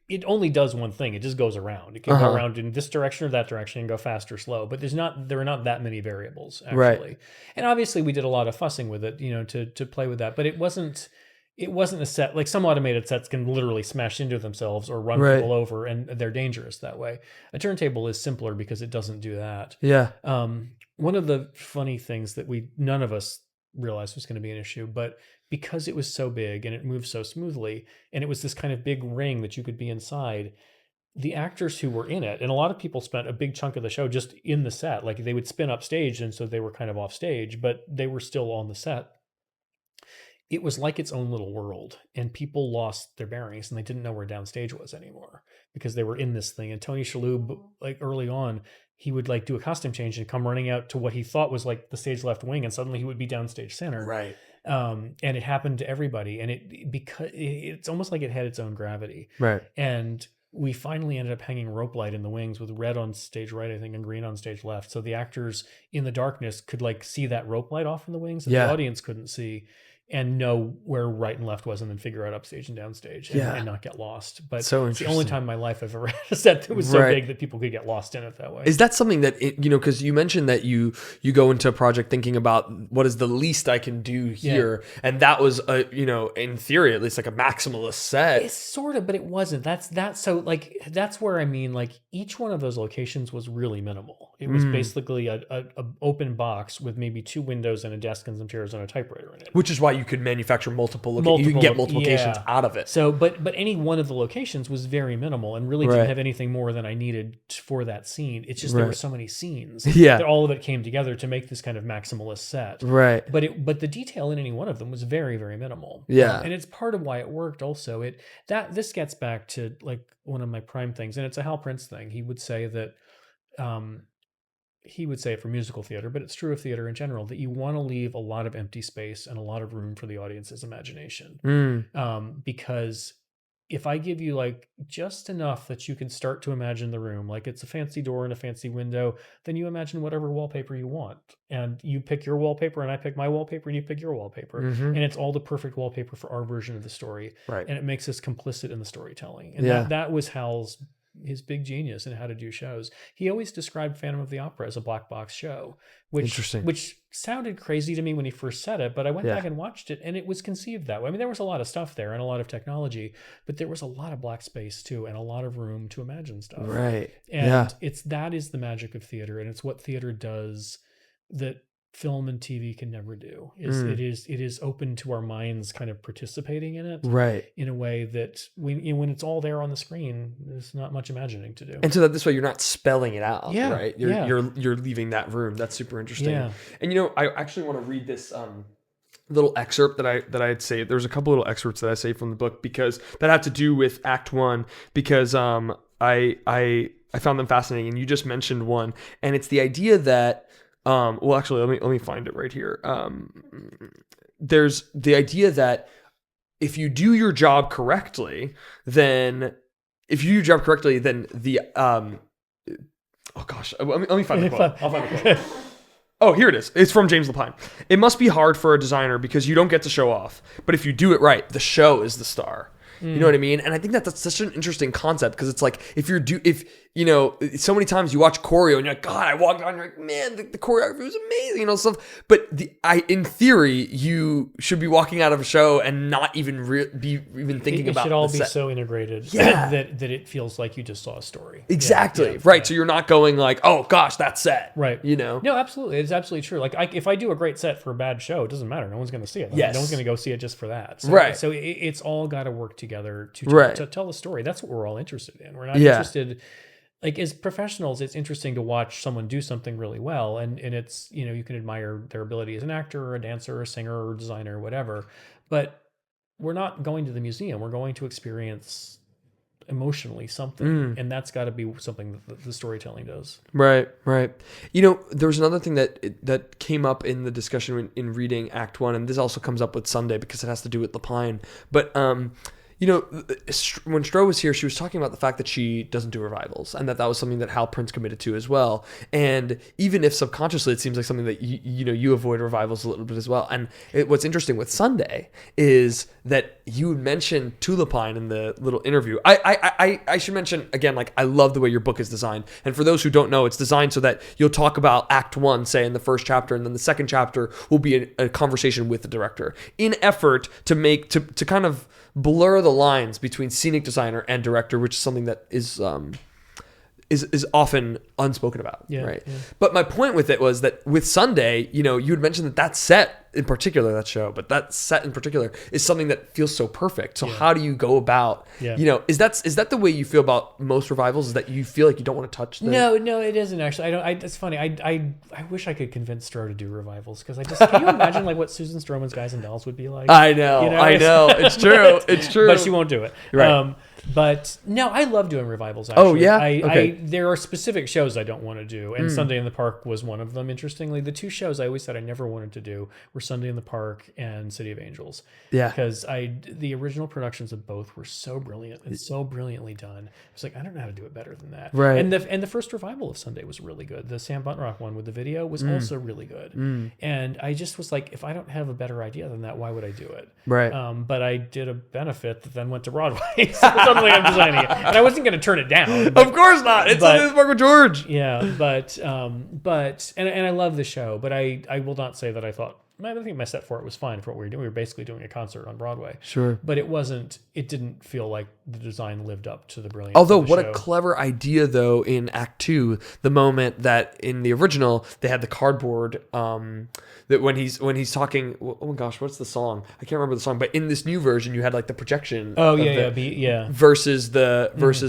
it only does one thing. It just goes around. It can go around in this direction or that direction and go fast or slow. But there are not that many variables actually. Right. And obviously we did a lot of fussing with it, to play with that. But it wasn't a set like some automated sets can literally smash into themselves or run people over, and they're dangerous that way. A turntable is simpler because it doesn't do that. Yeah. One of the funny things that none of us realized was going to be an issue, but because it was so big and it moved so smoothly and it was this kind of big ring that you could be inside, the actors who were in it, and a lot of people spent a big chunk of the show just in the set, like they would spin up stage and so they were kind of off stage, but they were still on the set. It was like its own little world, and people lost their bearings and they didn't know where downstage was anymore because they were in this thing. And Tony Shalhoub, like early on, he would like do a costume change and come running out to what he thought was like the stage left wing, and suddenly he would be downstage center. Right. And it happened to everybody, and because it's almost like it had its own gravity. Right. And we finally ended up hanging rope light in the wings with red on stage right, I think, and green on stage left. So the actors in the darkness could like see that rope light off in the wings that the audience couldn't see, and know where right and left was, and then figure out upstage and downstage and not get lost. But so it's the only time in my life I've ever had a set that was so big that people could get lost in it that way. Is that something that, because you mentioned that you go into a project thinking about what is the least I can do here. And that was, in theory, at least like a maximalist set. It's sort of, but it wasn't. So like, that's where I mean, like each one of those locations was really minimal. It was basically a open box with maybe 2 windows and a desk and some chairs and a typewriter in it. Which is why you could manufacture multiple locations. You can get multiple locations out of it. So, but any one of the locations was very minimal and really didn't have anything more than I needed for that scene. It's just there were so many scenes that all of it came together to make this kind of maximalist set. Right. But the detail in any one of them was very, very minimal. Yeah. And it's part of why it worked also. This gets back to like one of my prime things, and it's a Hal Prince thing. He would say that he would say it for musical theater, but it's true of theater in general, that you want to leave a lot of empty space and a lot of room for the audience's imagination. Because if I give you like just enough that you can start to imagine the room, like it's a fancy door and a fancy window, then you imagine whatever wallpaper you want. And you pick your wallpaper and I pick my wallpaper and you pick your wallpaper. And it's all the perfect wallpaper for our version of the story. Right. And it makes us complicit in the storytelling. And that was Hal's big genius in how to do shows. He always described Phantom of the Opera as a black box show, Interesting. which sounded crazy to me when he first said it, but I went Yeah. back and watched it, and it was conceived that way. I mean, there was a lot of stuff there and a lot of technology, but there was a lot of black space too, and a lot of room to imagine stuff. Right. And that is the magic of theater, and it's what theater does that film and TV can never do. It is open to our minds kind of participating in it, Right. in a way that when it's all there on the screen, there's not much imagining to do. And so that this way you're not spelling it out, Yeah, right? You're leaving that room. That's super interesting. Yeah. And I actually want to read this little excerpt that I had saved. There's a couple little excerpts that I saved from the book because that have to do with Act 1 because I found them fascinating, and you just mentioned one, and it's the idea that well, actually, let me find it right here. There's the idea that if you do your job correctly, then the oh gosh, let me find the quote. I'll find the quote. Oh, here it is. It's from James Lapine. It must be hard for a designer because you don't get to show off, but if you do it right, the show is the star. You know what I mean? And I think that's such an interesting concept because it's like if so many times you watch choreo and you're like, God, I walked on, you're like, man, the choreography was amazing, stuff. But in theory, you should be walking out of a show and not even be thinking about. It should all the be set. so integrated that it feels like you just saw a story. Exactly. Yeah, right. So you're not going like, oh gosh, that's set. Right. No, absolutely. It's absolutely true. Like if I do a great set for a bad show, it doesn't matter. No one's going to see it. Yes. No one's going to go see it just for that. So, right. So it's all got to work together to tell the story. That's what we're all interested in. We're not interested. Like as professionals, it's interesting to watch someone do something really well, and it's you can admire their ability as an actor or a dancer or a singer or designer or whatever, but we're not going to the museum. We're going to experience emotionally something, and that's got to be something that the storytelling does. Right. There was another thing that came up in the discussion in reading Act 1, and this also comes up with Sunday because it has to do with Lapine, but when Stro was here, she was talking about the fact that she doesn't do revivals, and that was something that Hal Prince committed to as well. And even if subconsciously, it seems like something that you avoid revivals a little bit as well. And what's interesting with Sunday is that you mentioned to Lapine in the little interview. I should mention again, like I love the way your book is designed. And for those who don't know, it's designed so that you'll talk about Act 1, say in the first chapter, and then the second chapter will be a conversation with the director in effort to kind of blur the lines between scenic designer and director, which is something that is often unspoken about, right? Yeah. But my point with it was that with Sunday, you had mentioned that set in particular, that show, but that set in particular is something that feels so perfect. So how do you go about, is that the way you feel about most revivals? Is that you feel like you don't want to touch them? No, it isn't actually. It's funny. I wish I could convince Stro to do revivals because can you imagine like what Susan Stroman's Guys and Dolls would be like? I know. It's true. It's true. But she won't do it. Right. But no, I love doing revivals. Actually. Oh yeah. There are specific shows I don't want to do, and Sunday in the Park was one of them. Interestingly, the two shows I always said I never wanted to do were Sunday in the Park and City of Angels. Yeah. Because the original productions of both were so brilliant and so brilliantly done. I was like, I don't know how to do it better than that. Right. And the first revival of Sunday was really good. The Sam Buntrock one with the video was also really good. And I just was like, if I don't have a better idea than that, why would I do it? Right. But I did a benefit that then went to Broadway. So suddenly I'm designing it, and I wasn't going to turn it down. Of course not. It's Marco George. Yeah, but I love the show, but I will not say that I thought. I think my set for it was fine for what we were doing. We were basically doing a concert on Broadway. Sure. But it didn't feel like the design lived up to the brilliance. Although, of the what show. a clever idea, though, in Act 2, the moment that in the original, they had the cardboard, that when he's talking, oh my gosh, what's the song? I can't remember the song, but in this new version, you had like the projection. Oh, yeah. Versus the original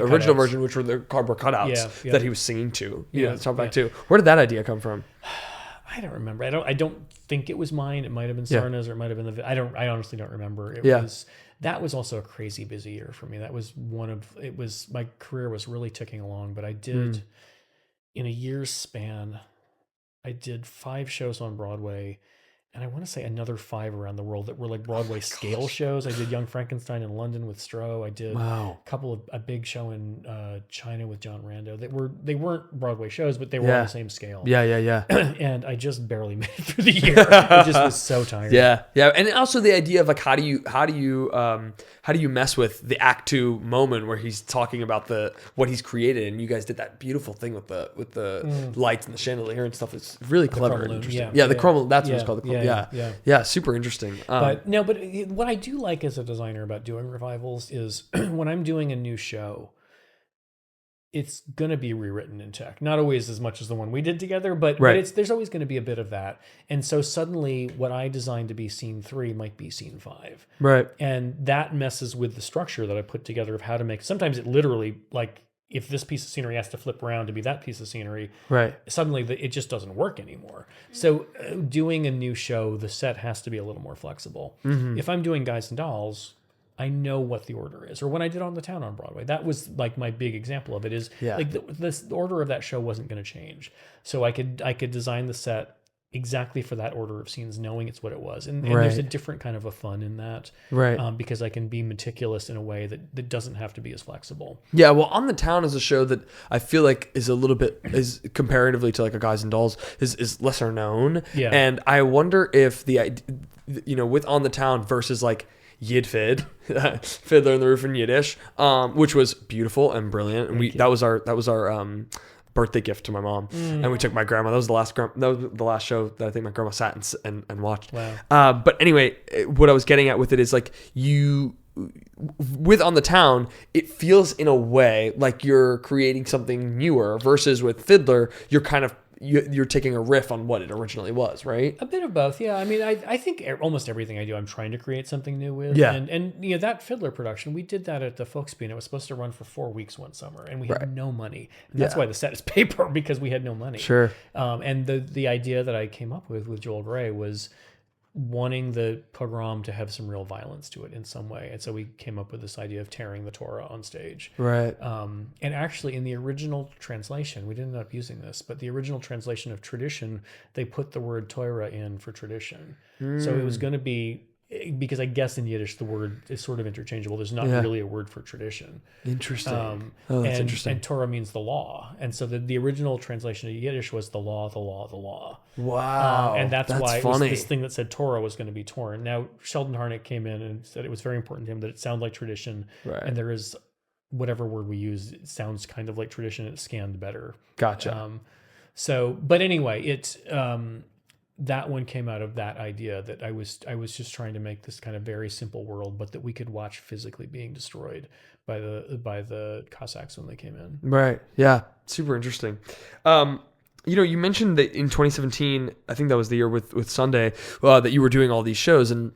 cutouts. Version, which were the cardboard cutouts that he was singing to. Talk back to. Where did that idea come from? I don't remember. I don't think it was mine. It might have been Sarna's or it might have been I honestly don't remember. That was also a crazy busy year for me. That was my career was really ticking along, but I did in a year's span, I did 5 shows on Broadway and I want to say another 5 around the world that were like Broadway scale shows. I did Young Frankenstein in London with Stroh. I did a couple of a big show in China with John Rando. They weren't Broadway shows, but they were on the same scale. Yeah. And I just barely made it through the year. It just was so tired. Yeah. And also the idea of like how do you mess with the Act 2 moment where he's talking about what he's created, and you guys did that beautiful thing with the lights and the chandelier and stuff. It's really clever and interesting. The chrome. That's what it's called. The chrome. Yeah, super interesting. But what I do like as a designer about doing revivals is when I'm doing a new show, it's going to be rewritten in tech. Not always as much as the one we did together, but there's always going to be a bit of that. And so suddenly what I designed to be scene 3 might be scene 5. Right. And that messes with the structure that I put together of how to make. Sometimes it literally, like, if this piece of scenery has to flip around to be that piece of scenery, suddenly it just doesn't work anymore. So doing a new show, the set has to be a little more flexible. Mm-hmm. If I'm doing Guys and Dolls, I know what the order is. Or when I did On the Town on Broadway, that was like my big example of it is like the order of that show wasn't going to change. So I could design the set exactly for that order of scenes, knowing it's what it was. And there's a different kind of a fun in that. Because I can be meticulous in a way that doesn't have to be as flexible. Yeah, well, On the Town is a show that I feel like is a little bit, is comparatively to like a Guys and Dolls, is lesser known. Yeah. And I wonder if with On the Town versus like Yidfid, Fiddler on the Roof in Yiddish, which was beautiful and brilliant. And that was our birthday gift to my mom, and we took my grandma. That was the last show that I think my grandma sat and watched. Wow. But anyway, what I was getting at with it is like with On the Town, it feels in a way like you're creating something newer versus with Fiddler, you're kind of you're taking a riff on what it originally was, right? A bit of both, yeah. I mean, I think almost everything I do, I'm trying to create something new with. Yeah. And that Fiddler production, we did that at the Folksby, and it was supposed to run for 4 weeks one summer, and we had no money. And that's why the set is paper, because we had no money. Sure. And the idea that I came up with Joel Gray was wanting the pogrom to have some real violence to it in some way. And so we came up with this idea of tearing the Torah on stage. Right. And actually in the original translation, we didn't end up using this, but the original translation of tradition, they put the word Torah in for tradition. So it was going to be, because I guess in Yiddish the word is sort of interchangeable. There's not really a word for tradition. Interesting. That's interesting. And Torah means the law. And so the original translation of Yiddish was the law, the law, the law. Wow. And that's why it was this thing that said Torah was going to be torn. Now, Sheldon Harnick came in and said it was very important to him that it sounded like tradition. Right. And there is, whatever word we use, it sounds kind of like tradition. It's scanned better. Gotcha. But anyway, that one came out of that idea that I was just trying to make this kind of very simple world, but that we could watch physically being destroyed by the Cossacks when they came in. Right. Yeah. Super interesting. You mentioned that in 2017, I think that was the year with Sunday, that you were doing all these shows, and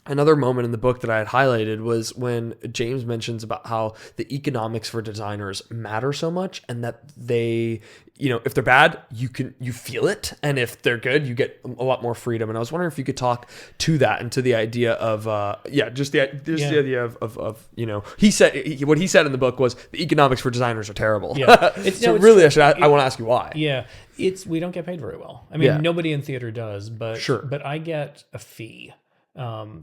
another moment in the book that I had highlighted was when James mentions about how the economics for designers matter so much, and that they, if they're bad, you feel it, and if they're good, you get a lot more freedom. And I was wondering if you could talk to that and to the idea of the idea of he said what he said in the book was the economics for designers are terrible. Yeah. I want to ask you why. Yeah, we don't get paid very well. I mean, nobody in theater does, but I get a fee.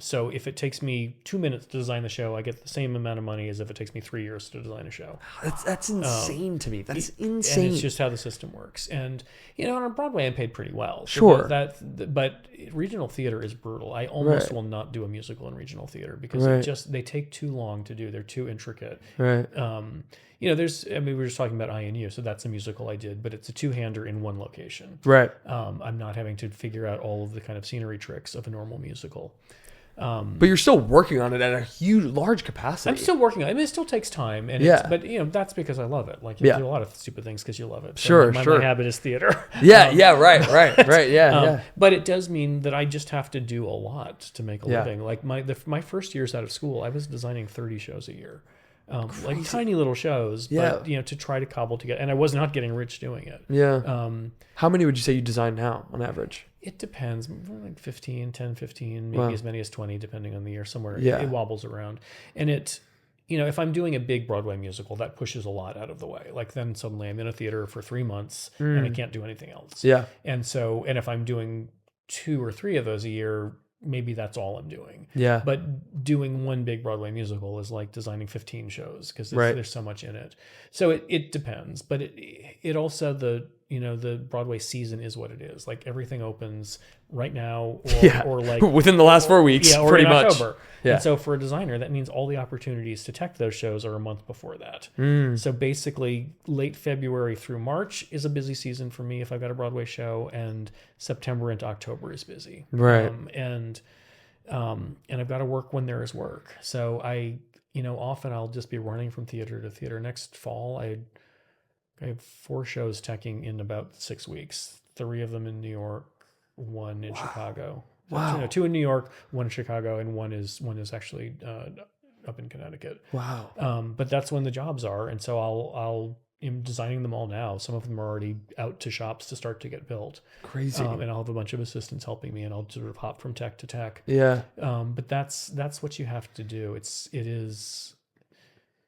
So if it takes me 2 minutes to design the show, I get the same amount of money as if it takes me 3 years to design a show. That's insane to me. That's insane. And it's just how the system works. And on Broadway, I'm paid pretty well. So but regional theater is brutal. I almost will not do a musical in regional theater because they take too long to do. They're too intricate. Right. We were just talking about INU, so that's a musical I did, but it's a two-hander in one location. Right. I'm not having to figure out all of the kind of scenery tricks of a normal musical. But you're still working on it at a large capacity. I'm still working on it. I mean, it still takes time. But that's because I love it. Like, you do a lot of stupid things because you love it. So my habit is theater. Right. But it does mean that I just have to do a lot to make a living. Like my first years out of school, I was designing 30 shows a year. Like tiny little shows, but to try to cobble together, and I was not getting rich doing it. Yeah. How many would you say you design now on average? It depends, like 10, 15, maybe as many as 20, depending on the year. Somewhere it wobbles around, and if I'm doing a big Broadway musical, that pushes a lot out of the way. Like then suddenly I'm in a theater for 3 months and I can't do anything else. Yeah. And if I'm doing 2 or 3 of those a year, maybe that's all I'm doing. Yeah. But doing one big Broadway musical is like designing 15 shows because Right. there's so much in it. So it depends, but it also the Broadway season is what it is. Like everything opens right now or like within the last 4 weeks, or pretty in much. October. Yeah. And so for a designer, that means all the opportunities to tech those shows are a month before that. So basically late February through March is a busy season for me if I've got a Broadway show, and September into October is busy. Right. And I've got to work when there is work. So often I'll just be running from theater to theater. Next fall, I have 4 shows teching in about 6 weeks, 3 of them in New York, 1 in Chicago. Wow. 2 in New York, 1 in Chicago, and one is actually up in Connecticut. Wow. But that's when the jobs are, and so I'm designing them all now. Some of them are already out to shops to start to get built. Crazy. And I'll have a bunch of assistants helping me, and I'll sort of hop from tech to tech. Yeah. But that's what you have to do.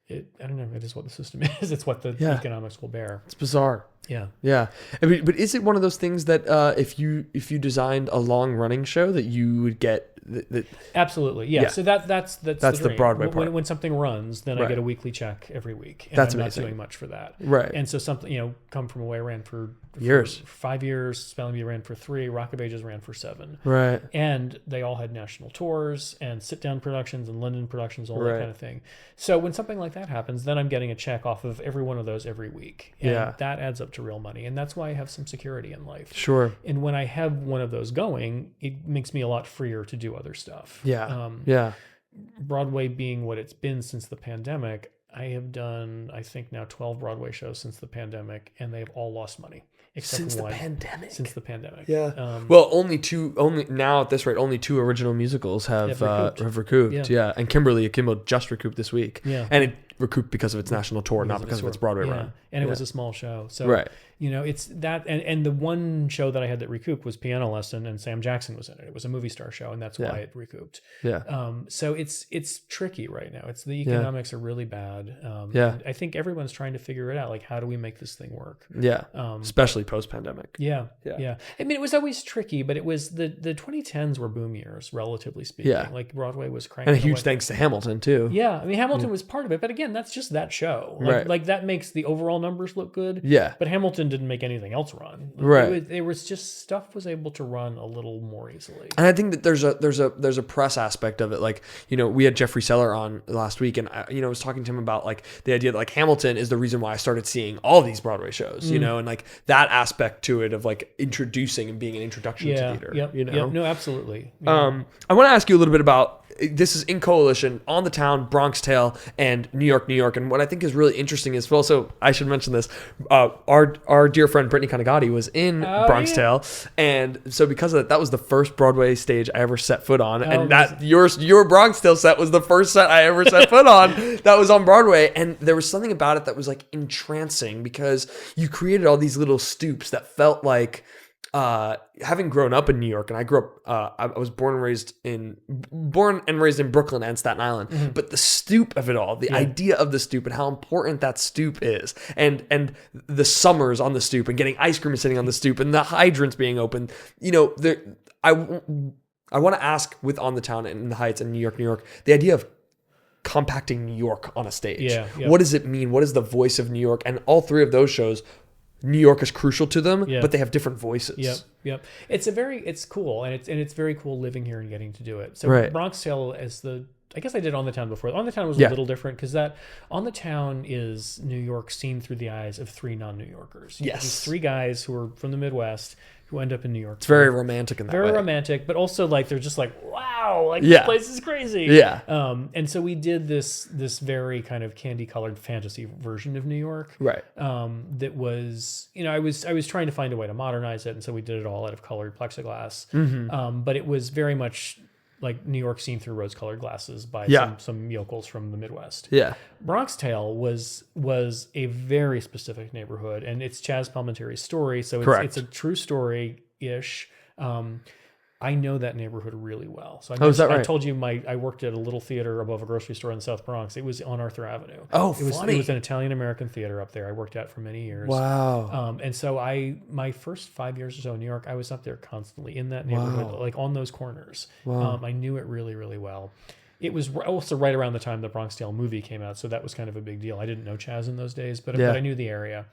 I don't know. It is what the system is. It's what the economics will bear. It's bizarre. Yeah. Yeah. I mean, but is it one of those things that if you designed a long running show that you would get that? Absolutely. Yeah. So that's the Broadway part. When something runs, then I Right. get a weekly check every week. And That's I'm amazing. not doing much for that. Right. And so something, Come From Away ran for Years. 5 years. Spelling Bee ran for 3. Rock of Ages ran for 7. Right. And they all had national tours and sit down productions and London productions, all Right. that kind of thing. So when something like that happens, then I'm getting a check off of every one of those every week. And Yeah. that adds up to real money. And that's why I have some security in life. Sure. And when I have one of those going, it makes me a lot freer to do other stuff. Yeah. Yeah. Broadway being what it's been since the pandemic, I have done, I think now 12 Broadway shows since the pandemic, and they've all lost money. Except Since the one. pandemic. Since the pandemic. Yeah. Well, only 2 now at this rate, only 2 original musicals have recouped. Yeah. And Kimberly Akimbo just recouped this week. Yeah. And it recouped because of its national tour, not because of its Broadway run. And it was a small show. So, right. It's that. And the one show that I had that recouped was Piano Lesson, and Sam Jackson was in it. It was a movie star show, and that's why it recouped. Yeah. So it's tricky right now. The economics are really bad. And I think everyone's trying to figure it out. Like, how do we make this thing work? Yeah. Especially post-pandemic. Yeah. I mean, it was always tricky, but it was the 2010s were boom years, relatively speaking. Yeah. Like Broadway was cranking. And a huge thanks to Hamilton too. Yeah. I mean, Hamilton was part of it, but again, that's just that show. Like that makes the overall numbers look good. Yeah. But Hamilton didn't make anything else run. Right. There was just stuff was able to run a little more easily. And I think that there's a press aspect of it. Like, we had Jeffrey Seller on last week, and I was talking to him about like the idea that like Hamilton is the reason why I started seeing all these Broadway shows, and like that aspect to it of like introducing and being an introduction to theater. Yep. No, absolutely. I want to ask you a little bit about, this is in coalition, On the Town, Bronx Tale, and New York, New York. And what I think is really interesting is, also, I should mention this, our dear friend Brittany Kanagati was in Bronx Tale. And so because of that was the first Broadway stage I ever set foot on. And that your Bronx Tale set was the first set I ever set foot on that was on Broadway. And there was something about it that was like entrancing, because you created all these little stoops that felt like, having grown up in New York, and I grew up, I was born and raised in Brooklyn and Staten Island, but the stoop of it all, the idea of the stoop and how important that stoop is, and the summers on the stoop and getting ice cream sitting on the stoop and the hydrants being open, I want to ask, with On the Town and the Heights and New York, New York, the idea of compacting New York on a stage. What does it mean? What is the voice of New York? And all 3 of those shows, New York is crucial to them, but they have different voices. Yep. It's cool, and it's very cool living here and getting to do it. So Bronx Tale I guess I did On the Town before. On the Town was a little different, because that On the Town is New York seen through the eyes of 3 non-New Yorkers. Yes. These 3 guys who are from the Midwest who end up in New York. It's very romantic in that way. Very romantic, but also like they're just like, wow, like this place is crazy. Yeah. And so we did this very kind of candy-colored fantasy version of New York. Right. That was, I was trying to find a way to modernize it, and so we did it all out of colored plexiglass. But it was very much like New York seen through rose-colored glasses by some yokels from the Midwest. Yeah. Bronx Tale was a very specific neighborhood, and it's Chaz Palminteri's story, so it's a true story-ish. I know that neighborhood really well. So Oh, is that right? I told you I worked at a little theater above a grocery store in the South Bronx. It was on Arthur Avenue. Oh, it was funny. It was an Italian-American theater up there. I worked at for many years. Wow. And so my first 5 years or so in New York, I was up there constantly in that neighborhood, like on those corners. Wow. I knew it really, really well. It was also right around the time the Bronx Tale movie came out, so that was kind of a big deal. I didn't know Chaz in those days, but I knew the area.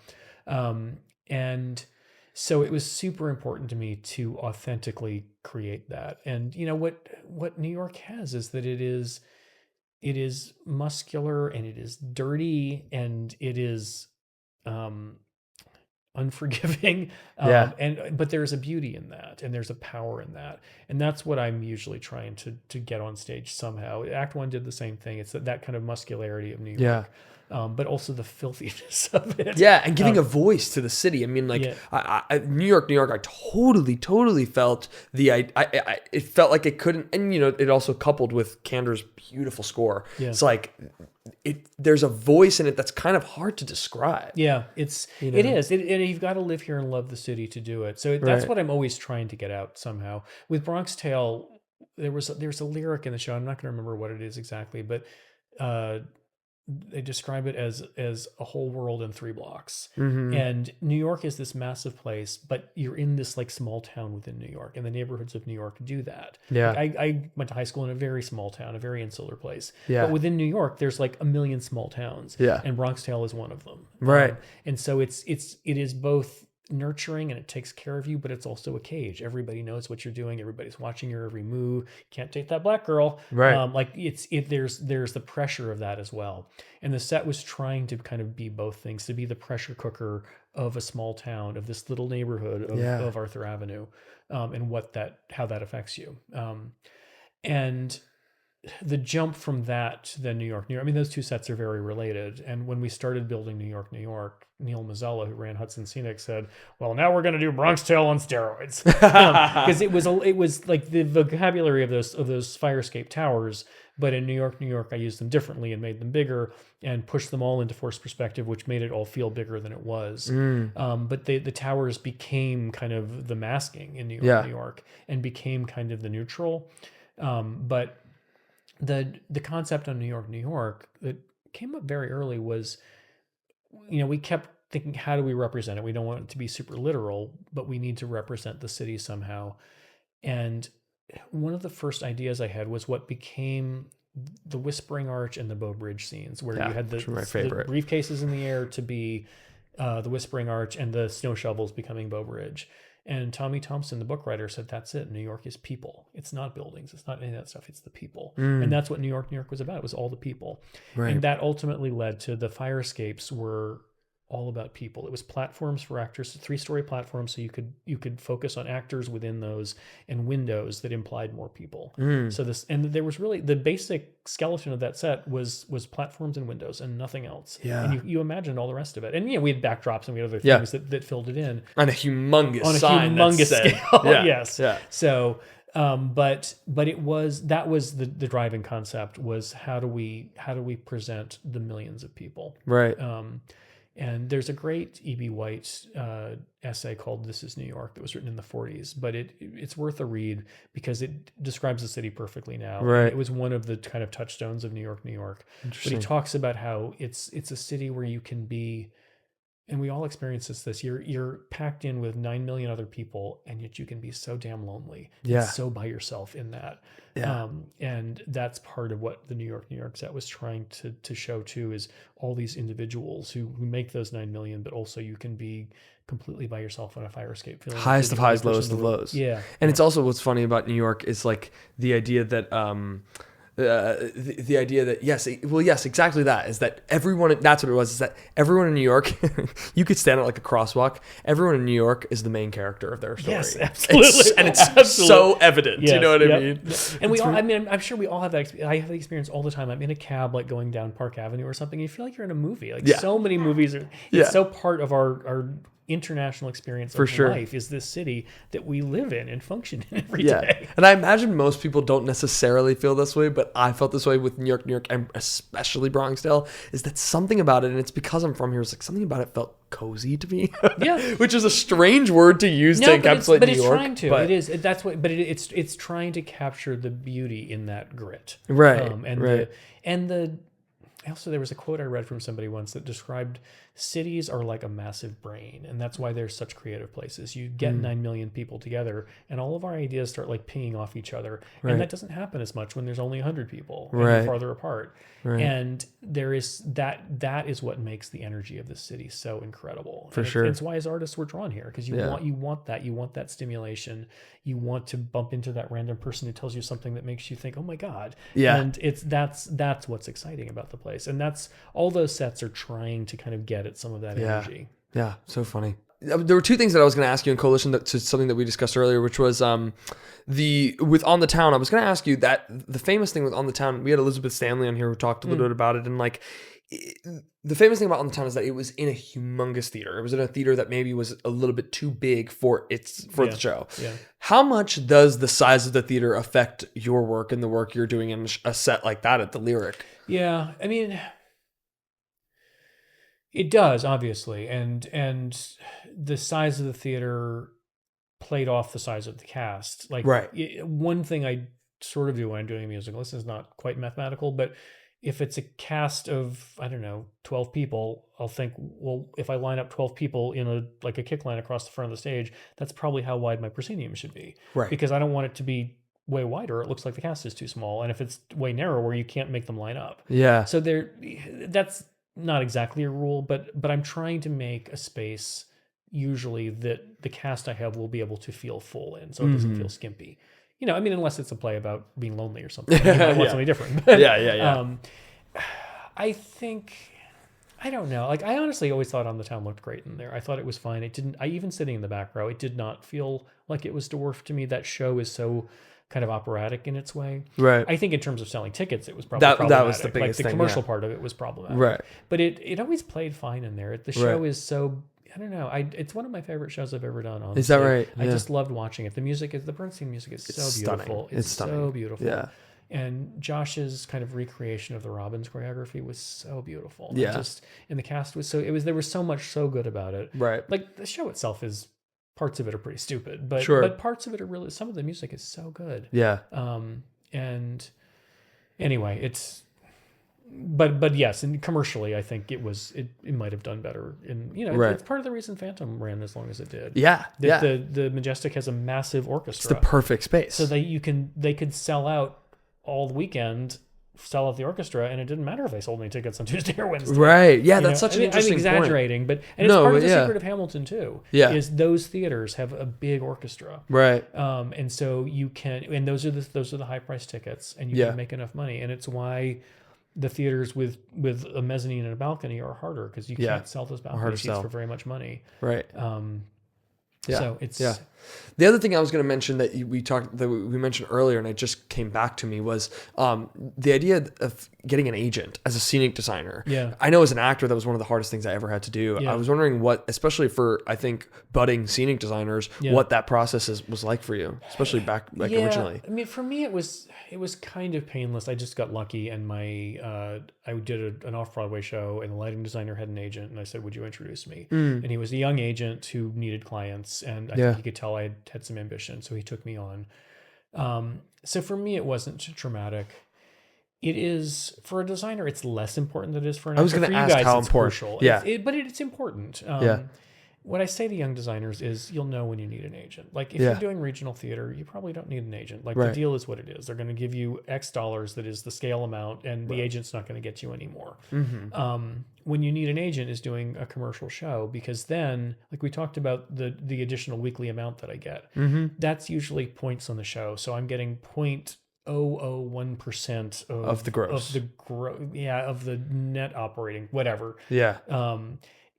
And so it was super important to me to authentically create that. And you know what New York has is that it is muscular and it is dirty and it is unforgiving. But there's a beauty in that and there's a power in that. And that's what I'm usually trying to get on stage somehow. Act One did the same thing. It's that kind of muscularity of New York. But also the filthiness of it. Yeah, and giving a voice to the city. I mean, like, New York, I totally felt it felt like it couldn't, and you know, it also coupled with Kander's beautiful score. Yeah. It's like, there's a voice in it that's kind of hard to describe. Yeah, it is. And you've got to live here and love the city to do it. So that's what I'm always trying to get out somehow. With Bronx Tale, there's a lyric in the show. I'm not going to remember what it is exactly, but they describe it as a whole world in 3 blocks. Mm-hmm. And New York is this massive place, but you're in this like small town within New York, and the neighborhoods of New York do that. Yeah. Like, I went to high school in a very small town, a very insular place. Yeah. But within New York, there's like a million small towns. Yeah. And Bronx Tale is one of them. Right. And so it is both nurturing and it takes care of you, but it's also a cage. Everybody knows what you're doing. Everybody's watching your every move. Can't date that black girl. Right. There's the pressure of that as well. And the set was trying to kind of be both things, to be the pressure cooker of a small town, of this little neighborhood of Arthur Avenue, and how that affects you. And the jump from that to then New York, I mean, those two sets are very related. And when we started building New York, Neil Mazzella, who ran Hudson Scenic, said, well, now we're going to do Bronx Tale on steroids. Because it was like the vocabulary of those fire escape towers. But in New York, I used them differently and made them bigger and pushed them all into forced perspective, which made it all feel bigger than it was. But the towers became kind of the masking in New York, and became kind of the neutral. But the concept on New York that came up very early was, you know, we kept thinking, how do we represent it? We don't want it to be super literal, but we need to represent the city somehow. And one of the first ideas I had was what became the Whispering Arch and the Bow Bridge scenes, where you had the briefcases in the air to be the Whispering Arch and the snow shovels becoming Bow Bridge. And Tommy Thompson, the book writer, said, that's it. New York is people. It's not buildings. It's not any of that stuff. It's the people. And that's what New York was about. It was all the people. Right. And that ultimately led to the fire escapes were all about people. It was platforms for actors, 3-story platforms, so you could focus on actors within those, and windows that implied more people. So there was really the basic skeleton of that set was platforms and windows and nothing else. Yeah. And you imagined all the rest of it. And we had backdrops and we had other things that filled it in on a humongous scale. Yeah. Yes. Yeah. So but that was the driving concept, was how do we present the millions of people. Right. And there's a great E.B. White essay called "This Is New York" that was written in the 40s, but it's worth a read because it describes the city perfectly now. Right. It was one of the kind of touchstones of New York. But he talks about how it's a city where you can be, and we all experience this. You're packed in with 9 million other people, and yet you can be so damn lonely. Yeah. And so by yourself in that. Yeah. And that's part of what the New York set was trying to show too, is all these individuals who make those 9 million, but also you can be completely by yourself on a fire escape. Highest of highs, lowest of lows. Yeah. And it's also, what's funny about New York is like the idea that, the idea that yes, exactly that, is that everyone, that's what it was, is that everyone in New York, you could stand at like a crosswalk, everyone in New York is the main character of their story. Yes, absolutely. It's so evident. Yes, you know what I mean? And I'm sure we all have that. I have the experience all the time. I'm in a cab, like going down Park Avenue or something. You feel like you're in a movie. Like so many movies are, it's so part of our international experience For of sure. life is this city that we live in and function in every Yeah. day. And I imagine most people don't necessarily feel this way, but I felt this way with New York, and especially Bronx Tale, is that something about it, and it's because I'm from here, it's like something about it felt cozy to me. Yeah. Which is a strange word to use to encapsulate New it's York. trying to. It is. That's what. But it's trying to capture the beauty in that grit. Right. And right. the also, there was a quote I read from somebody once that described cities are like a massive brain, and that's why they're such creative places. You get 9 million people together, and all of our ideas start like pinging off each other, Right. and that doesn't happen as much when there's only 100 people and Right. you're farther apart. Right. And there is that is what makes the energy of the city so incredible. For and sure. It's why as artists we're drawn here, because you want that stimulation. You want to bump into that random person who tells you something that makes you think, oh my God. Yeah. And that's what's exciting about the place. And that's all those sets are trying to kind of get at some of that energy. Yeah, so funny. There were two things that I was going to ask you in coalition to something that we discussed earlier, which was with On the Town. I was going to ask you that the famous thing with On the Town, we had Elizabeth Stanley on here who talked a little bit about it, and like the famous thing about On the Town is that it was in a humongous theater. It was in a theater that maybe was a little bit too big for the show. Yeah. How much does the size of the theater affect your work and the work you're doing in a set like that at the Lyric? Yeah, I mean, it does, obviously, and the size of the theater played off the size of the cast. Like, Right. One thing I sort of do when I'm doing a musical, this is not quite mathematical, but if it's a cast of, I don't know, 12 people, I'll think, well, if I line up 12 people in a kick line across the front of the stage, that's probably how wide my proscenium should be. Right. Because I don't want it to be way wider. It looks like the cast is too small. And if it's way narrower, you can't make them line up. Yeah. So that's not exactly a rule, but I'm trying to make a space usually that the cast I have will be able to feel full in, so it doesn't feel skimpy. I mean, unless it's a play about being lonely or something. I want something different. But, Yeah. I think, I don't know. Like, I honestly always thought On the Town looked great in there. I thought it was fine. Even sitting in the back row, it did not feel like it was dwarfed to me. That show is so kind of operatic in its way. Right. I think in terms of selling tickets, it was probably problematic. That was the biggest thing. thing, The commercial part of it was problematic. Right. But it always played fine in there. The show is so, I don't know. It's one of my favorite shows I've ever done, honestly. Is that right? I just loved watching it. The Bernstein music is so beautiful. Stunning. It's stunning. So beautiful. Yeah. And Josh's kind of recreation of the Robbins choreography was so beautiful. Yeah. And the cast was there was so much so good about it. Right. Like, the show itself parts of it are pretty stupid, but parts of it are really, some of the music is so good. Yeah. And anyway, but yes, and commercially, I think it might have done better. And it's part of the reason Phantom ran as long as it did. Yeah. The Majestic has a massive orchestra. It's the perfect space. So they could sell out all the weekend, sell out the orchestra, and it didn't matter if they sold any tickets on Tuesday or Wednesday. Right. Yeah, that's such an interesting I'm exaggerating, point. It's part of the secret of Hamilton too. Yeah. Is those theaters have a big orchestra. Right. And so you can, and those are the high price tickets, and you can make enough money, and it's why the theaters with a mezzanine and a balcony are harder, because you can't sell those balcony seats for very much money. Right. So it's The other thing I was going to mention that we mentioned earlier, and it just came back to me, was the idea of getting an agent as a scenic designer. Yeah. I know as an actor that was one of the hardest things I ever had to do. Yeah. I was wondering what, especially for I think budding scenic designers, what that process was like for you, especially back originally. I mean, for me it was kind of painless. I just got lucky, and I did an off-Broadway show, and the lighting designer had an agent, and I said, "Would you introduce me?" And he was a young agent who needed clients, and I think he could tell I had some ambition, so he took me on. So for me, it wasn't traumatic. It is, for a designer, it's less important than it is for an actor. I was going to ask how important. Crucial. Yeah. But it's important. What I say to young designers is, you'll know when you need an agent. Like, if you're doing regional theater, you probably don't need an agent. Like, the deal is what it is. They're going to give you X dollars, that is the scale amount, and the agent's not going to get you any more. When you need an agent is doing a commercial show, because then, like we talked about, the additional weekly amount that I get, that's usually points on the show. So I'm getting 0.001% of the gross. Of the net operating, whatever. Yeah.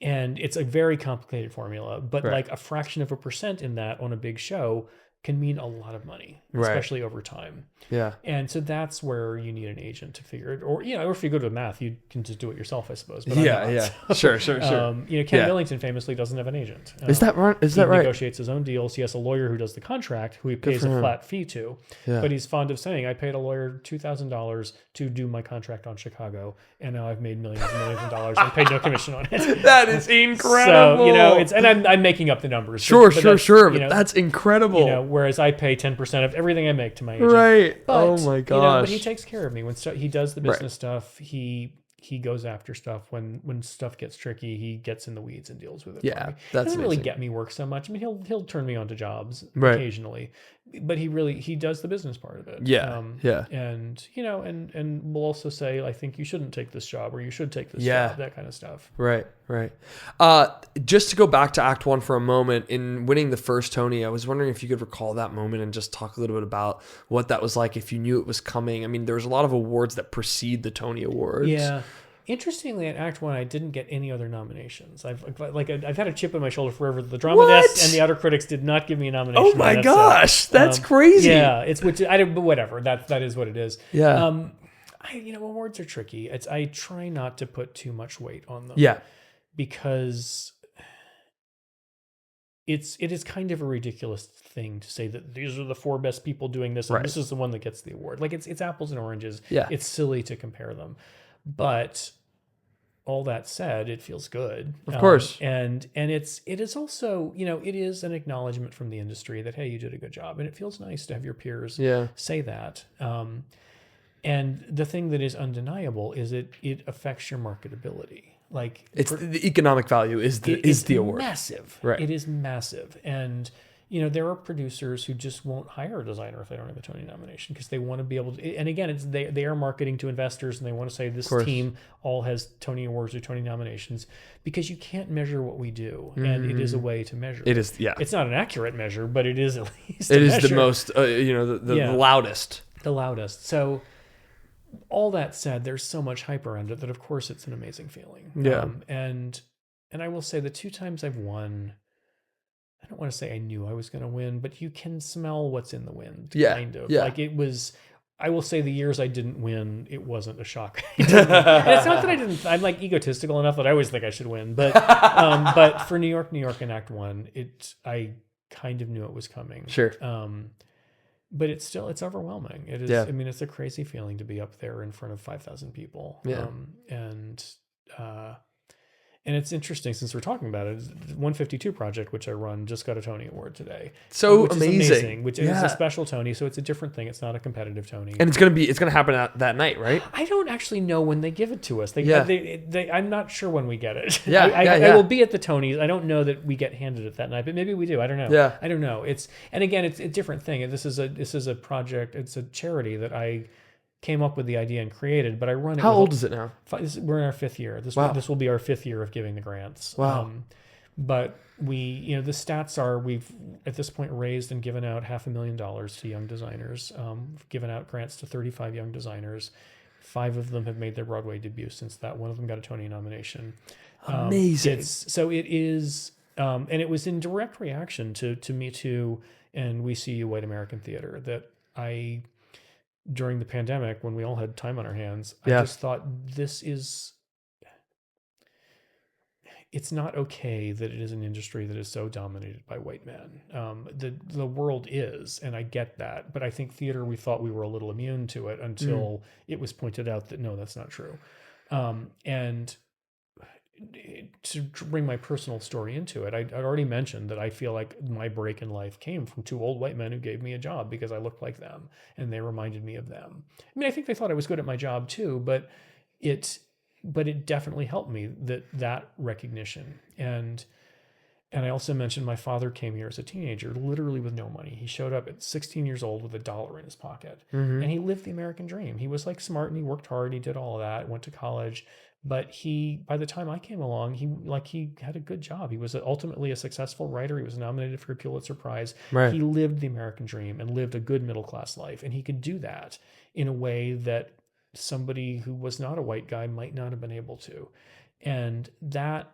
And it's a very complicated formula, but like a fraction of a percent in that on a big show can mean a lot of money, Right. especially over time. Yeah. And so that's where you need an agent to figure it, or or if you go to math, you can just do it yourself, I suppose. But Yeah. I'm not. Yeah. Sure. Sure. Ken Millington famously doesn't have an agent. Is that right? Is that He right? negotiates his own deals. He has a lawyer who does the contract, who he pays a flat fee to. Yeah. But he's fond of saying, "I paid a lawyer $2,000 to do my contract on Chicago, and now I've made millions and millions of dollars and paid no commission on it." That is incredible. So it's, and I'm making up the numbers. Sure. But But that's incredible. Whereas I pay 10% of everything I make to my agent. Right. But, oh my gosh. but he takes care of me when he does the business stuff. He goes after stuff when stuff gets tricky. He gets in the weeds and deals with it. Yeah, for me. that's He doesn't really amazing. get me work so much. I mean, he'll turn me on to jobs Right. occasionally, but he does the business part of it. Yeah. Yeah. And and we'll also say, I think you shouldn't take this job, or you should take this Yeah. job, that kind of stuff. Right, right. Just to go back to Act 1 for a moment, in winning the first Tony, I was wondering if you could recall that moment and just talk a little bit about what that was like, if you knew it was coming. I mean, there was a lot of awards that precede the Tony Awards. Yeah. Interestingly, at Act 1, I didn't get any other nominations. I've had a chip on my shoulder forever. The Drama Desk and the Outer Critics did not give me a nomination. Oh my gosh, that's crazy. Yeah, but whatever. That is what it is. Yeah. Awards are tricky. I try not to put too much weight on them. Yeah. Because it is kind of a ridiculous thing to say that these are the 4 best people doing this, and Right. this is the one that gets the award. Like it's apples and oranges. Yeah. It's silly to compare them, but all that said, it feels good, Of course. and it is also it is an acknowledgement from the industry that, hey, you did a good job, and it feels nice to have your peers say that. And the thing that is undeniable is it affects your marketability. Like It's the economic value is the award. Massive. Right. It is massive. And there are producers who just won't hire a designer if they don't have a Tony nomination, because they want to be able to. And again, they are marketing to investors, and they want to say this team all has Tony Awards or Tony nominations, because you can't measure what we do, and it is a way to measure. It is, yeah. It's not an accurate measure, but it is at least. It is the most, the loudest. The loudest. So, all that said, there's so much hype around it that, of course, it's an amazing feeling. Yeah. And I will say the 2 times I've won, I don't want to say I knew I was going to win, but you can smell what's in the wind. Yeah. Kind of. Yeah. Like it was. I will say the years I didn't win, it wasn't a shock. And it's not that I didn't. I'm like egotistical enough that I always think I should win, but for New York in Act 1, I kind of knew it was coming. Sure. But it's overwhelming. It is. Yeah. I mean, it's a crazy feeling to be up there in front of 5,000 people. Yeah. And it's interesting, since we're talking about it, 152 Project, which I run, just got a Tony Award today. So which amazing. Is amazing. Which is a special Tony, so it's a different thing. It's not a competitive Tony. And it's gonna happen that night, right? I don't actually know when they give it to us. I'm not sure when we get it. Yeah, I will be at the Tonys. I don't know that we get handed it that night, but maybe we do. I don't know. Yeah. I don't know. It's a different thing. This is a project. It's a charity that I came up with the idea and created, but I run it. How old is it now? We're in our 5th year. This will be our 5th year of giving the grants. Wow. But we, the stats are, we've at this point raised and given out $500,000 to young designers. We've given out grants to 35 young designers. 5 of them have made their Broadway debut since that. 1 of them got a Tony nomination. Amazing. So it is, and it was in direct reaction to Me Too and We See You White American Theater that during the pandemic, when we all had time on our hands, I just thought, it's not okay that it is an industry that is so dominated by white men. The world is, and I get that, but I think theater, we thought we were a little immune to it until it was pointed out that no, that's not true. And to bring my personal story into it, I'd already mentioned that I feel like my break in life came from 2 old white men who gave me a job because I looked like them and they reminded me of them. I mean, I think they thought I was good at my job too, but it definitely helped me, that recognition. And I also mentioned my father came here as a teenager, literally with no money. He showed up at 16 years old with $1 in his pocket, and he lived the American dream. He was like smart and he worked hard. He did all of that, went to college. But by the time I came along, he had a good job. He was ultimately a successful writer. He was nominated for a Pulitzer Prize. Right. He lived the American dream and lived a good middle-class life. And he could do that in a way that somebody who was not a white guy might not have been able to. And that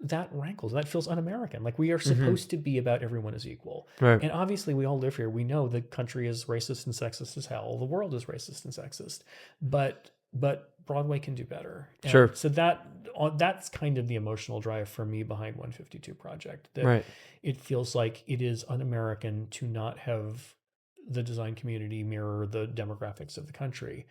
that rankles. That feels un-American. Like, we are supposed to be about everyone as equal. Right. And obviously we all live here. We know the country is racist and sexist as hell. The world is racist and sexist. But Broadway can do better. And Sure. so that's kind of the emotional drive for me behind 152 Project. That Right. it feels like it is un-American to not have the design community mirror the demographics of the country.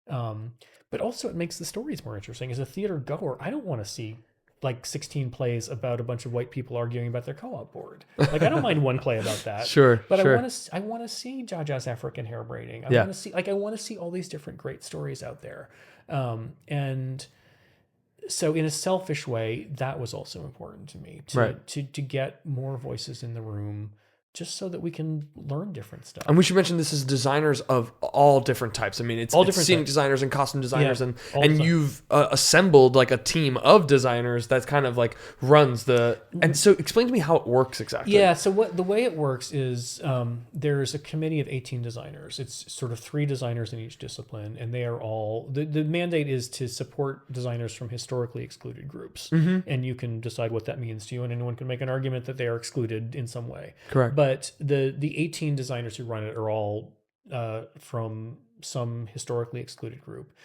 But also it makes the stories more interesting. As a theater goer, I don't want to see like 16 plays about a bunch of white people arguing about their co-op board. Like, I don't mind one play about that. Sure. But sure. I want to see Jaja's African hair braiding. I Yeah. want to see all these different great stories out there. And so in a selfish way, that was also important to me to get more voices in the room, just so that we can learn different stuff. And we should mention this is designers of all different types. I mean, it's All it's different scenic types. designers and costume designers, Yeah, and you've assembled like a team of designers that kind of like runs the. And so, explain to me how it works exactly. Yeah, so the way it works is there's a committee of 18 designers. It's sort of 3 designers in each discipline, and they are all the mandate is to support designers from historically excluded groups. And you can decide what that means to you, and anyone can make an argument that they are excluded in some way. Correct. But the 18 designers who run it are all from some historically excluded group.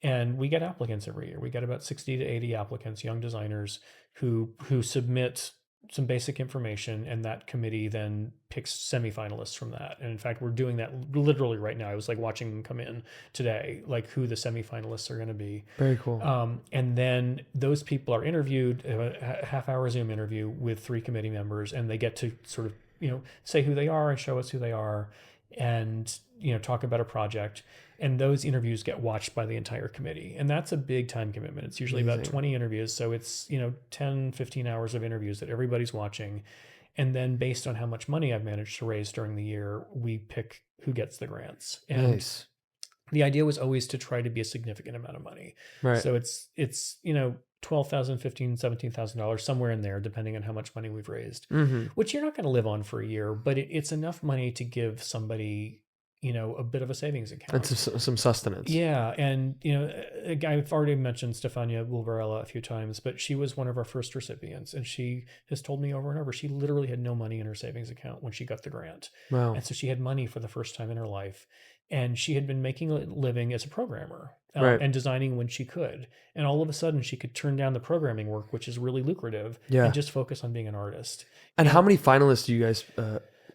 And we get applicants every year. We get about 60 to 80 applicants, young designers who submit some basic information, and that committee then picks semifinalists from that. And in fact, we're doing that literally right now. I was like watching them come in today, like who the semifinalists are going to be. Very cool. And then those people are interviewed, a half-hour Zoom interview with 3 committee members, and they get to sort of, say who they are and show us who they are, and talk about a project. And those interviews get watched by the entire committee. And that's a big time commitment. It's usually about 20 interviews. So it's, 10, 15 hours of interviews that everybody's watching. And then based on how much money I've managed to raise during the year, we pick who gets the grants. And Nice. the idea was always to try to be a significant amount of money. Right. So it's $12,000, $15,000, $17,000, somewhere in there, depending on how much money we've raised, which you're not going to live on for a year, but it's enough money to give somebody, a bit of a savings account. And some sustenance. Yeah. And, I've already mentioned Stefania Bulgarella a few times, but she was one of our first recipients. And she has told me over and over, she literally had no money in her savings account when she got the grant. Wow. And so she had money for the first time in her life. And she had been making a living as a programmer and designing when she could. And all of a sudden she could turn down the programming work, which is really lucrative, and just focus on being an artist. And how many finalists do you guys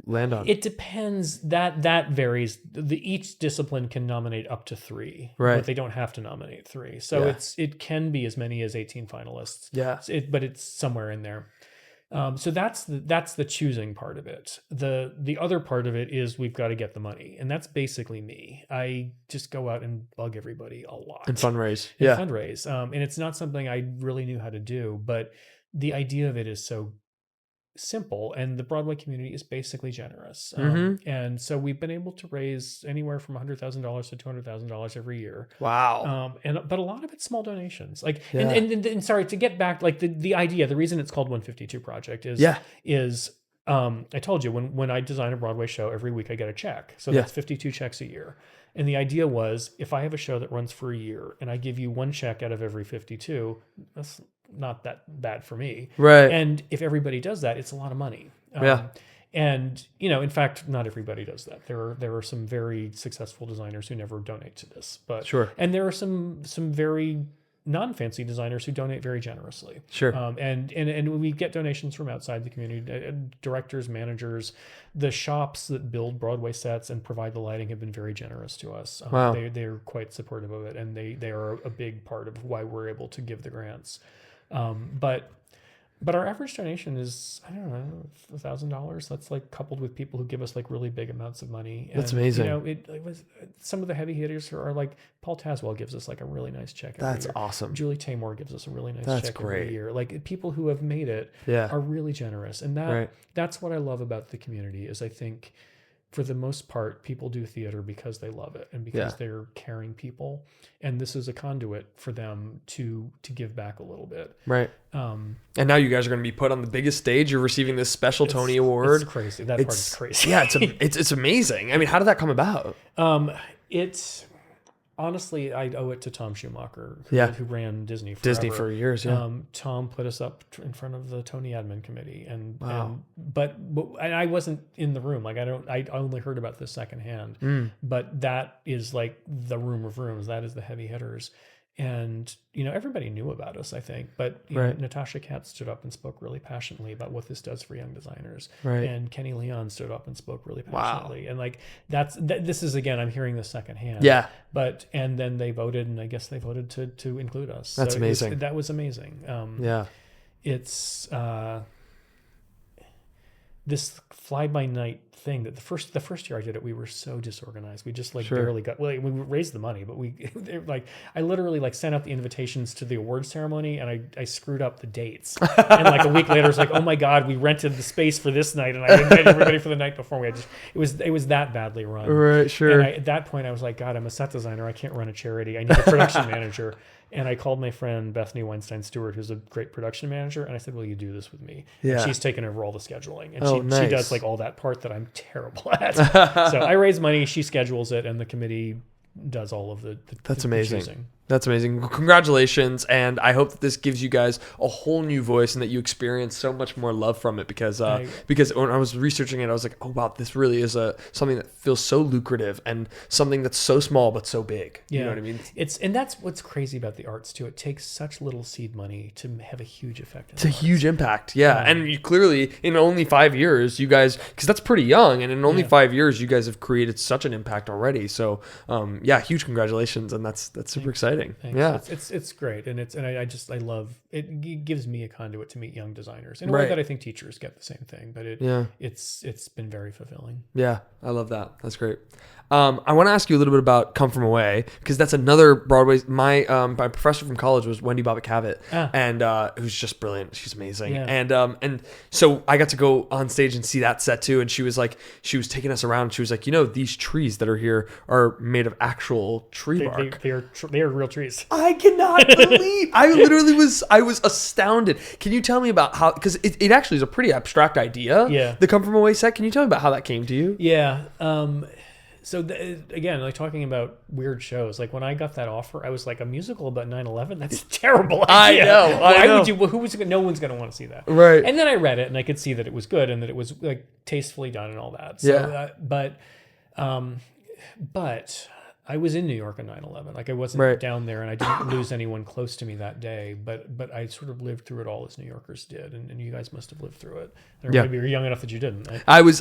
land on? It depends. That varies. Each discipline can nominate up to 3, but they don't have to nominate 3. So it can be as many as 18 finalists. Yeah. But it's somewhere in there. So that's the choosing part of it. The other part of it is we've got to get the money, and that's basically me. I just go out and bug everybody a lot And fundraise. fundraise. And it's not something I really knew how to do, but the idea of it is so simple, and the Broadway community is basically generous. And so we've been able to raise anywhere from $100,000 to $200,000 every year. Wow. But a lot of it's small donations. Like, and sorry, to get back, like the idea, the reason it's called 152 Project is I told you when I design a Broadway show, every week I get a check. So that's 52 checks a year. And the idea was, if I have a show that runs for a year and I give you 1 check out of every 52, that's not that bad for me. Right. And if everybody does that, it's a lot of money. And, in fact, not everybody does that. There are some very successful designers who never donate to this. But and there are some very non-fancy designers who donate very generously. And we get donations from outside the community. Directors, managers, the shops that build Broadway sets and provide the lighting have been very generous to us. They're quite supportive of it, and they are a big part of why we're able to give the grants. But our average donation is, I don't know, $1,000. That's like coupled with people who give us like really big amounts of money. And, that's amazing. It was some of the heavy hitters are like Paul Taswell gives us like a really nice check every year. That's awesome. Julie Taymor gives us a really nice check great. every year. Like, people who have made it are really generous. And that's what I love about the community is I think for the most part, people do theater because they love it and because they're caring people. And this is a conduit for them to give back a little bit. Right. And now you guys are going to be put on the biggest stage. You're receiving this special Tony Award. It's crazy. That part is crazy. Yeah, it's amazing. I mean, how did that come about? honestly, I owe it to Tom Schumacher, who ran Disney forever. Disney for years. Yeah. Tom put us up in front of the Tony Admin committee, Wow. but I wasn't in the room. Like I only heard about this secondhand. But that is like the room of rooms. That is the heavy hitters. And, everybody knew about us, I think. But Natasha Katz stood up and spoke really passionately about what this does for young designers. Right. And Kenny Leon stood up and spoke really passionately. Wow. And like this is, again, I'm hearing this secondhand. Yeah. And then they voted, and I guess they voted to include us. That's amazing. That was amazing. Yeah. It's this fly by night thing that the first year I did it, we were so disorganized. We just barely got, we raised the money, but I literally sent out the invitations to the award ceremony, and I screwed up the dates. And a week later, it's like, oh my God, we rented the space for this night, and I invited everybody for the night before. It was that badly run. Right. Sure. And at that point I was like, God, I'm a set designer. I can't run a charity. I need a production manager. And I called my friend Bethany Weinstein Stewart, who's a great production manager, and I said, will you do this with me? Yeah. And she's taken over all the scheduling. And nice. she does all that part that I'm terrible at. So I raise money, she schedules it, and the committee does all of the That's amazing. choosing. That's amazing. Well, congratulations. And I hope that this gives you guys a whole new voice and that you experience so much more love from it because when I was researching it, I was like, oh, wow, this really is something that feels so lucrative and something that's so small but so big. Yeah. You know what I mean? And that's what's crazy about the arts too. It takes such little seed money to have a huge effect. It's a huge impact. Yeah. And you clearly, in only 5 years, you guys, because that's pretty young, and in only 5 years, you guys have created such an impact already. So, huge congratulations. And that's super exciting. Thanks. Yeah, it's great, and I love it. It gives me a conduit to meet young designers in a way that I think teachers get the same thing. But it's been very fulfilling. Yeah, I love that. That's great. I want to ask you a little bit about Come From Away, because that's another Broadway. My professor from college was Wendy Bobbitt Cavett, and who's just brilliant. She's amazing. Yeah. And so I got to go on stage and see that set too. And she was taking us around. She was like, these trees that are here are made of actual tree bark. They are real trees. I cannot believe. I was astounded. Can you tell me about how? Because it actually is a pretty abstract idea. Yeah. The Come From Away set. Can you tell me about how that came to you? Yeah. So again, talking about weird shows, when I got that offer, I was like, a musical about 9/11? That's a terrible idea. I know. Would you? No one's going to want to see that. Right. And then I read it, and I could see that it was good, and that it was tastefully done and all that. So, but I was in New York on 9/11. I wasn't down there, and I didn't lose anyone close to me that day. But I sort of lived through it all as New Yorkers did, and you guys must have lived through it. Or maybe you're young enough that you didn't. I was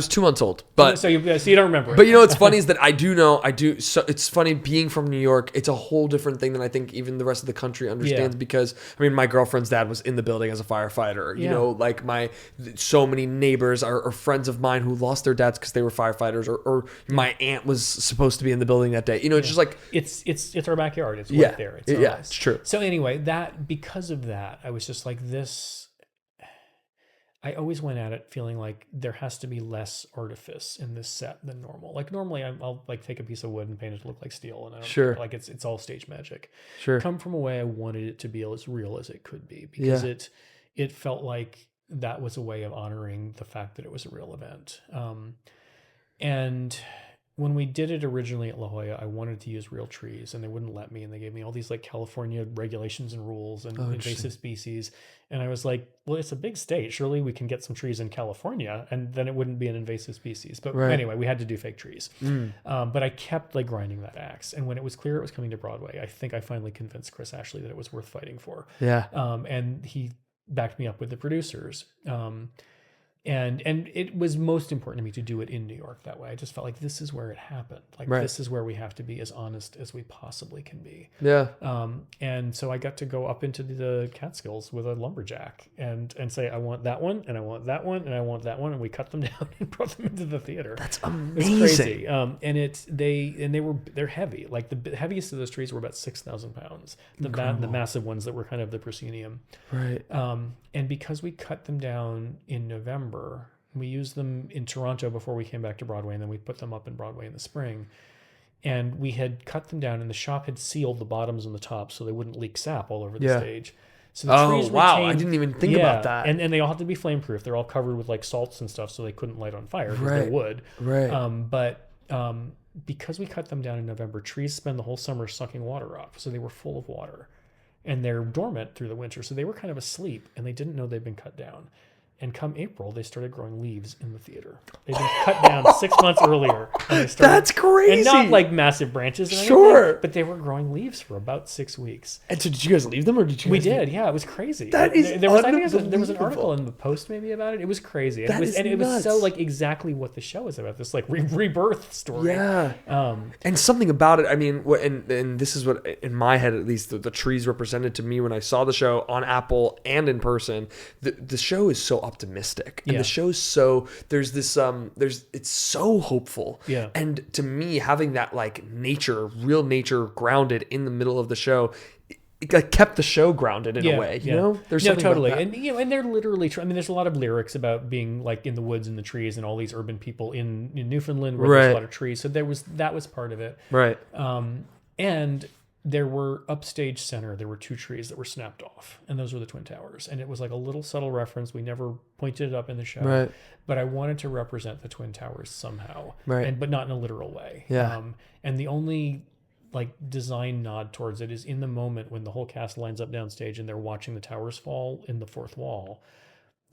2 months old, but so you don't remember it. But what's funny is that I do know. So it's funny being from New York. It's a whole different thing than I think even the rest of the country understands. Because my girlfriend's dad was in the building as a firefighter. So many neighbors are friends of mine who lost their dads because they were firefighters, or my aunt was supposed to be in the building that day. It's just like it's our backyard. It's right there. It's true. So anyway, because of that, I was just like this. I always went at it feeling like there has to be less artifice in this set than normal. Normally I'll take a piece of wood and paint it to look like steel, and I don't care. It's all stage magic. Sure. Come From Away, I wanted it to be as real as it could be, because it felt like that was a way of honoring the fact that it was a real event. And when we did it originally at La Jolla, I wanted to use real trees, and they wouldn't let me. And they gave me all these California regulations and rules and invasive species. And I was like, well, it's a big state. Surely we can get some trees in California, and then it wouldn't be an invasive species. But anyway, we had to do fake trees. But I kept grinding that axe. And when it was clear it was coming to Broadway, I think I finally convinced Chris Ashley that it was worth fighting for. Yeah. And he backed me up with the producers. And it was most important to me to do it in New York that way. I just felt like this is where it happened. This is where we have to be as honest as we possibly can be. Yeah. And so I got to go up into the Catskills with a lumberjack and say, I want that one, and I want that one, and I want that one, and we cut them down and brought them into the theater. That's amazing. It's crazy. And they're heavy. The heaviest of those trees were about 6,000 pounds. The massive ones that were kind of the proscenium. Right. And because we cut them down in November, we used them in Toronto before we came back to Broadway, and then we put them up in Broadway in the spring. And we had cut them down, and the shop had sealed the bottoms and the tops so they wouldn't leak sap all over the stage. So the trees I didn't even think about that. And they all have to be flame proof. They're all covered with salts and stuff, so they couldn't light on fire because they're wood. Right. because we cut them down in November, trees spend the whole summer sucking water up. So they were full of water and they're dormant through the winter. So they were kind of asleep and they didn't know they'd been cut down. And come April, they started growing leaves in the theater. They'd been cut down 6 months earlier. And they started, That's crazy. And not like massive branches or anything, Sure. but they were growing leaves for about 6 weeks. And so did you guys leave them or did you? We did, yeah. It was crazy. That is there was I think there was an unbelievable. article in the Post maybe about it. It was crazy. That is it was nuts. so like exactly what the show is about. This like rebirth story. Yeah. Um, And something about it, I mean, and this is what, in my head at least, the trees represented to me when I saw the show on Apple and in person. The show is so optimistic. And Yeah. the show's so, there's this, it's so hopeful. Yeah. And to me, having that like real nature grounded in the middle of the show, it like kept the show grounded in a way, you know? There's something totally. about that. And and they're literally, I mean, there's a lot of lyrics about being like in the woods and the trees and all these urban people in Newfoundland where there's a lot of trees. So that was part of it. Right. And there were upstage center, there were 2 trees that were snapped off, and those were the Twin Towers. And it was like a little subtle reference. We never pointed it up in the show, Right. but I wanted to represent the Twin Towers somehow, Right. but not in a literal way. Yeah. And the only like design nod towards it is in the moment when the whole cast lines up downstage and they're watching the towers fall in the fourth wall.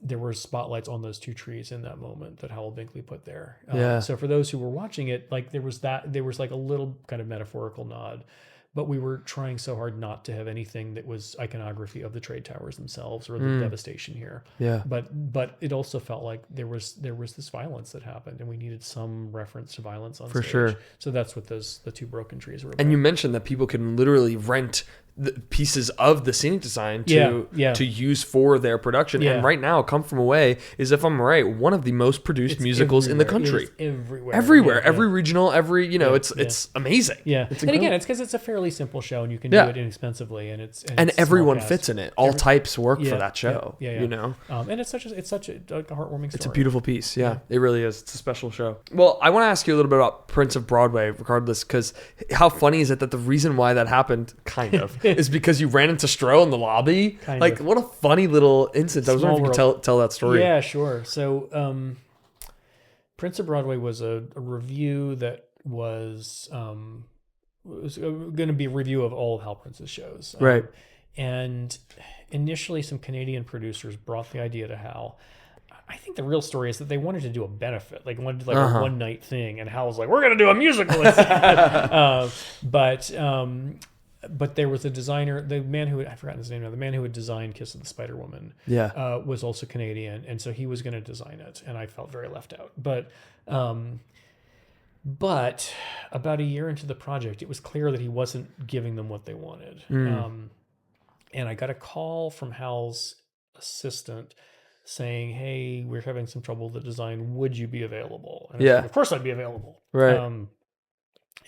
There were spotlights on those 2 trees in that moment that Howell Binkley put there. Yeah. So for those who were watching it, like there was like a little kind of metaphorical nod, but we were trying so hard not to have anything that was iconography of the trade towers themselves or the devastation here. Yeah. But it also felt like there was this violence that happened, and we needed some reference to violence on For stage. sure. So that's what the 2 broken trees were about. And you mentioned that people can literally rent the pieces of the scenic design to use for their production. Yeah. And right now, Come From Away is, if I'm right, one of the most produced musicals in the country. Everywhere. Yeah, Every regional, it's amazing. Yeah. It's And incredible. again, it's because it's a fairly simple show and you can do it inexpensively, and it's everyone small fits cast. in it. All types work for Yeah, that show. yeah. You know? And it's such a like a heartwarming story. It's a beautiful piece. Yeah, it really is. It's a special show. Well, I want to ask you a little bit about Prince of Broadway, regardless, because how funny is it that the reason why that happened, kind of, is because you ran into Stro in the lobby? Kind like, of. what a funny little instance. I was wondering if you could tell that story. Yeah, sure. So, Prince of Broadway was a review that was going to be a review of all of Hal Prince's shows. Right. And initially, some Canadian producers brought the idea to Hal. I think the real story is that they wanted to do a benefit, like wanted to do like a one night thing, and Hal was like, "We're going to do a musical." But there was a designer, the man who I've forgotten his name now, the man who had designed Kiss of the Spider Woman, was also Canadian, and so he was going to design it, and I felt very left out. But about a year into the project, it was clear that he wasn't giving them what they wanted. And I got a call from Hal's assistant saying, "Hey, we're having some trouble with the design. Would you be available?" And I was like, "Of course I'd be available." Right. And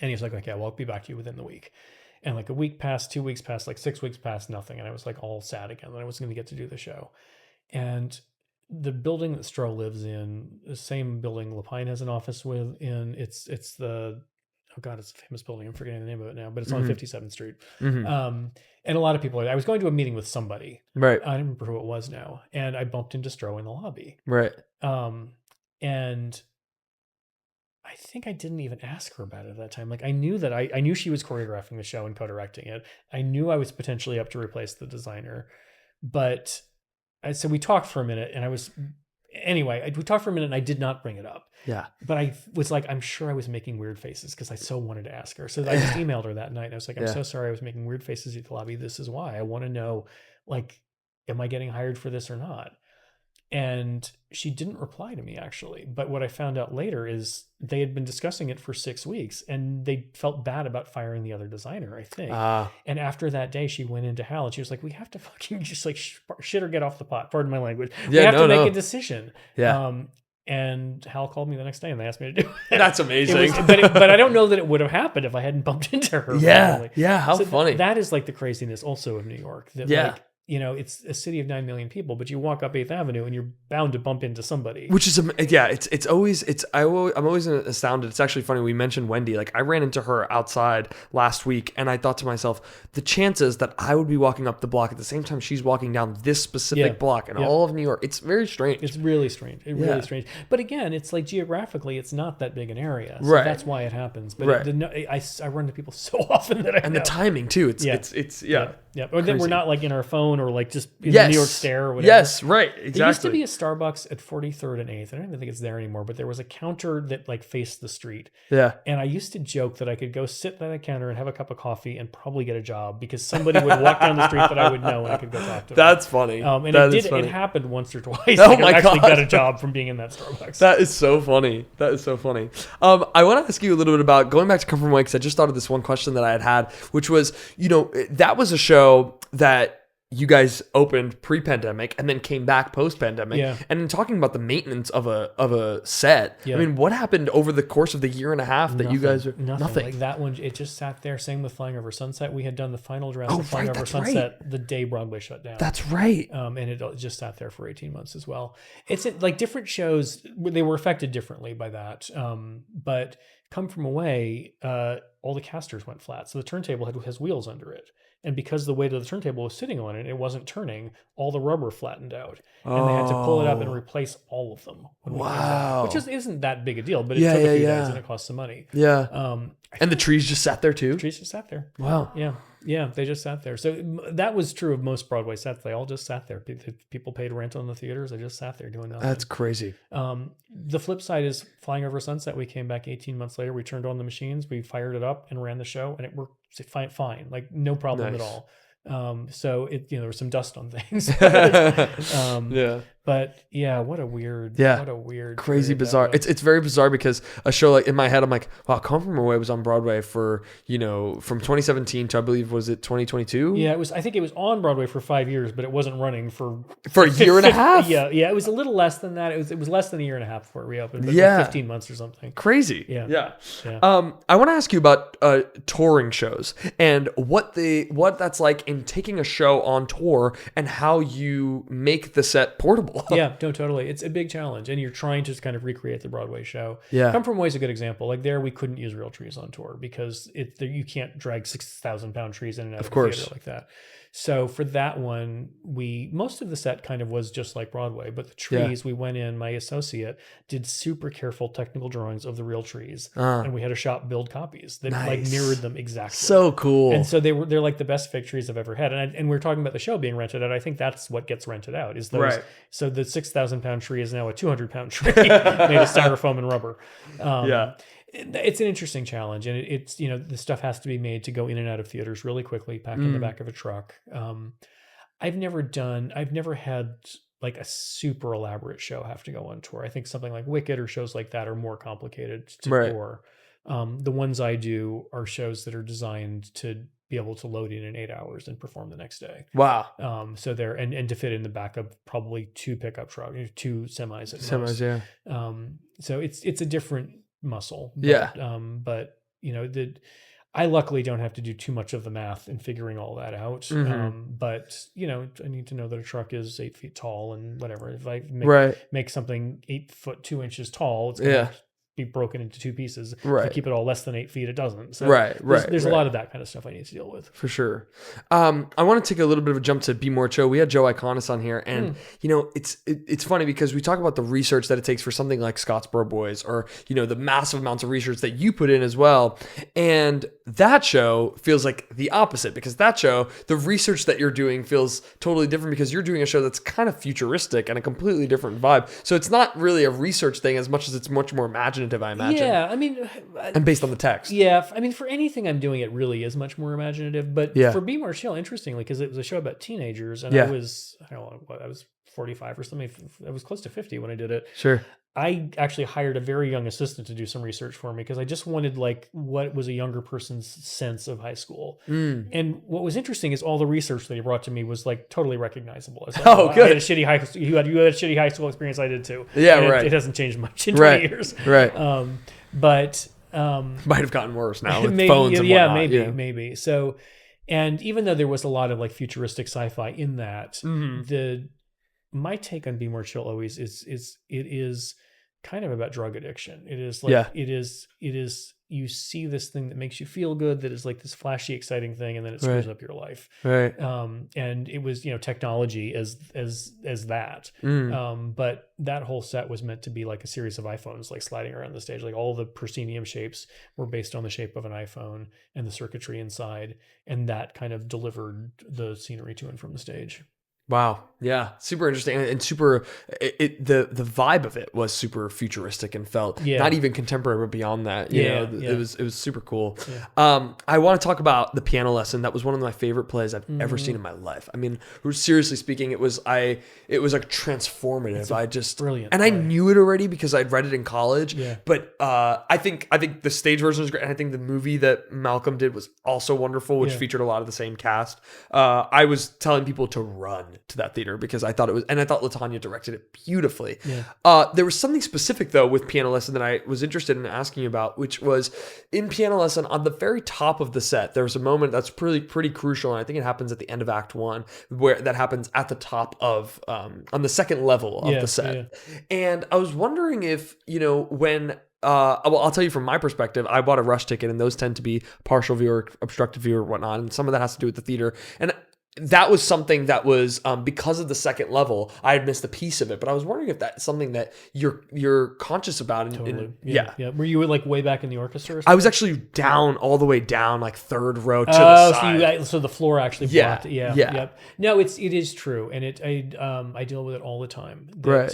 he was like, "Okay, well, I'll be back to you within the week." And like a week passed, 2 weeks passed, like 6 weeks passed, nothing. And I was like all sad again that I wasn't going to get to do the show. And the building that Stro lives in, the same building Lapine has an office in, it's the, oh God, it's a famous building. I'm forgetting the name of it now, but it's on 57th Street. And a lot of people, I was going to a meeting with somebody. Right. I don't remember who it was now. And I bumped into Stro in the lobby. Right. And I think I didn't even ask her about it at that time. Like I knew that I knew she was choreographing the show and co-directing it. I knew I was potentially up to replace the designer, but so we talked for a minute and we talked for a minute and I did not bring it up. Yeah. But I was like, I'm sure I was making weird faces because I so wanted to ask her. So I just emailed her that night and I was like, I'm so sorry I was making weird faces at the lobby. This is why. I want to know, like, am I getting hired for this or not? And she didn't reply to me, actually. But what I found out later is they had been discussing it for 6 weeks and they felt bad about firing the other designer, I think. And after that day, she went into Hal and she was like, we have to fucking just like shit or get off the pot. Pardon my language. We have to make a decision. Yeah. And Hal called me the next day and they asked me to do it. That's amazing. But I don't know that it would have happened if I hadn't bumped into her. Yeah. Yeah. How funny. That is like the craziness also of New York. That, like, it's a city of 9 million people, but you walk up 8th Avenue and you're bound to bump into somebody. Which is, I'm always astounded. It's actually funny. We mentioned Wendy. Like, I ran into her outside last week, and I thought to myself, the chances that I would be walking up the block at the same time she's walking down this specific block in all of New York, it's very strange. It's really strange. Really strange. But again, it's like geographically, it's not that big an area. So right. That's why it happens. But I run into people so often that I know. The timing too. It's Yeah. Or then we're not like in our phone or like just in the New York Stare or whatever. Yes, right. Exactly. There used to be a Starbucks at 43rd and 8th. I don't even think it's there anymore, but there was a counter that like faced the street. Yeah. And I used to joke that I could go sit by the counter and have a cup of coffee and probably get a job because somebody would walk down the street that I would know and I could go talk to them. That's funny. And it happened once or twice. Oh like my I actually God. got a job from being in that Starbucks. That is so funny. I want to ask you a little bit about going back to Come From Away, because I just thought of this one question that I had, which was, that was a show that you guys opened pre-pandemic and then came back post-pandemic. Yeah. And in talking about the maintenance of a set, I mean, what happened over the course of the year and a half that you guys are nothing. Like that one, it just sat there. Same with Flying Over Sunset. We had done the final draft of Flying Over Sunset the day Broadway shut down. That's right. And it just sat there for 18 months as well. It's like different shows, they were affected differently by that. But Come From Away, all the casters went flat. So the turntable has wheels under it. And because the weight of the turntable was sitting on it, it wasn't turning, all the rubber flattened out. And they had to pull it up and replace all of them. Wow. Which isn't that big a deal, but it took a few days and it cost some money. Yeah. And the trees just sat there too? The trees just sat there. Wow. Yeah, they just sat there. So that was true of most Broadway sets. They all just sat there. People paid rent on the theaters. They just sat there doing nothing. That's crazy. The flip side is Flying Over Sunset. We came back 18 months later. We turned on the machines. We fired it up and ran the show, and it worked fine. Like no problem at all. So there was some dust on things. But yeah, what a weird, crazy bizarre. It's very bizarre because a show like in my head, I'm like, wow, Come From Away was on Broadway for, from 2017 to I believe, was it 2022? Yeah, I think it was on Broadway for 5 years, but it wasn't running for a year and a half. Yeah. It was a little less than that. It was less than a year and a half before it reopened, but like 15 months or something. Crazy. Yeah. I want to ask you about touring shows and what that's like in taking a show on tour and how you make the set portable. Yeah, no, totally. It's a big challenge, and you're trying to kind of recreate the Broadway show. Yeah. Come From Away is a good example. Like there, we couldn't use real trees on tour because you can't drag 6,000-pound trees in and out of a theater like that. So for that one, most of the set kind of was just like Broadway, but the trees, we went in, my associate did super careful technical drawings of the real trees, and we had a shop build copies that like mirrored them exactly. So cool. And so they're like the best fig trees I've ever had. And we're talking about the show being rented out. I think that's what gets rented out is those. Right. So the 6,000-pound tree is now a 200-pound tree made of styrofoam and rubber. It's an interesting challenge, and it's the stuff has to be made to go in and out of theaters really quickly, packed in the back of a truck. I've never had like a super elaborate show have to go on tour. I think something like Wicked or shows like that are more complicated to tour. The ones I do are shows that are designed to be able to load in 8 hours and perform the next day. Wow. So they're and to fit in the back of probably 2 pickup trucks, 2 semis at most. Yeah. So it's a different muscle. But I luckily don't have to do too much of the math in figuring all that out. But I need to know that a truck is 8 feet tall and whatever. If I make something 8 foot 2 inches tall, it's gonna be broken into 2 pieces. If you keep it all less than 8 feet, it doesn't. So there's a lot of that kind of stuff I need to deal with. For sure. I want to take a little bit of a jump to Be More Cho. We had Joe Iconis on here, and it's funny because we talk about the research that it takes for something like Scottsboro Boys, or the massive amounts of research that you put in as well. And that show feels like the opposite, because that show, the research that you're doing feels totally different because you're doing a show that's kind of futuristic and a completely different vibe. So it's not really a research thing as much as it's much more imaginative, I imagine. Yeah, I mean... And based on the text. Yeah, I mean, for anything I'm doing, it really is much more imaginative. But for Be More Chill, interestingly, because it was a show about teenagers, and I was 45 or something. I was close to 50 when I did it. Sure. I actually hired a very young assistant to do some research for me because I just wanted like what was a younger person's sense of high school. And what was interesting is all the research that he brought to me was like totally recognizable. Like, good. I had a shitty high school. You had a shitty high school experience. I did too. Yeah, and it hasn't changed much in 20 years. Right. But might have gotten worse now with maybe, phones and whatnot. Maybe. So And even though there was a lot of like futuristic sci-fi in that, my take on Be More Chill always is it is kind of about drug addiction. It is like it is you see this thing that makes you feel good, that is like this flashy, exciting thing, and then it screws up your life. Right. And it was, technology as that. But that whole set was meant to be like a series of iPhones like sliding around the stage. Like all the proscenium shapes were based on the shape of an iPhone and the circuitry inside, and that kind of delivered the scenery to and from the stage. Wow. Yeah. Super interesting and super. The vibe of it was super futuristic and felt not even contemporary, but beyond that. It was super cool. Yeah. I want to talk about The Piano Lesson. That was one of my favorite plays I've ever seen in my life. I mean, seriously speaking, it was like transformative. Brilliant. And play. I knew it already because I'd read it in college. Yeah. But I think the stage version is great. And I think the movie that Malcolm did was also wonderful, which featured a lot of the same cast. I was telling people to run to that theater because I thought it was, and I thought LaTanya directed it beautifully. Yeah. There was something specific though with Piano Lesson that I was interested in asking you about, which was in Piano Lesson on the very top of the set. There was a moment that's pretty crucial, and I think it happens at the end of Act 1, where that happens at the top of on the second level of the set. Yeah. And I was wondering if when. Well, I'll tell you from my perspective, I bought a rush ticket, and those tend to be partial view or obstructive view or whatnot, and some of that has to do with the theater. And that was something that was because of the second level, I had missed a piece of it. But I was wondering if that's something that you're conscious about. Totally. Yeah. Were you like way back in the orchestra? Or something? I was actually all the way down, like third row to the side. So the floor actually blocked it. Yeah. Yep. No, it is true, and I deal with it all the time. Right.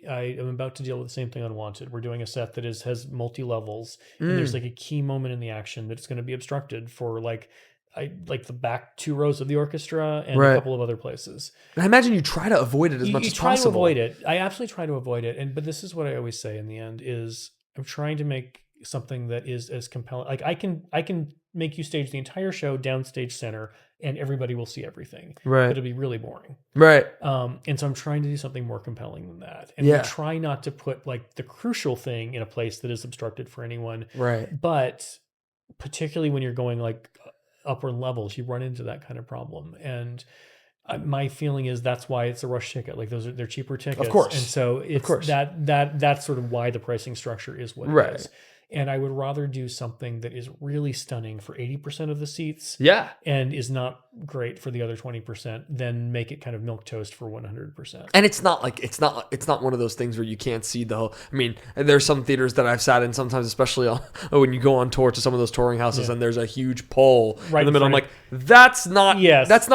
I am about to deal with the same thing on Wanted. We're doing a set that has multi levels, and there's like a key moment in the action that's going to be obstructed for like the back 2 rows of the orchestra and a couple of other places. And I imagine you try to avoid it as much as possible. You try to avoid it. I absolutely try to avoid it. But this is what I always say in the end is I'm trying to make something that is as compelling. Like I can make you stage the entire show downstage center and everybody will see everything. Right. But it'll be really boring. Right. And so I'm trying to do something more compelling than that. And we try not to put like the crucial thing in a place that is obstructed for anyone. Right. But particularly when you're going like upper levels, you run into that kind of problem. And my feeling is that's why it's a rush ticket. Like they're cheaper tickets. Of course. And so it's that's sort of why the pricing structure is what it is. And I would rather do something that is really stunning for 80% of the seats. Yeah. And is not great for the other 20% than make it kind of milquetoast for 100%. And it's not one of those things where you can't see the whole. I mean, there's some theaters that I've sat in sometimes, especially when you go on tour to some of those touring houses, and there's a huge pole in the middle. I'm like, that's not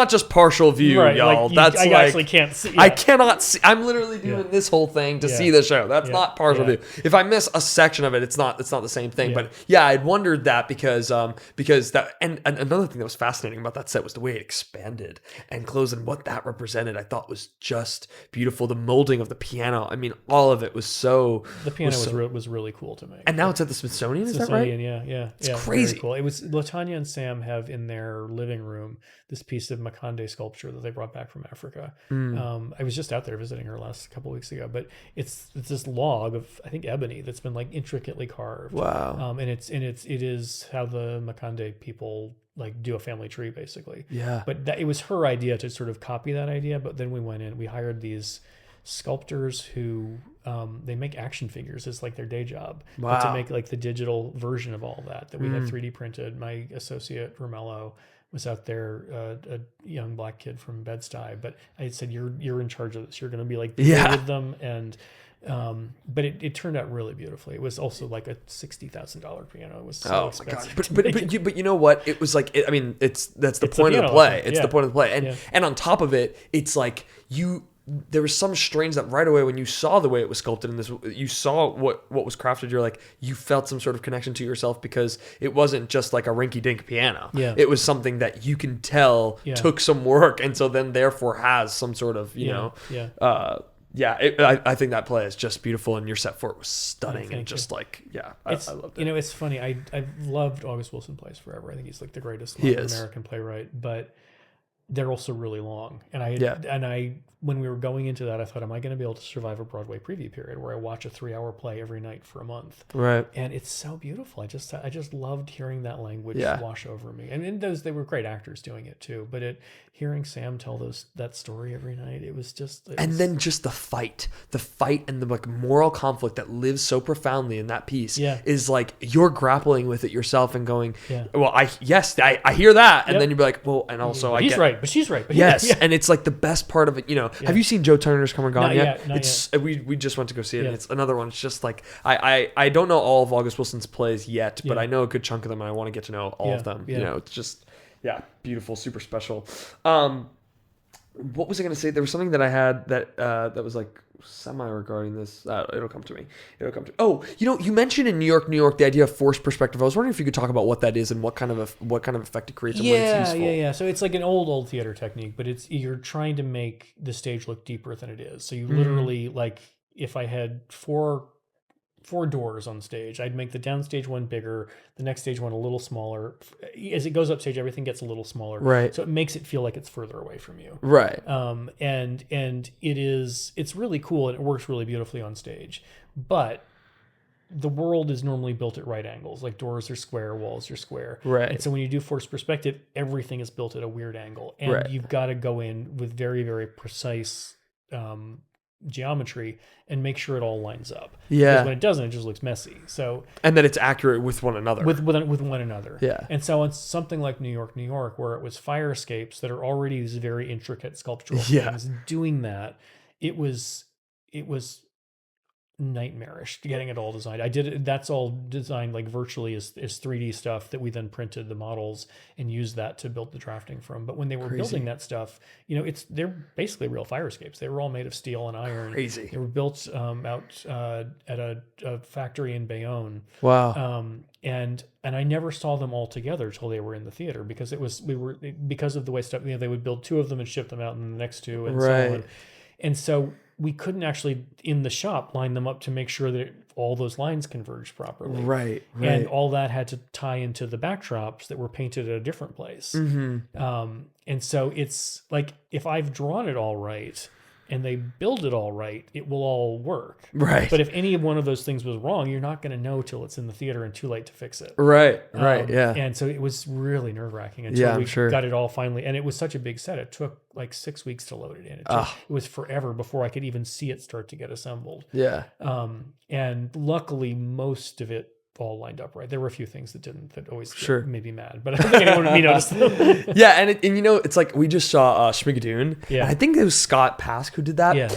just partial view, y'all. Like I actually can't see. Yeah. I cannot see. I'm literally doing this whole thing to see the show. That's not partial view. If I miss a section of it, it's not the same thing. But I'd wondered that because that, and another thing that was fascinating about that set was the way it expanded and closed, and what that represented I thought was just beautiful. The molding of the piano, I mean, all of it was so. The piano was really cool to me. And now it's at the Smithsonian, is that right? Yeah. It's crazy. Cool. It was LaTanya and Sam have in their living room this piece of Makonde sculpture that they brought back from Africa. I was just out there visiting her last couple of weeks ago, but it's this log of, I think, ebony that's been like intricately carved. Wow. And it is how the Makonde people like do a family tree basically. Yeah. But it was her idea to sort of copy that idea. But then we hired these sculptors who they make action figures as like their day job. Wow. But to make like the digital version of all that we had 3D printed. My associate Romello was out there, a young black kid from Bed-Stuy, but I said, you're in charge of this. You're going to be like with them. And but it turned out really beautifully. It was also like a $60,000 piano. It was so expensive. But you know what? It was like that's the point of the play. It's the point of the play. And on top of it, it's like there was some strange that right away when you saw the way it was sculpted in this, you saw what was crafted. You're like, you felt some sort of connection to yourself because it wasn't just like a rinky-dink piano. Yeah. It was something that you can tell took some work, and so then therefore has some sort of I think that play is just beautiful, and your set for it was stunning, and just like I loved it. It's funny. I've loved August Wilson plays forever. I think he's like the greatest modern American playwright, but they're also really long. And when we were going into that, I thought, am I going to be able to survive a Broadway preview period where I watch a 3-hour play every night for a month? Right. And it's so beautiful. I just loved hearing that language wash over me. And they were great actors doing it too. But hearing Sam tell that story every night, then just the fight and the like moral conflict that lives so profoundly in that piece is like you're grappling with it yourself and going, well, I hear that, and then you'd be like, well, and also he's right, but she's right. But yes, and it's like the best part of it. You know, have you seen Joe Turner's Come or Gone yet? Not yet. We just went to go see it. And it's another one. It's just like I don't know all of August Wilson's plays yet, but I know a good chunk of them, and I want to get to know all of them. You know, it's just beautiful, super special. What was I going to say? There was something that I had that was like semi regarding this. It'll come to me. Oh, you know, you mentioned in New York, the idea of forced perspective. I was wondering if you could talk about what that is and what kind of effect it creates and when it's useful. Yeah. So it's like an old theater technique, but you're trying to make the stage look deeper than it is. So you literally like if I had four doors on stage, I'd make the downstage one bigger, the next stage one a little smaller. As it goes upstage, everything gets a little smaller. Right. So it makes it feel like it's further away from you. Right. And it's really cool and it works really beautifully on stage. But the world is normally built at right angles. Like doors are square, walls are square. Right. And so when you do forced perspective, everything is built at a weird angle. And you've got to go in with very, very precise geometry and make sure it all lines up. Because when it doesn't, it just looks messy. So and that it's accurate with one another. With one another. Yeah. And so it's something like New York, where it was fire escapes that are already these very intricate sculptural things. Doing that, it was nightmarish getting it all designed. That's all designed like virtually as 3D stuff that we then printed the models and used that to build the drafting from. But when they were building that stuff, you know, they're basically real fire escapes. They were all made of steel and iron. Crazy. They were built out at a factory in Bayonne. Wow. And I never saw them all together till they were in the theater because because of the way stuff, you know, they would build 2 of them and ship them out, and the next 2 and so on. And so we couldn't actually in the shop line them up to make sure that all those lines converged properly. Right. And all that had to tie into the backdrops that were painted at a different place. Mm-hmm. And so it's like, if I've drawn it all right and they build it all right, it will all work. Right. But if any one of those things was wrong, you're not going to know till it's in the theater and too late to fix it. Right. Yeah. And so it was really nerve-wracking until we got it all finally. And it was such a big set. It took like 6 weeks to load it in. It was forever before I could even see it start to get assembled. Yeah. And luckily, most of it all lined up right. There were a few things that always made me mad, but I don't think anyone would noticed them. Yeah, and you know, it's like we just saw Schmigadoon. Yeah, I think it was Scott Pask who did that. Yeah,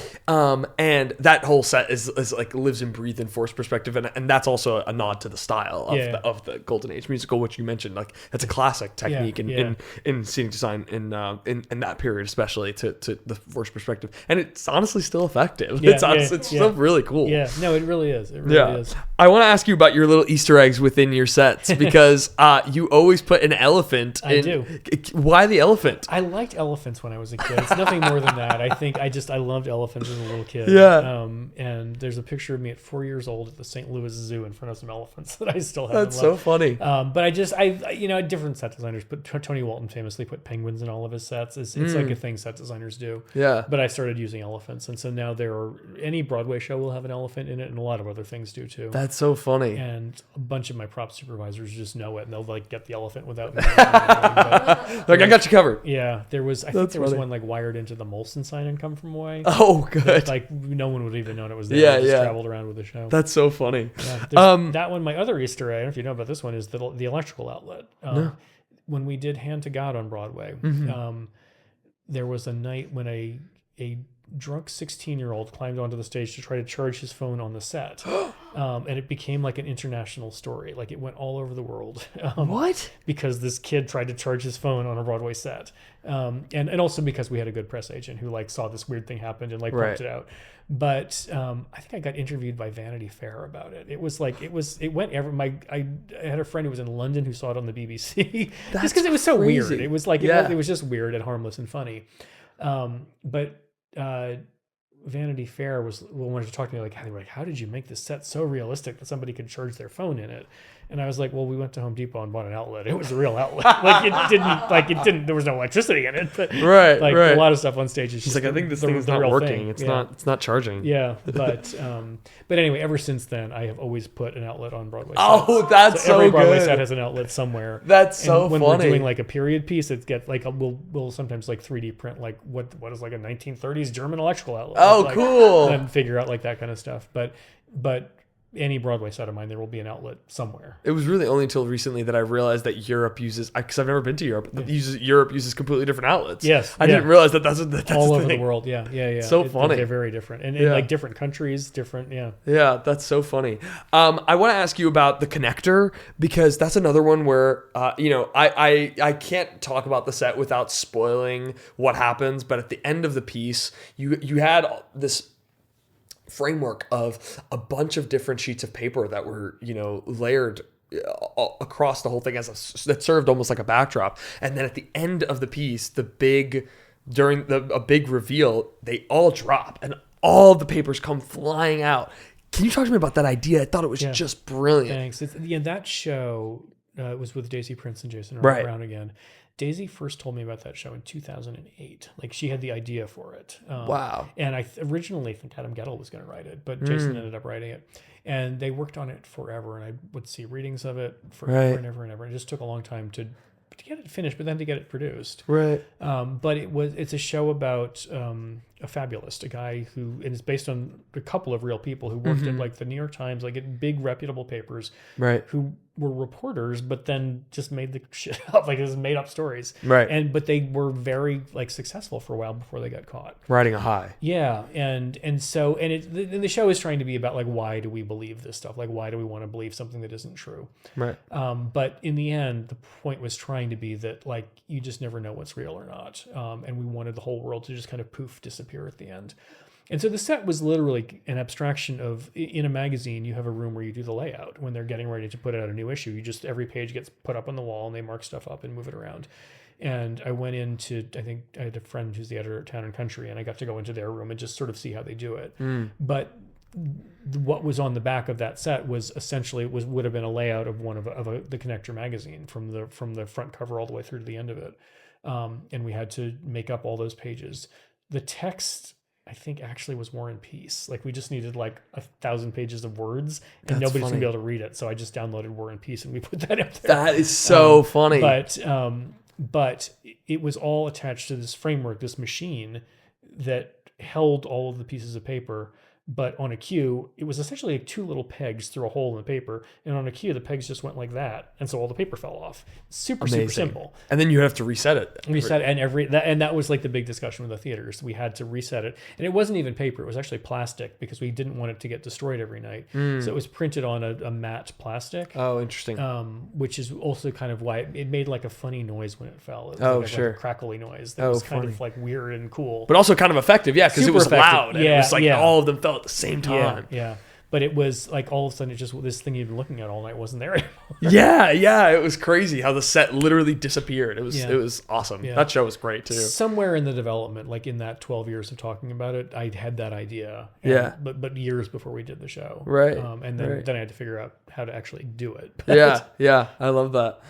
and that whole set is like lives and breathes in forced perspective, and that's also a nod to the style of the Golden Age musical, which you mentioned. Like that's a classic technique in scenic design in that period, especially to the forced perspective, and it's honestly still effective. Yeah, it's still really cool. Yeah, no, it really is. It really is. I want to ask you about your little Easter eggs within your sets because you always put an elephant. I do. Why the elephant? I liked elephants when I was a kid. It's nothing more than that. I loved elephants as a little kid. Yeah. And there's a picture of me at 4 years old at the St. Louis Zoo in front of some elephants that I still have. That's so funny. But different set designers. But Tony Walton famously put penguins in all of his sets. It's like a thing set designers do. Yeah. But I started using elephants, and so now any Broadway show will have an elephant in it, and a lot of other things do too. That's so funny. And a bunch of my prop supervisors just know it, and they'll like get the elephant without me. Like, I got you covered. Yeah, I think there was one like wired into the Molson sign and Come From Away. Oh, good. That, like no one would even know it was there. Yeah, it just traveled around with the show. That's so funny. Yeah, that one, my other Easter egg, I don't know if you know about this one, is the electrical outlet. No. When we did Hand to God on Broadway, there was a night when a drunk 16-year-old climbed onto the stage to try to charge his phone on the set. And it became like an international story. Like it went all over the world. What? Because this kid tried to charge his phone on a Broadway set. And also because we had a good press agent who like saw this weird thing happen and like pointed it out. But I think I got interviewed by Vanity Fair about it. It I had a friend who was in London who saw it on the BBC. Just because it was so weird. It was like, it was just weird and harmless and funny. But Vanity Fair wanted to talk to me like, how did you make this set so realistic that somebody could charge their phone in it? And I was like, well, we went to Home Depot and bought an outlet. It was a real outlet. Like, there was no electricity in it. But Right, like right. a lot of stuff on stage is She's just like, I think this the thing is not real working. thing. It's not charging. Yeah, but anyway, ever since then, I have always put an outlet on Broadway sets. Oh, that's so every Broadway good. set has an outlet somewhere. That's so and when funny. we're doing like a period piece, it gets like we'll sometimes like 3D print like what is like a 1930s German electrical outlet. Oh, like, cool. and figure out like that kind of stuff. But any Broadway set of mine, there will be an outlet somewhere. It was really only until recently that I realized that Europe uses, because I've never been to Europe, Europe uses completely different outlets. Yes. I didn't realize that's all the over thing. the world. Yeah. So funny. They're very different. And Yeah. like different countries, different, yeah. Yeah, that's so funny. I want to ask you about the connector, because that's another one where, I can't talk about the set without spoiling what happens. But at the end of the piece, you had this framework of a bunch of different sheets of paper that were, layered across the whole thing that served almost like a backdrop. And then at the end of the piece, a big reveal, they all drop and all the papers come flying out. Can you talk to me about that idea? I thought it was just brilliant. Thanks. That show was with Daisy Prince and Jason Right. Brown again. Daisy first told me about that show in 2008. Like, she had the idea for it. Wow. And I originally think Adam Gettle was going to write it, but Jason ended up writing it. And they worked on it forever, and I would see readings of it forever and ever and ever. It just took a long time to get it finished, but then to get it produced. Right. But it's a show about a fabulist, a guy and it's based on a couple of real people who worked at like the New York Times, like at big reputable papers, right, who were reporters, but then just made the shit up, like just made up stories. Right. But they were very like successful for a while before they got caught. Riding a high. Yeah. And the show is trying to be about like, why do we believe this stuff? Like, why do we want to believe something that isn't true? Right. But in the end, the point was trying to be that like, you just never know what's real or not. And we wanted the whole world to just kind of poof, disappear at the end. And so the set was literally an abstraction of, in a magazine, you have a room where you do the layout. When they're getting ready to put out a new issue, every page gets put up on the wall and they mark stuff up and move it around. And I went into, I think I had a friend who's the editor at Town and Country, and I got to go into their room and just sort of see how they do it. But what was on the back of that set was essentially, would have been a layout of the Connector magazine from the front cover all the way through to the end of it. And we had to make up all those pages. The text, I think, actually was War and Peace. Like, we just needed like 1,000 pages of words, and That's nobody's funny. gonna be able to read it. So I just downloaded War and Peace, and we put that up there. That is so funny. But it was all attached to this framework, this machine that held all of the pieces of paper. But on a cue, it was essentially like two little pegs through a hole in the paper. And on a cue, the pegs just went like that. And so all the paper fell off. Super simple. And then you have to reset it. And that was like the big discussion with the theaters. We had to reset it. And it wasn't even paper. It was actually plastic, because we didn't want it to get destroyed every night. So it was printed on a matte plastic. Oh, interesting. Which is also kind of why it made like a funny noise when it fell. It was like a crackly noise. That was kind of like weird and cool. But also kind of effective, because it Super was effective. loud. And it was like all of them fell at the same time. Yeah. But it was like all of a sudden, this thing you've been looking at all night wasn't there anymore. Yeah. It was crazy how the set literally disappeared. It was awesome. Yeah. That show was great too. Somewhere in the development, like in that 12 years of talking about it, I had that idea. But years before we did the show. Right. And then I had to figure out how to actually do it. Yeah. I love that.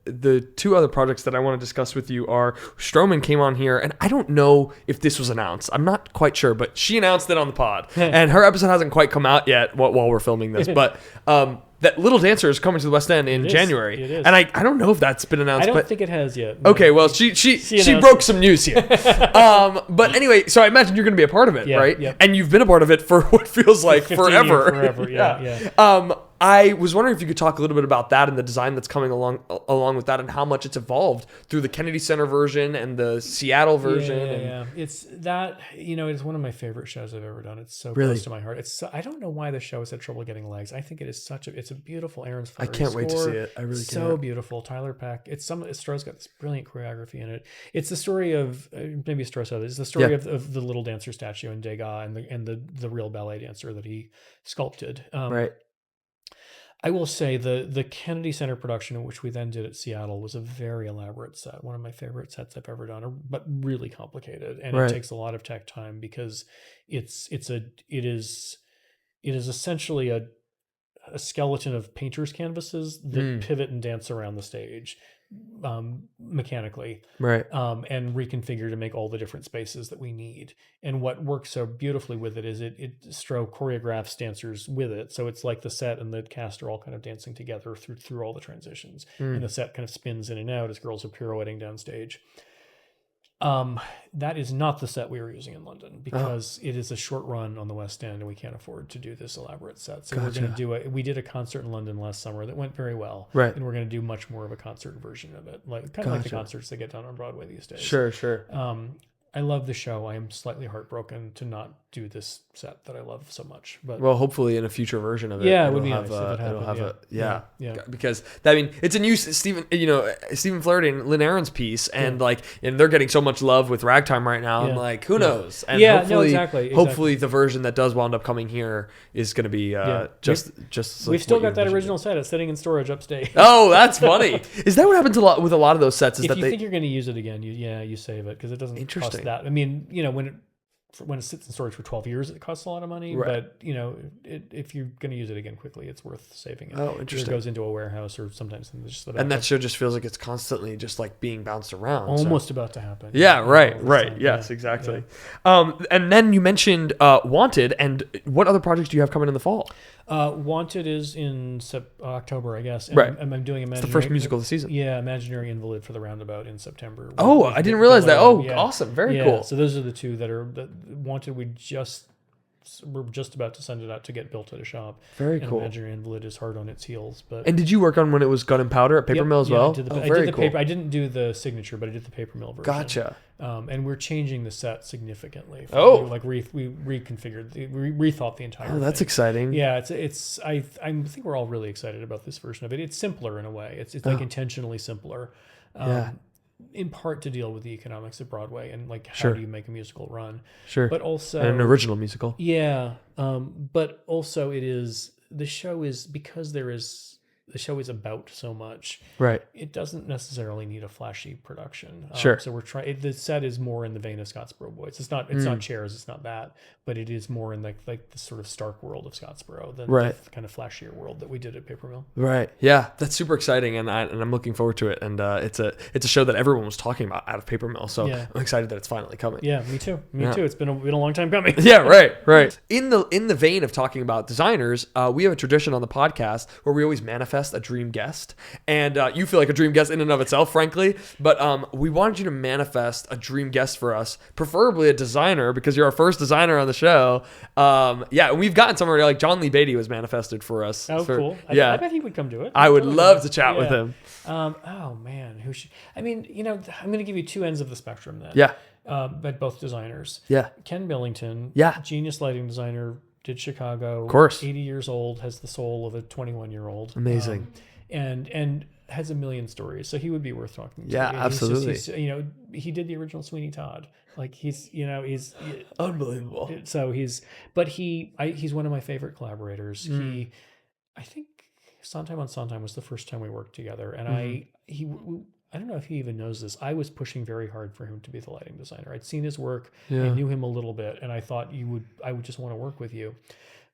The two other projects that I want to discuss with you are, Stroman came on here, and I don't know if this was announced. I'm not quite sure, but she announced it on the pod. And her episode hasn't quite come out yet while we're filming this. But that Little Dancer is coming to the West End in January. It is. And I don't know if that's been announced. I don't think it has yet. No. Okay, well, she broke some news here. But anyway, so I imagine you're going to be a part of it, right? Yep. And you've been a part of it for what feels like forever. Forever, yeah. I was wondering if you could talk a little bit about that and the design that's coming along with that, and how much it's evolved through the Kennedy Center version and the Seattle version. Yeah. It's that, it's one of my favorite shows I've ever done. It's so Really? close to my heart. I don't know why the show has had trouble getting legs. I think it is it's a beautiful Aaron's Flurry I can't wait to score. see it. I really so can't. beautiful. Tyler Peck. Stroh's got this brilliant choreography in it. It's the story of maybe Stroh said it. It's the story of the little dancer statue in Degas and the real ballet dancer that he sculpted. Right. I will say the Kennedy Center production, which we then did at Seattle, was a very elaborate set. One of my favorite sets I've ever done, but really complicated, and it takes a lot of tech time, because it is essentially a skeleton of painters' canvases that pivot and dance around the stage mechanically, Right. and reconfigure to make all the different spaces that we need. And what works so beautifully with it is it Stro choreographs dancers with it, so it's like the set and the cast are all kind of dancing together through all the transitions, and the set kind of spins in and out as girls are pirouetting downstage. That is not the set we were using in London, because it is a short run on the West End and we can't afford to do this elaborate set. So we're going to we did a concert in London last summer that went very well. Right. And we're going to do much more of a concert version of it, like kind of like the concerts that get done on Broadway these days. Sure. I love the show. I am slightly heartbroken to not do this set that I love so much. But well, hopefully in a future version of it, it would be nice if it happened. Yeah. Because I mean, it's a new Stephen Flaherty and Lynn Aron's piece, and and they're getting so much love with Ragtime right now. I'm like, who knows? And exactly. Hopefully, the version that does wound up coming here is going to be just. We've still got that original set. It's sitting in storage upstate. Oh, that's funny. Is that what happens with a lot of those sets? Is if that you think you're going to use it again, you save it, because it doesn't cost that. I mean, when it sits in storage for 12 years, it costs a lot of money. Right. But if you're going to use it again quickly, it's worth saving it. Oh, interesting. It goes into a warehouse, or sometimes just and that show just feels like it's constantly just like being bounced around. Almost about to happen. Yeah, right. Yes, exactly. Yeah. And then you mentioned Wanted, and what other projects do you have coming in the fall? Wanted is in October, I guess. And right. I'm doing Imaginary. It's the first musical of the season. Yeah, Imaginary Invalid for the Roundabout in September. I didn't realize that. Awesome. Very cool. So those are the two that Wanted. We're just about to send it out to get built at a shop. Very cool. Imaginary Invalid is hard on its heels. And did you work on when it was Gun and Powder at Paper Mill as well? I did the paper. I didn't do the signature, but I did the Paper Mill version. Gotcha. And we're changing the set significantly. We reconfigured, rethought the entire thing. That's exciting. Yeah, it's. I think we're all really excited about this version of it. It's simpler in a way. It's like intentionally simpler. In part to deal with the economics of Broadway and like how do you make a musical run. Sure. But also an original musical. Yeah. But also the show is about so much. Right. It doesn't necessarily need a flashy production. Sure. So we're trying. The set is more in the vein of Scottsboro Boys. It's not chairs. It's not that. But it is more in like the sort of stark world of Scottsboro than the kind of flashier world that we did at Paper Mill. Right. Yeah. That's super exciting, and I'm looking forward to it. And it's a show that everyone was talking about out of Paper Mill. So I'm excited that it's finally coming. Yeah. Me too. Too. It's been a long time coming. Yeah. Right. In the vein of talking about designers, we have a tradition on the podcast where we always manifest a dream guest, and you feel like a dream guest in and of itself, frankly, but we wanted you to manifest a dream guest for us, preferably a designer, because you're our first designer on the show. And we've gotten some already, like John Lee Beatty was manifested for us. Cool. I bet he would come do it. I would love to chat with him. Oh man, I'm going to give you two ends of the spectrum then. Yeah. But both designers. Yeah. Ken Billington. Yeah. Genius lighting designer. Did Chicago. Of course. 80 years old, has the soul of a 21-year-old. Amazing. And has a million stories, so he would be worth talking to. Yeah, absolutely. He did the original Sweeney Todd. Like he's unbelievable. So he's one of my favorite collaborators. I think Sondheim on Sondheim was the first time we worked together, and I don't know if he even knows this. I was pushing very hard for him to be the lighting designer. I'd seen his work, I knew him a little bit, and I thought I would just want to work with you.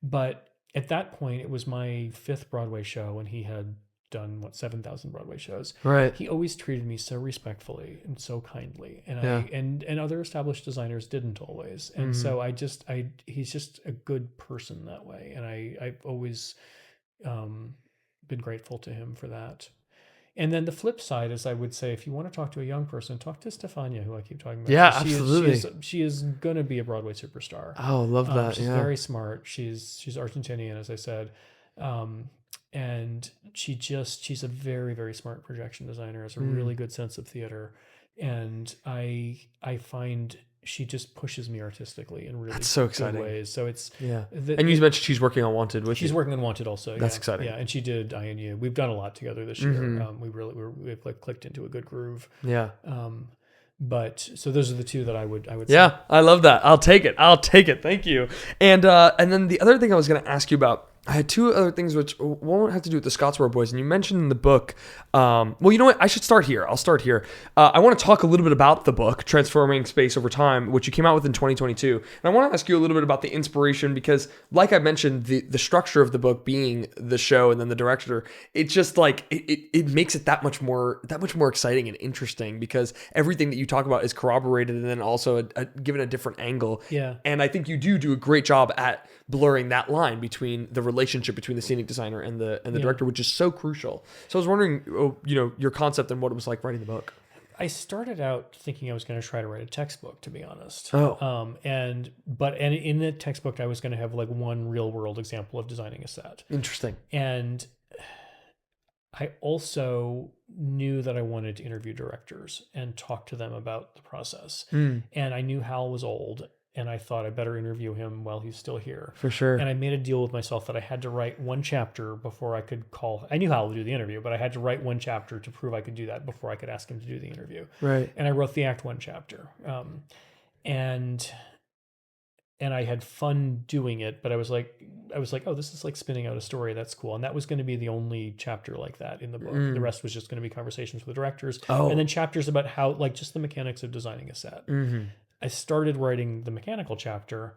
But at that point, it was my 5th Broadway show, and he had done 7,000 Broadway shows. Right. He always treated me so respectfully and so kindly, and and other established designers didn't always. And so he's just a good person that way, and I've always been grateful to him for that. And then the flip side is, I would say, if you want to talk to a young person, talk to Stefania, who I keep talking about. Yeah, absolutely. She is going to be a Broadway superstar. Oh, love that. She's very smart. She's Argentinian, as I said. And she's a very, very smart projection designer, has a really good sense of theater. And I find she just pushes me artistically in really good ways. So it's and you mentioned she's working on Wanted with you. She's working on Wanted also. That's exciting. Yeah, and she did INU. We've done a lot together this year. We've like clicked into a good groove. Yeah. But so those are the two that I would Yeah, say. I love that. I'll take it. Thank you. And then the other thing I was going to ask you about, I had two other things which won't have to do with the Scottsboro Boys, and you mentioned in the book. Well, you know what? I should start here. I'll start here. I want to talk a little bit about the book, Transforming Space Over Time, which you came out with in 2022. And I want to ask you a little bit about the inspiration because, like I mentioned, the structure of the book being the show and then the director, it just like it makes it that much more exciting and interesting because everything that you talk about is corroborated and then also given a different angle. Yeah. And I think you do a great job at blurring that line between the relationship between the scenic designer and the director, which is so crucial. So I was wondering, your concept and what it was like writing the book. I started out thinking I was going to try to write a textbook, to be honest. Oh. And in the textbook, I was going to have like one real world example of designing a set. Interesting. And I also knew that I wanted to interview directors and talk to them about the process. And I knew Hal was old. And I thought I better interview him while he's still here. For sure. And I made a deal with myself that I had to write one chapter before I could I knew how to do the interview, but I had to write one chapter to prove I could do that before I could ask him to do the interview. Right. And I wrote the Act 1 chapter. And I had fun doing it, but I was like, oh, this is like spinning out a story. That's cool. And that was going to be the only chapter like that in the book. The rest was just going to be conversations with directors. Oh. And then chapters about how, like, just the mechanics of designing a set. Mm-hmm. I started writing the mechanical chapter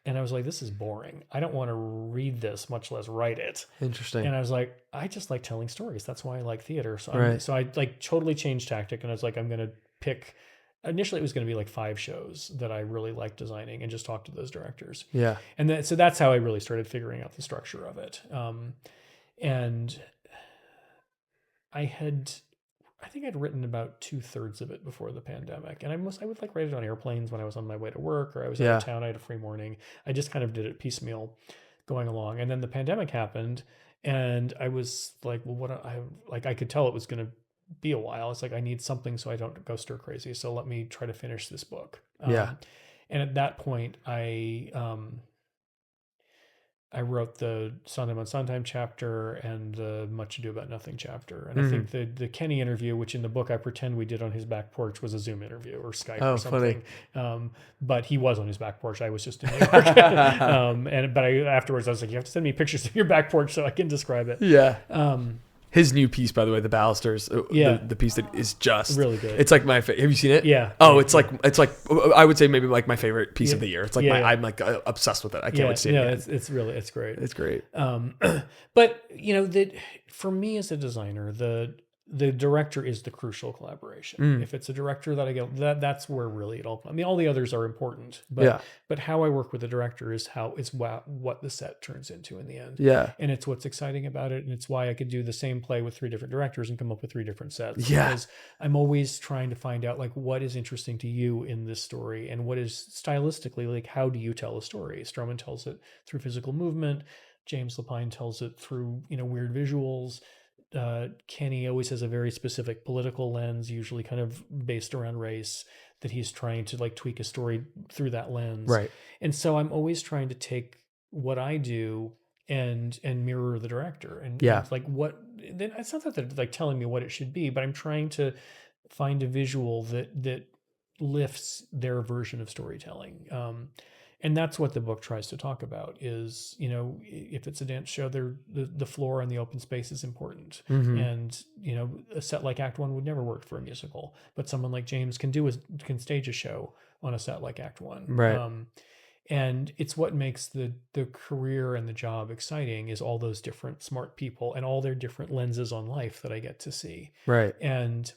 and I was like, this is boring. I don't want to read this, much less write it. Interesting. And I was like, I just like telling stories. That's why I like theater. So, Right. so I like totally changed tactic. And I was like, I'm going to pick, initially it was going to be like 5 shows that I really liked designing and just talk to those directors. Yeah. And then, so that's how I really started figuring out the structure of it. And I think I'd written about 2/3 of it before the pandemic. And I would like write it on airplanes when I was on my way to work or I was out of town. I had a free morning. I just kind of did it piecemeal going along. And then the pandemic happened and I was like, well, I could tell it was going to be a while. It's like, I need something so I don't go stir crazy. So let me try to finish this book. And at that point I wrote the Sondheim on Sondheim chapter and the Much Ado About Nothing chapter. And I think the Kenny interview, which in the book I pretend we did on his back porch, was a Zoom interview or Skype or something. Funny. But he was on his back porch. I was just in New York. But afterwards I was like, you have to send me pictures of your back porch so I can describe it. Yeah. His new piece, by the way, the Balusters, the piece that is just really good. It's like my have you seen it? Yeah. Oh, it's like I would say maybe like my favorite piece of the year. It's like I'm like obsessed with it. I can't wait to see it. Yeah, it's great. It's great. But for me as a designer, the director is the crucial collaboration. If it's a director that I go, that's where really it all. I mean, all the others are important, but how I work with the director is what the set turns into in the end. Yeah, and it's what's exciting about it, and it's why I could do the same play with 3 different directors and come up with 3 different sets. Yeah, because I'm always trying to find out like what is interesting to you in this story, and what is stylistically like how do you tell a story? Stroman tells it through physical movement. James Lapine tells it through weird visuals. Kenny always has a very specific political lens, usually kind of based around race, that he's trying to like tweak a story through that lens. Right. And so I'm always trying to take what I do and mirror the director. And it's like it's not that they're like telling me what it should be, but I'm trying to find a visual that lifts their version of storytelling. And that's what the book tries to talk about is, if it's a dance show, the floor and the open space is important. And, a set like Act 1 would never work for a musical, but someone like James can stage a show on a set like Act 1. Right. And it's what makes the career and the job exciting is all those different smart people and all their different lenses on life that I get to see. Right. And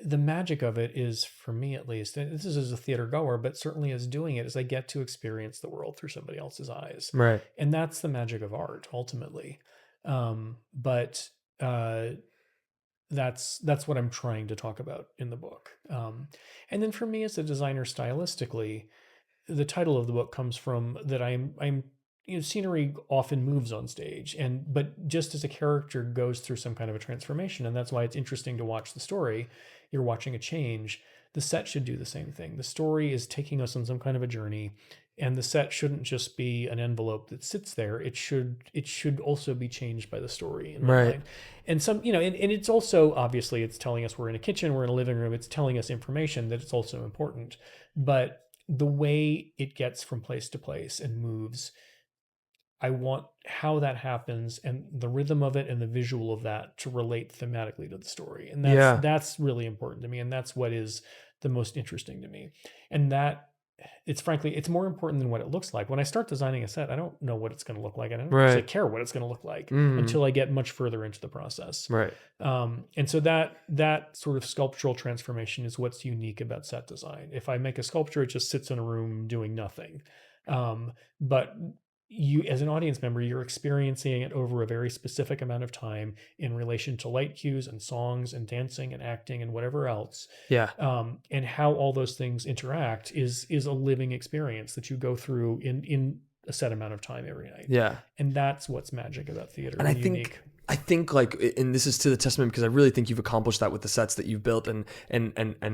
the magic of it is, for me at least, and this is as a theater goer, but certainly as doing it, is I get to experience the world through somebody else's eyes. Right. And that's the magic of art, ultimately. But that's what I'm trying to talk about in the book. And then for me as a designer, stylistically, the title of the book comes from that I'm scenery often moves on stage, but just as a character goes through some kind of a transformation, and that's why it's interesting to watch the story. You're watching a change. The set should do the same thing. The story is taking us on some kind of a journey, and the set shouldn't just be an envelope that sits there. It should also be changed by the story in my mind. And and it's also, obviously, it's telling us we're in a kitchen, we're in a living room. It's telling us information that it's also important, but the way it gets from place to place and moves, I want how that happens and the rhythm of it and the visual of that to relate thematically to the story. And that's really important to me. And that's what is the most interesting to me. And that it's more important than what it looks like. When I start designing a set, I don't know what it's going to look like. I don't actually care what it's going to look like until I get much further into the process. Right. And so that sort of sculptural transformation is what's unique about set design. If I make a sculpture, it just sits in a room doing nothing. But you, as an audience member, you're experiencing it over a very specific amount of time in relation to light cues and songs and dancing and acting and whatever else. Yeah. And how all those things interact is a living experience that you go through in a set amount of time every night. Yeah. And that's what's magic about theater. And I think like, and this is to the testament because I really think you've accomplished that with the sets that you've built and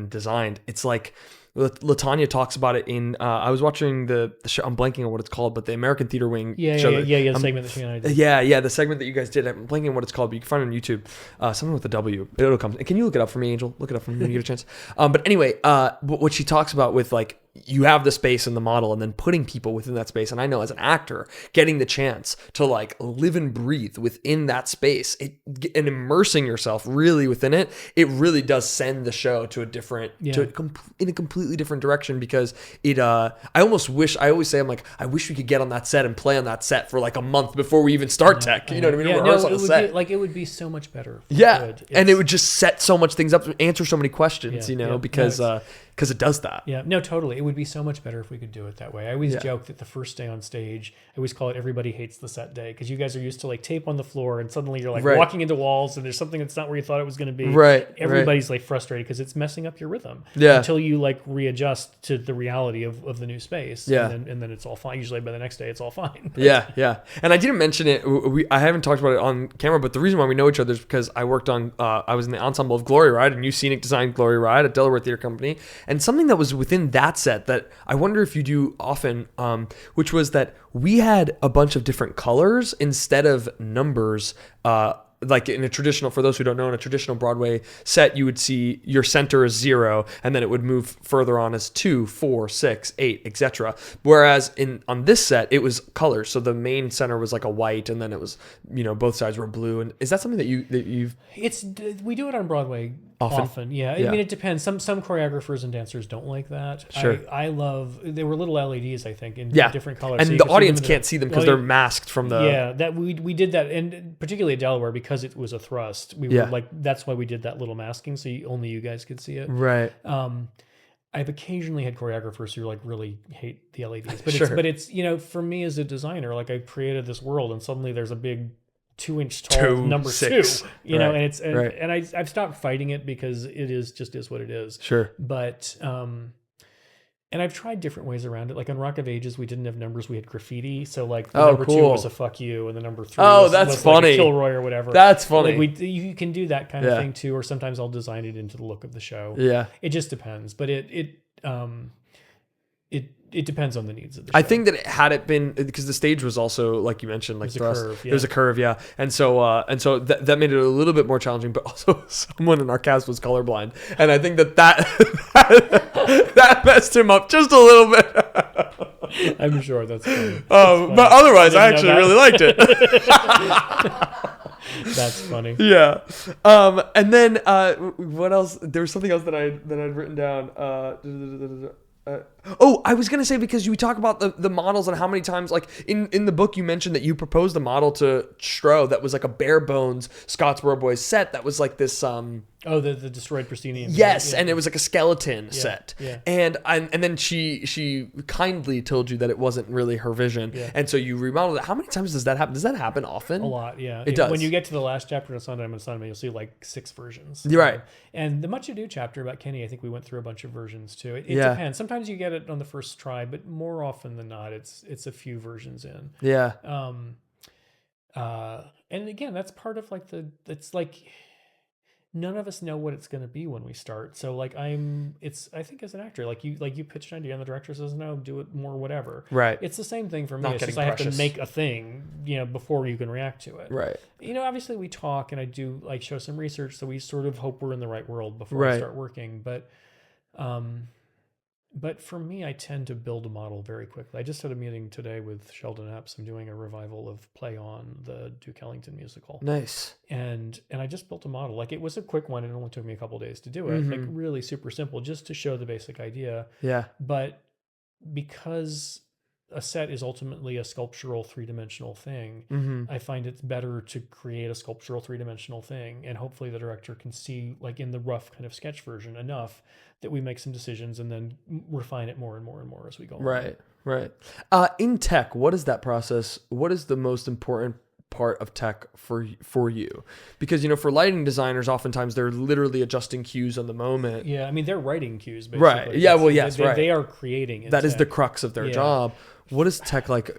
designed. It's like LaTanya talks about it in, I was watching the show, I'm blanking on what it's called, but the American Theater Wing show. The segment that she and I did. Yeah, the segment that you guys did. I'm blanking on what it's called, but you can find it on YouTube. Something with a W. It'll come. Can you look it up for me, Angel? Look it up for me when you get a chance. But anyway, what she talks about with like, you have the space and the model and then putting people within that space. And I know as an actor, getting the chance to like live and breathe within that space and immersing yourself really within it, it really does send the show to a different, in a completely different direction because I almost wish, I always say, I'm like, I wish we could get on that set and play on that set for like a month before we even start tech. You know what I mean? Yeah, Rehearse on the set. It would be so much better. Yeah. And it would just set so much things up, answer so many questions, because it does that. Yeah, no, totally. It would be so much better if we could do it that way. I always joke that the first day on stage, I always call it everybody hates the set day because you guys are used to like tape on the floor and suddenly you're like walking into walls and there's something that's not where you thought it was going to be. Right. Everybody's like frustrated because it's messing up your rhythm until you like readjust to the reality of the new space. Yeah. And then it's all fine. Usually by the next day, it's all fine. Yeah. And I didn't mention it. I haven't talked about it on camera, but the reason why we know each other is because I worked on, I was in the ensemble of Glory Ride, a new scenic design Glory Ride at Delaware Theater Company. And something that was within that set that I wonder if you do often, which was that we had a bunch of different colors instead of numbers. Like in a traditional, for those who don't know, in a traditional Broadway set, you would see your center is 0, and then it would move further on as 2, 4, 6, 8, etc. Whereas on this set, it was colors. So the main center was like a white, and then it was, both sides were blue. And is that something that you've? We do it on Broadway. Often, yeah. I mean, it depends. Some choreographers and dancers don't like that. Sure. I love. They were little LEDs, I think, in different colors, and so the audience can't see them because they're masked from the. Yeah, that we did that, and particularly at Delaware because it was a thrust. We were like, that's why we did that little masking, so only you guys could see it. Right. I've occasionally had choreographers who like really hate the LEDs, but it's for me as a designer, like I've created this world, and suddenly there's a big 2-inch tall number 2, and I've stopped fighting it because it is what it is. Sure. But, and I've tried different ways around it. Like on Rock of Ages, we didn't have numbers. We had graffiti. So like the number 2 was a fuck you. And the number 3 was funny. Like a Kilroy or whatever. That's funny. Like you can do that kind of thing too. Or sometimes I'll design it into the look of the show. Yeah. It just depends. But it depends on the needs of the show. I think that had it been, because the stage was also, like you mentioned, like thrust. It was a curve, yeah. And so that made it a little bit more challenging, but also someone in our cast was colorblind. And I think that messed him up just a little bit. I'm sure that's funny. But otherwise, I actually really liked it. That's funny. Yeah. And then what else? There was something else that I'd written down. I was going to say, because you talk about the models and how many times, like in the book, you mentioned that you proposed a model to Stro that was like a bare bones Scottsboro Boys set that was like this... the destroyed Pristine. Yes, and it was like a skeleton set. Yeah. And then she kindly told you that it wasn't really her vision. Yeah. And so you remodeled it. How many times does that happen? Does that happen often? A lot, yeah. It does. When you get to the last chapter of Sondheim and Sondheim, you'll see like 6 versions. You're right. And the Much Ado chapter about Kenny, I think we went through a bunch of versions too. It depends. Sometimes you get it on the first try, but more often than not, it's a few versions in. Yeah. And again, that's part of like it's like none of us know what it's going to be when we start. So like I think as an actor, like you pitch an idea and the director says, no, do it more, whatever. Right. It's the same thing for me. Not it's just getting I have precious. to make a thing, before you can react to it. Right. Obviously we talk and I do like show some research. So we sort of hope we're in the right world before we start working. But, But for me, I tend to build a model very quickly. I just had a meeting today with Sheldon Epps. I'm doing a revival of Play On, the Duke Ellington musical. Nice. And I just built a model. Like, it was a quick one. It only took me a couple of days to do it. Like, really super simple, just to show the basic idea. Yeah. But because a set is ultimately a sculptural three-dimensional thing, I find it's better to create a sculptural three-dimensional thing, and hopefully the director can see, like in the rough kind of sketch version, enough that we make some decisions and then refine it more and more and more as we go on. Right. In tech, what is that process? What is the most important part of tech for you? Because, for lighting designers, oftentimes they're literally adjusting cues on the moment. Yeah, I mean, they're writing cues, basically. Right. Yeah, well, yes, right. They are creating it. That is the crux of their job. What is tech like?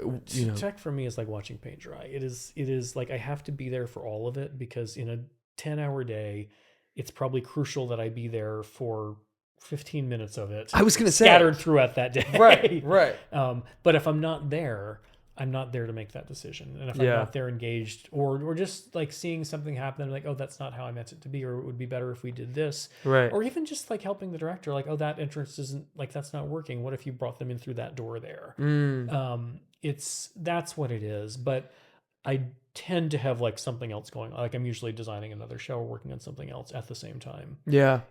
Tech for me is like watching paint dry. It is like I have to be there for all of it, because in a 10-hour day, it's probably crucial that I be there for 15 minutes of it. I was going to say scattered throughout that day. Right. But if I'm not there, I'm not there to make that decision. And if I'm not there engaged, or just like seeing something happen, I'm like, oh, that's not how I meant it to be, or it would be better if we did this. Right. Or even just like helping the director, like, oh, that entrance isn't, like, that's not working. What if you brought them in through that door there? That's what it is. But I tend to have like something else going on. Like, I'm usually designing another show or working on something else at the same time. Yeah.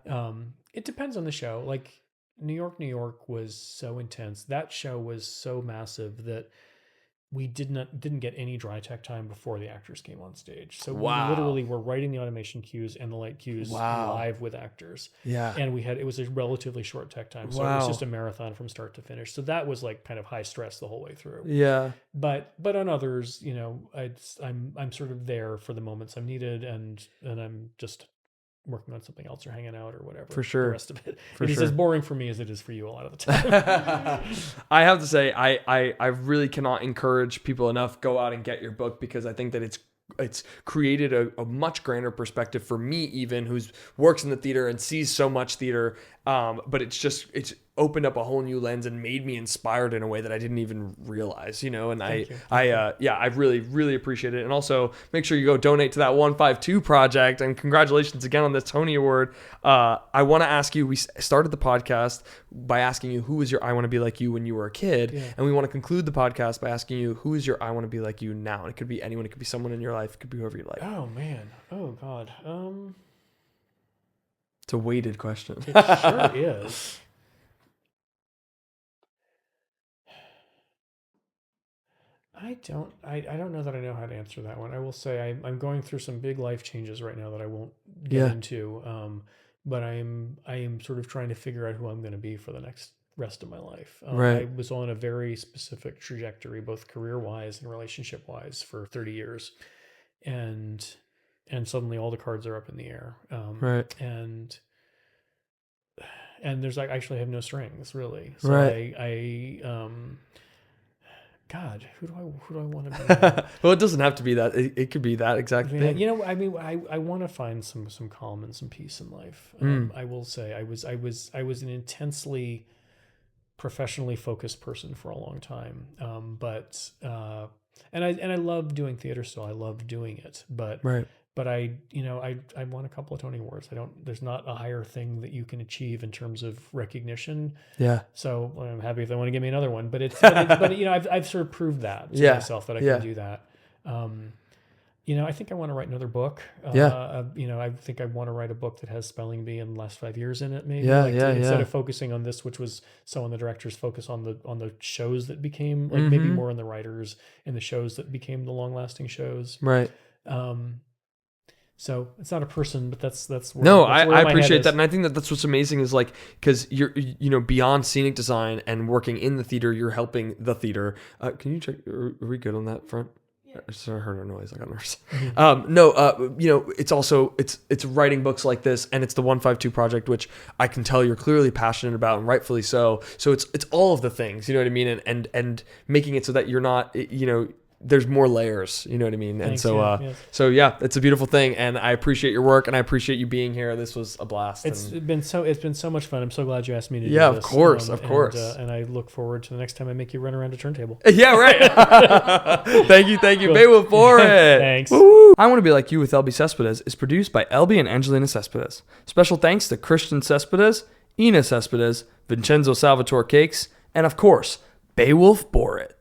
It depends on the show. Like New York was so intense. That show was so massive that we didn't get any dry tech time before the actors came on stage. So we literally were writing the automation cues and the light cues live with actors. Yeah. And it was a relatively short tech time. So it was just a marathon from start to finish. So that was like kind of high stress the whole way through. Yeah. But on others, I'm sort of there for the moments I'm needed, and I'm just working on something else or hanging out or whatever. For sure. The rest of it. It is as boring for me as it is for you a lot of the time. I have to say, I really cannot encourage people enough, go out and get your book, because I think that it's created a much grander perspective for me, even who's works in the theater and sees so much theater. But it's opened up a whole new lens and made me inspired in a way that I didn't even realize, and I really, really appreciate it. And also make sure you go donate to that 152 project, and congratulations again on the Tony Award. I want to ask you, we started the podcast by asking you, who was your I want to be like you when you were a kid? Yeah. And we want to conclude the podcast by asking you, who is your I want to be like you now? And it could be anyone, it could be someone in your life, it could be whoever you like. Oh man. Oh God. It's a weighted question. It sure is. I don't know that I know how to answer that one. I will say I'm going through some big life changes right now that I won't get into. But I am sort of trying to figure out who I'm going to be for the next rest of my life. I was on a very specific trajectory, both career-wise and relationship-wise, for 30 years. And suddenly all the cards are up in the air. And there's like, I actually have no strings really. So God, who do I want to be? Well, it doesn't have to be that. It could be that exact thing. I want to find some calm and some peace in life. I will say I was an intensely professionally focused person for a long time. And I love doing theater still. I love doing it, but I won a couple of Tony Awards. There's not a higher thing that you can achieve in terms of recognition. Yeah. So I'm happy if they want to give me another one, but I've sort of proved that to myself that I can do that. I think I want to write another book. I think I want to write a book that has spelling bee in the last 5 years in it, maybe. Instead of focusing on this, which was so on the director's focus on the shows that became maybe more on the writers and the shows that became the long lasting shows. Right. So it's not a person, but that's where, no, I appreciate that. And I think that's what's amazing is like, because you're, beyond scenic design and working in the theater, you're helping the theater. Can you check, are we good on that front? Yeah. I just heard a noise. I got nervous. It's also, it's writing books like this, and it's the 152 project, which I can tell you're clearly passionate about, and rightfully so. So it's all of the things, you know what I mean? And making it so that you're not, there's more layers, you know what I mean? And so it's a beautiful thing, and I appreciate your work, and I appreciate you being here. This was a blast. It's been so much fun. I'm so glad you asked me to do this. Yeah, of course. And I look forward to the next time I make you run around a turntable. Yeah, right. Thank you. Cool. Beowulf Boritt. Thanks. Woo-hoo. I Want to Be Like You with Elbi Cespedes is produced by Elbi and Angelina Cespedes. Special thanks to Christian Cespedes, Elbi Cespedes, Vincenzo Salvatore Cakes, and of course, Beowulf Boritt.